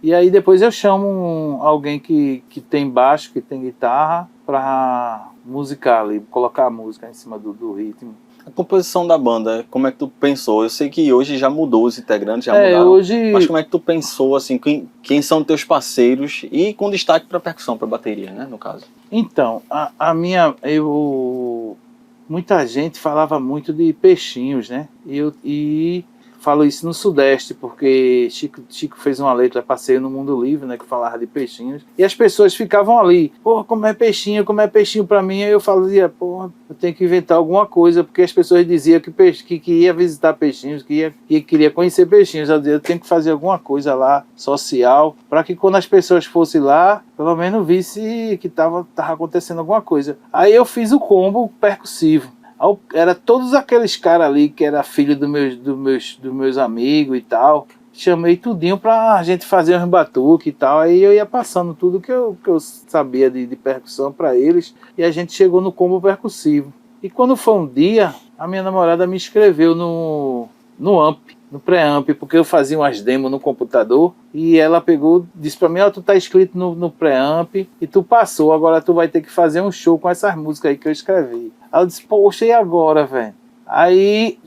e aí depois eu chamo alguém que tem baixo, que tem guitarra, pra musicar ali, colocar a música em cima do ritmo. A composição da banda, como é que tu pensou? Eu sei que hoje já mudou, os integrantes já mudaram, mas como é que tu pensou, assim, quem são teus parceiros e com destaque para percussão, para bateria, né, no caso? Então, muita gente falava muito de peixinhos, né, e falo isso no Sudeste, porque Chico fez uma letra, Passeio no Mundo Livre, né, que falava de peixinhos, e as pessoas ficavam ali, como é peixinho pra mim, aí eu fazia, eu tenho que inventar alguma coisa, porque as pessoas diziam que ia visitar peixinhos, que queria conhecer peixinhos, eu tenho que fazer alguma coisa lá, social, para que quando as pessoas fossem lá, pelo menos visse que tava acontecendo alguma coisa. Aí eu fiz o combo percussivo. Era todos aqueles caras ali que era filho dos meus amigos e tal. Chamei tudinho pra gente fazer uns batuques e tal. Aí eu ia passando tudo que eu sabia de percussão pra eles. E a gente chegou no combo percussivo. E quando foi um dia, a minha namorada me inscreveu no pré-amp, porque eu fazia umas demos no computador, e ela disse pra mim, tu tá inscrito no pré-amp, e tu passou, agora tu vai ter que fazer um show com essas músicas aí que eu escrevi. Aí eu disse, poxa, e agora, velho? Aí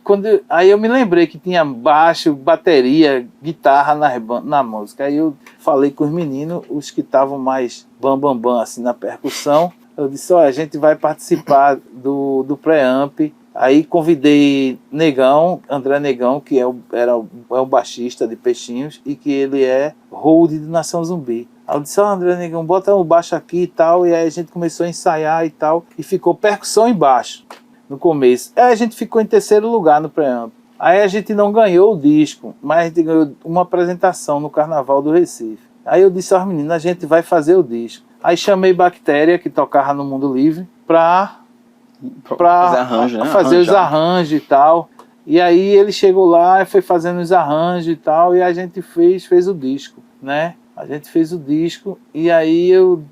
eu me lembrei que tinha baixo, bateria, guitarra na música. Aí eu falei com os meninos, os que estavam mais bam, assim, na percussão. Eu disse, a gente vai participar do pré-amp. Aí convidei André Negão, que é o baixista de Peixinhos, e que ele é hold de Nação Zumbi. Aí eu disse, André Negão, bota o baixo aqui e tal, e aí a gente começou a ensaiar e tal, e ficou percussão e baixo no começo. Aí a gente ficou em 3º lugar no pré-amp. Aí a gente não ganhou o disco, mas a gente ganhou uma apresentação no Carnaval do Recife. Aí eu disse aos meninos, a gente vai fazer o disco. Aí chamei Bactéria, que tocava no Mundo Livre, pra fazer arranjo, né? Fazer os arranjos e tal. E aí ele chegou lá e foi fazendo os arranjos e tal, e a gente fez o disco, né? A gente fez o disco, e aí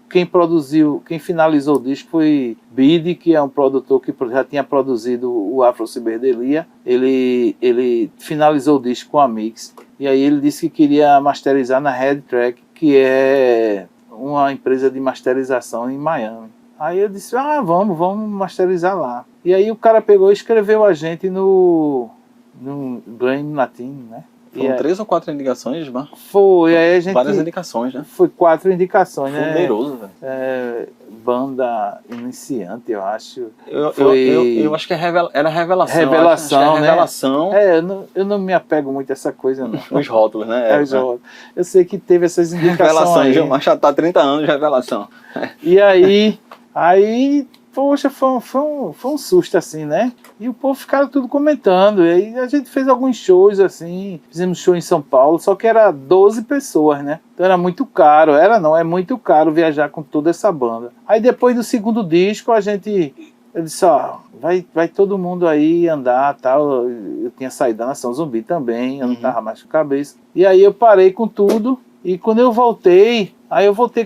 quem finalizou o disco foi Bidi, que é um produtor que já tinha produzido o Afro Ciberdelia. Ele finalizou o disco com a Mix, e aí ele disse que queria masterizar na Red Track, que é uma empresa de masterização em Miami. Aí eu disse, vamos masterizar lá. E aí o cara pegou e escreveu a gente no Grammy Latino, né? Foram 3 ou 4 indicações, mas foi, aí a gente... Várias indicações, né? Foi 4 indicações, né? Poderoso, velho. Banda iniciante, eu acho. Eu acho que era Revelação. Revelação, né? Revelação. Eu não me apego muito a essa coisa, não. Os rótulos, né? Os rótulos. Eu sei que teve essas indicações. Revelação, Gilmar já tá há 30 anos de Revelação. E aí, poxa, foi um susto assim, né? E o povo ficaram tudo comentando. E aí a gente fez alguns shows assim, fizemos show em São Paulo, só que era 12 pessoas, né? Então era muito caro, é muito caro viajar com toda essa banda. Aí depois do segundo disco, eu disse, vai todo mundo aí andar, tal. Eu tinha saído da Nação Zumbi também, eu não tava mais com a cabeça. E aí eu parei com tudo, e quando eu voltei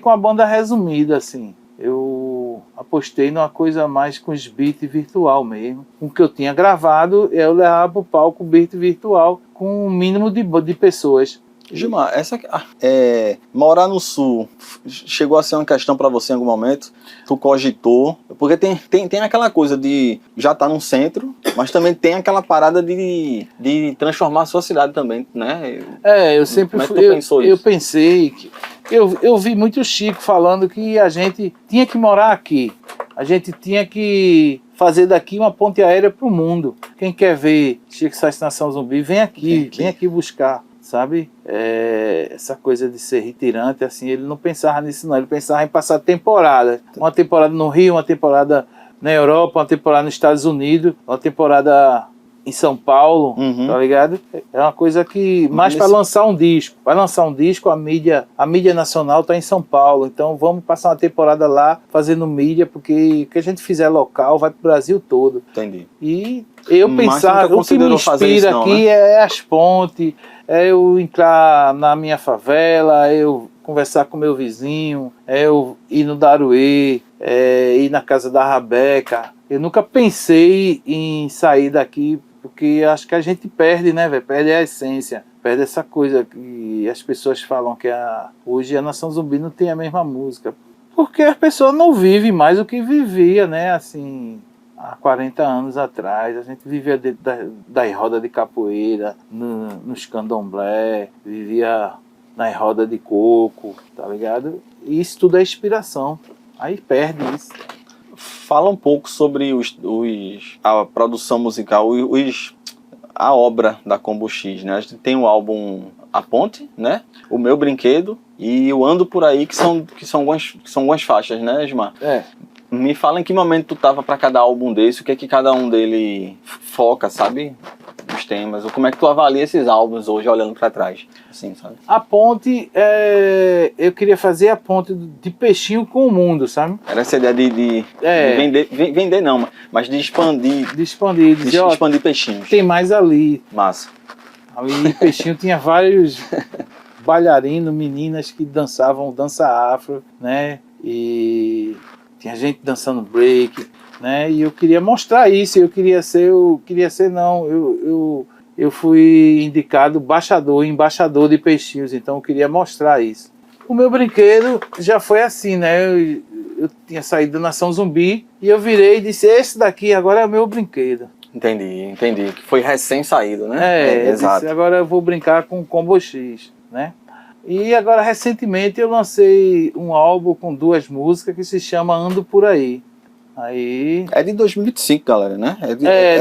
com a banda resumida, assim. Eu apostei numa coisa mais com os beats virtual mesmo. Com o que eu tinha gravado, eu levava pro palco o beat virtual com um mínimo de pessoas. Gilmar, morar no Sul chegou a ser uma questão para você em algum momento? Tu cogitou? Porque tem aquela coisa de já estar num centro, mas também tem aquela parada de transformar a sua cidade também, né? Eu sempre eu pensei que eu vi muito o Chico falando que a gente tinha que morar aqui. A gente tinha que fazer daqui uma ponte aérea para o mundo. Quem quer ver Chico Sá Nação Zumbi, vem aqui buscar. Sabe, essa coisa de ser retirante, assim, ele não pensava nisso não, ele pensava em passar temporada, uma temporada no Rio, uma temporada na Europa, uma temporada nos Estados Unidos, uma temporada em São Paulo, tá ligado? É uma coisa que, mais para lançar um disco, a mídia nacional tá em São Paulo, então vamos passar uma temporada lá fazendo mídia, porque o que a gente fizer local vai pro Brasil todo. Entendi. E eu pensava, o que me inspira aqui, né? É as pontes, é eu entrar na minha favela, é eu conversar com meu vizinho, é eu ir no Daruê, ir na casa da Rabeca. Eu nunca pensei em sair daqui, porque acho que a gente perde, né, velho? Perde a essência, perde essa coisa que as pessoas falam que hoje a Nação Zumbi não tem a mesma música. Porque as pessoas não vivem mais o que vivia, né, assim... Há 40 anos atrás, a gente vivia dentro das rodas de capoeira, nos candomblé, vivia nas rodas de coco, tá ligado? E isso tudo é inspiração. Aí perde isso. Fala um pouco sobre a produção musical, a obra da Combo X, né? A gente tem o álbum A Ponte, né? O Meu Brinquedo e o Ando Por Aí, que são algumas faixas, né, Gilmar? Me fala em que momento tu tava para cada álbum desse, o que é que cada um dele foca, sabe? Os temas, ou como é que tu avalia esses álbuns hoje, olhando para trás, assim, sabe? A ponte, eu queria fazer a ponte de peixinho com o mundo, sabe? Era essa ideia de vender não, mas de expandir. De expandir peixinhos. Tem mais ali. Massa. Ali peixinho tinha vários bailarinos, meninas que dançavam dança afro, né? E... tinha gente dançando break, né? E eu queria mostrar isso. Eu fui indicado embaixador de Peixinhos, então eu queria mostrar isso. O Meu Brinquedo já foi assim, né? Eu tinha saído da Nação Zumbi e eu virei e disse, esse daqui agora é o meu brinquedo. Entendi. Que foi recém-saído, né? Exato. Disse, agora eu vou brincar com o Combo X, né? E agora, recentemente, eu lancei um álbum com 2 músicas que se chama Ando Por Aí. É de 2005, galera, né?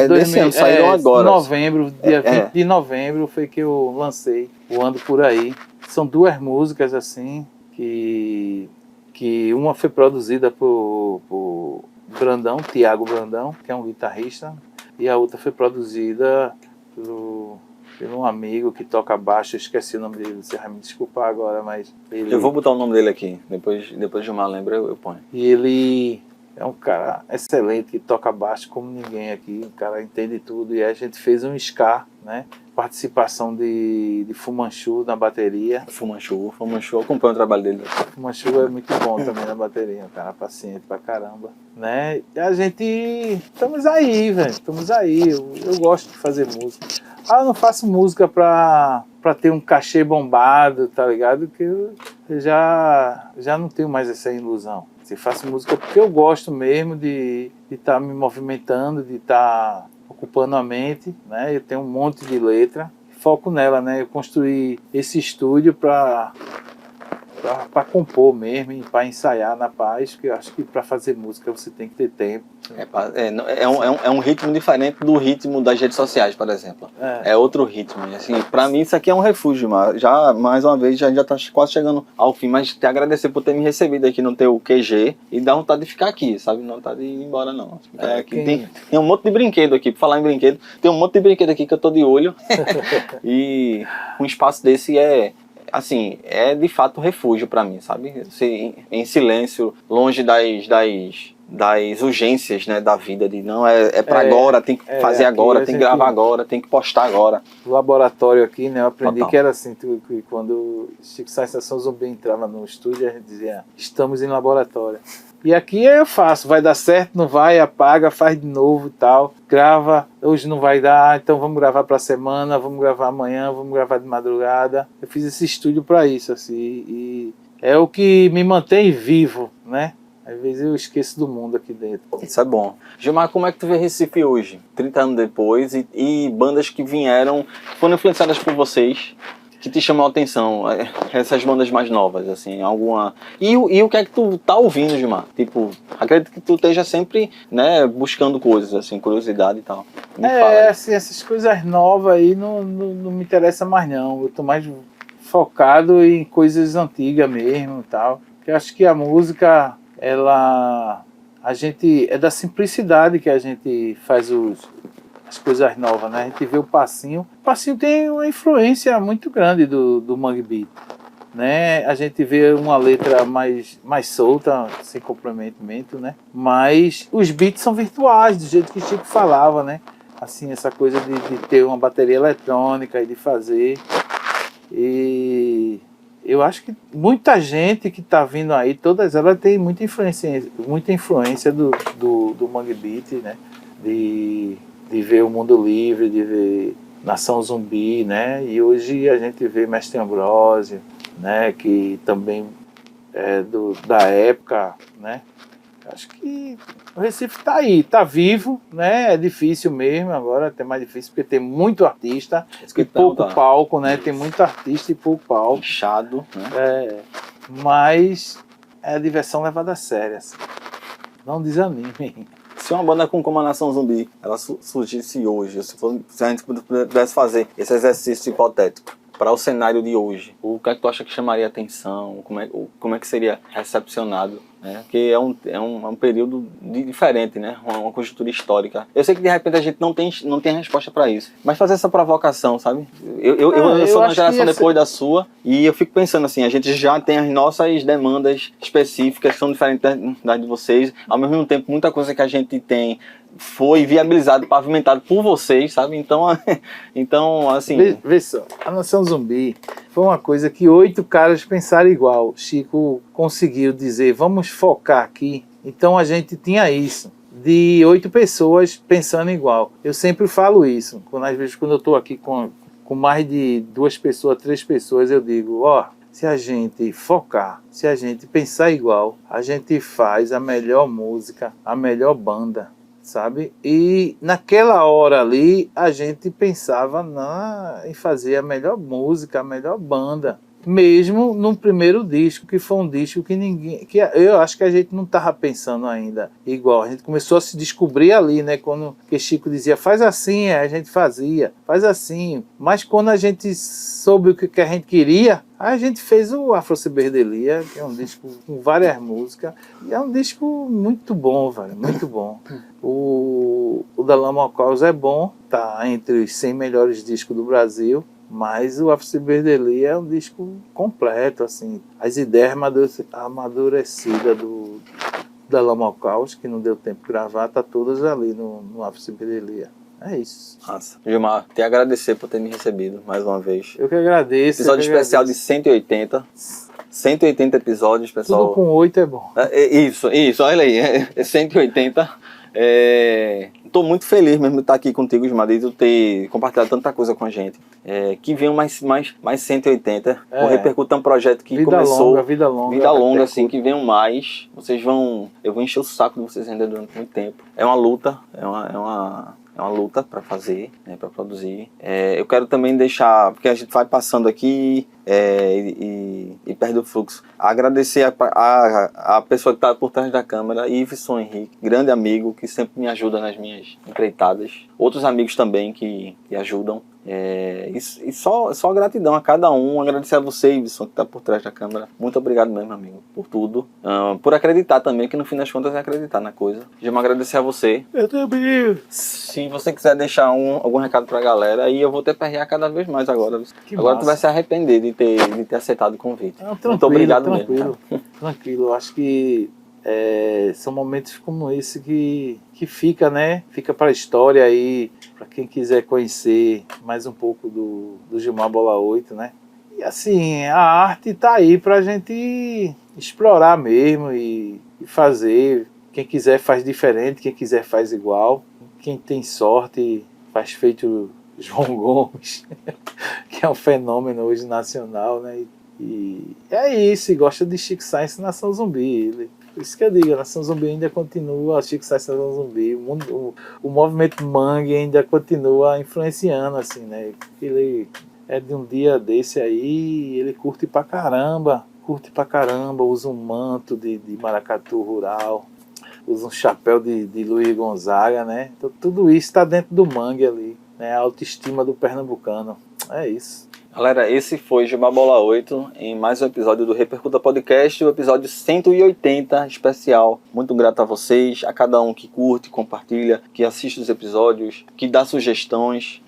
Desse ano, saíram agora. Novembro, dia 20 de novembro foi que eu lancei o Ando Por Aí. São 2 músicas, assim, que uma foi produzida por Brandão, Thiago Brandão, que é um guitarrista, e a outra foi produzida por um amigo que toca baixo, eu esqueci o nome dele, você vai me desculpar agora, mas... Eu vou botar o nome dele aqui, depois de uma lembra eu ponho. E ele é um cara excelente, que toca baixo como ninguém aqui, um cara entende tudo, e a gente fez um ska, né? Participação de Fumanchu na bateria. Fumanchu, eu acompanho o trabalho dele. Fumanchu é muito bom também na bateria, um cara paciente pra caramba, né? E a gente... estamos aí, velho, eu gosto de fazer música. Eu não faço música pra ter um cachê bombado, tá ligado? Que eu já não tenho mais essa ilusão. Eu faço música porque eu gosto mesmo de estar me movimentando, de estar ocupando a mente, né? Eu tenho um monte de letra, foco nela, né? Eu construí esse estúdio para compor mesmo e para ensaiar na paz, porque eu acho que para fazer música você tem que ter tempo. É um ritmo diferente do ritmo das redes sociais, por exemplo. É outro ritmo. Assim, para mim isso aqui é um refúgio, já mais uma vez já está quase chegando ao fim, mas te agradecer por ter me recebido aqui no teu QG e dar vontade de ficar aqui, sabe? Não vontade de ir embora não. Aqui tem um monte de brinquedo aqui, por falar em brinquedo, tem um monte de brinquedo aqui que eu tô de olho e um espaço desse assim, é de fato um refúgio para mim, sabe? Em silêncio, longe das urgências, né, da vida, de não, é para agora, tem que fazer agora, tem que gravar agora, tem que postar agora. O laboratório aqui, né, eu aprendi Total. que era assim, que quando Chico Sá Estação Zumbi entrava no estúdio, a gente dizia, estamos em laboratório. E aqui eu faço, vai dar certo, não vai, apaga, faz de novo e tal, grava, hoje não vai dar, então vamos gravar para a semana, vamos gravar amanhã, vamos gravar de madrugada. Eu fiz esse estúdio para isso, assim, e é o que me mantém vivo, né? Às vezes eu esqueço do mundo aqui dentro. Isso é bom. Gilmar, como é que tu vê Recife hoje, 30 anos depois, e bandas que foram influenciadas por vocês, que te chamou a atenção, essas bandas mais novas, assim, alguma... E o que é que tu tá ouvindo, Gilmar? Tipo, acredito que tu esteja sempre, né, buscando coisas, assim, curiosidade e tal. Me fala. Assim, essas coisas novas aí não me interessa mais não, eu tô mais focado em coisas antigas mesmo e tal, porque eu acho que a música, é da simplicidade que a gente faz as coisas novas, né? A gente vê o Passinho. O Passinho tem uma influência muito grande do Mangue Beat, né? A gente vê uma letra mais solta, sem comprometimento, né? Mas os beats são virtuais, do jeito que o Chico falava, né? Assim, essa coisa de ter uma bateria eletrônica e de fazer. E eu acho que muita gente que está vindo aí, todas elas têm muita influência do Mangue Beat, né? De ver o Mundo Livre, de ver Nação Zumbi, né? E hoje a gente vê Mestre Ambrósio, né? Que também é da época, né? Acho que o Recife está aí, está vivo, né? É difícil mesmo, agora até mais difícil, porque tem muito artista e pouco palco, né? Tem muito artista e pouco palco. Inchado, né? Mas é a diversão levada a sério, assim. Não desanimem. Se uma banda como a Nação Zumbi, ela surgisse hoje, se a gente pudesse fazer esse exercício hipotético para o cenário de hoje, o que é que tu acha que chamaria atenção? Como é que seria recepcionado? Né? Porque é um período diferente, né? Uma conjuntura histórica. Eu sei que de repente a gente não tem resposta para isso, mas fazer essa provocação, sabe? Eu sou uma geração depois da sua e eu fico pensando assim, a gente já tem as nossas demandas específicas que são diferentes das de vocês, ao mesmo tempo muita coisa que a gente tem foi viabilizado, pavimentado por vocês, sabe? Então assim... Vê só, a Nação Zumbi foi uma coisa que 8 caras pensaram igual. Chico conseguiu dizer, vamos focar aqui. Então a gente tinha isso, de 8 pessoas pensando igual. Eu sempre falo isso, às vezes quando eu estou aqui com mais de 2 pessoas, 3 pessoas, eu digo, se a gente focar, se a gente pensar igual, a gente faz a melhor música, a melhor banda, sabe? E naquela hora ali a gente pensava em fazer a melhor música, a melhor banda, mesmo no primeiro disco, que foi um disco que eu acho que a gente não estava pensando ainda igual. A gente começou a se descobrir ali, né? Quando que Chico dizia, faz assim, a gente fazia, faz assim. Mas quando a gente soube o que a gente queria, a gente fez o Afro Ciberdelia, que é um disco com várias músicas, e é um disco muito bom, velho, muito bom. O da Lama Caos é bom, tá entre os 100 melhores discos do Brasil, mas o Afro Ciberdelia é um disco completo, assim. As ideias amadurecidas da Lama Caos, que não deu tempo de gravar, tá todas ali no Afro Ciberdelia. É isso. Nossa. Gilmar, te agradecer por ter me recebido mais uma vez. Eu que agradeço. Episódio especial de 180. 180 episódios, pessoal. Tudo com 8 é bom. Isso, olha aí. 180. Estou muito feliz mesmo de estar aqui contigo, Gilmar, de tu ter compartilhado tanta coisa com a gente. Que venham mais 180. O Repercuta é um projeto que começou... Vida longa. Vida longa, assim, que venham mais. Eu vou encher o saco de vocês ainda durante muito tempo. É uma luta, é uma luta para fazer, né, para produzir. Eu quero também deixar, porque a gente vai passando aqui e perde o fluxo, agradecer a pessoa que está por trás da câmera, Iveson Henrique, grande amigo que sempre me ajuda nas minhas empreitadas. Outros amigos também que ajudam. E só gratidão a cada um. Agradecer a você, Iveson, que está por trás da câmera. Muito obrigado mesmo, amigo, por tudo. Por acreditar também, que no fim das contas é acreditar na coisa. Já me agradecer a você. Eu também. Se você quiser deixar algum recado pra galera, aí eu vou ter perrear cada vez mais agora. Agora tu vai se arrepender de ter aceitado o convite. Muito obrigado mesmo. Tranquilo, eu acho que são momentos como esse que fica, né? Fica para a história aí, para quem quiser conhecer mais um pouco do Gilmar Bola 8, né? E assim, a arte tá aí pra gente explorar mesmo e fazer. Quem quiser faz diferente, quem quiser faz igual. Quem tem sorte faz feito João Gomes, que é um fenômeno hoje nacional, né? E é isso, e gosta de Chico Science Nação Zumbi. Por isso que eu digo, a Nação Zumbi ainda continua, Chico Science Nação Zumbi, o movimento Mangue ainda continua influenciando, assim, né? Ele é de um dia desse aí, ele curte pra caramba, usa um manto de maracatu rural, usa um chapéu de Luiz Gonzaga, né? Então tudo isso está dentro do Mangue ali, né? A autoestima do pernambucano. É isso. Galera, esse foi Gilmar Bola 8 em mais um episódio do Repercuta Podcast, o episódio 180 especial. Muito grato a vocês, a cada um que curte, compartilha, que assiste os episódios, que dá sugestões.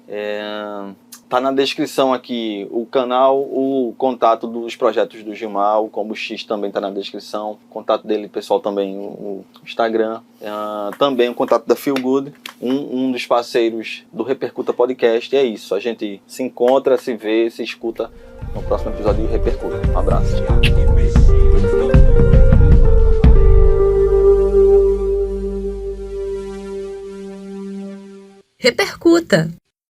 Tá na descrição aqui o canal, o contato dos projetos do Gilmar, o Combo X também tá na descrição, o contato dele pessoal também, o Instagram, também o contato da Feel Good, um dos parceiros do Repercuta Podcast. E é isso, a gente se encontra, se vê, se escuta no próximo episódio do Repercuta. Um abraço. Repercuta!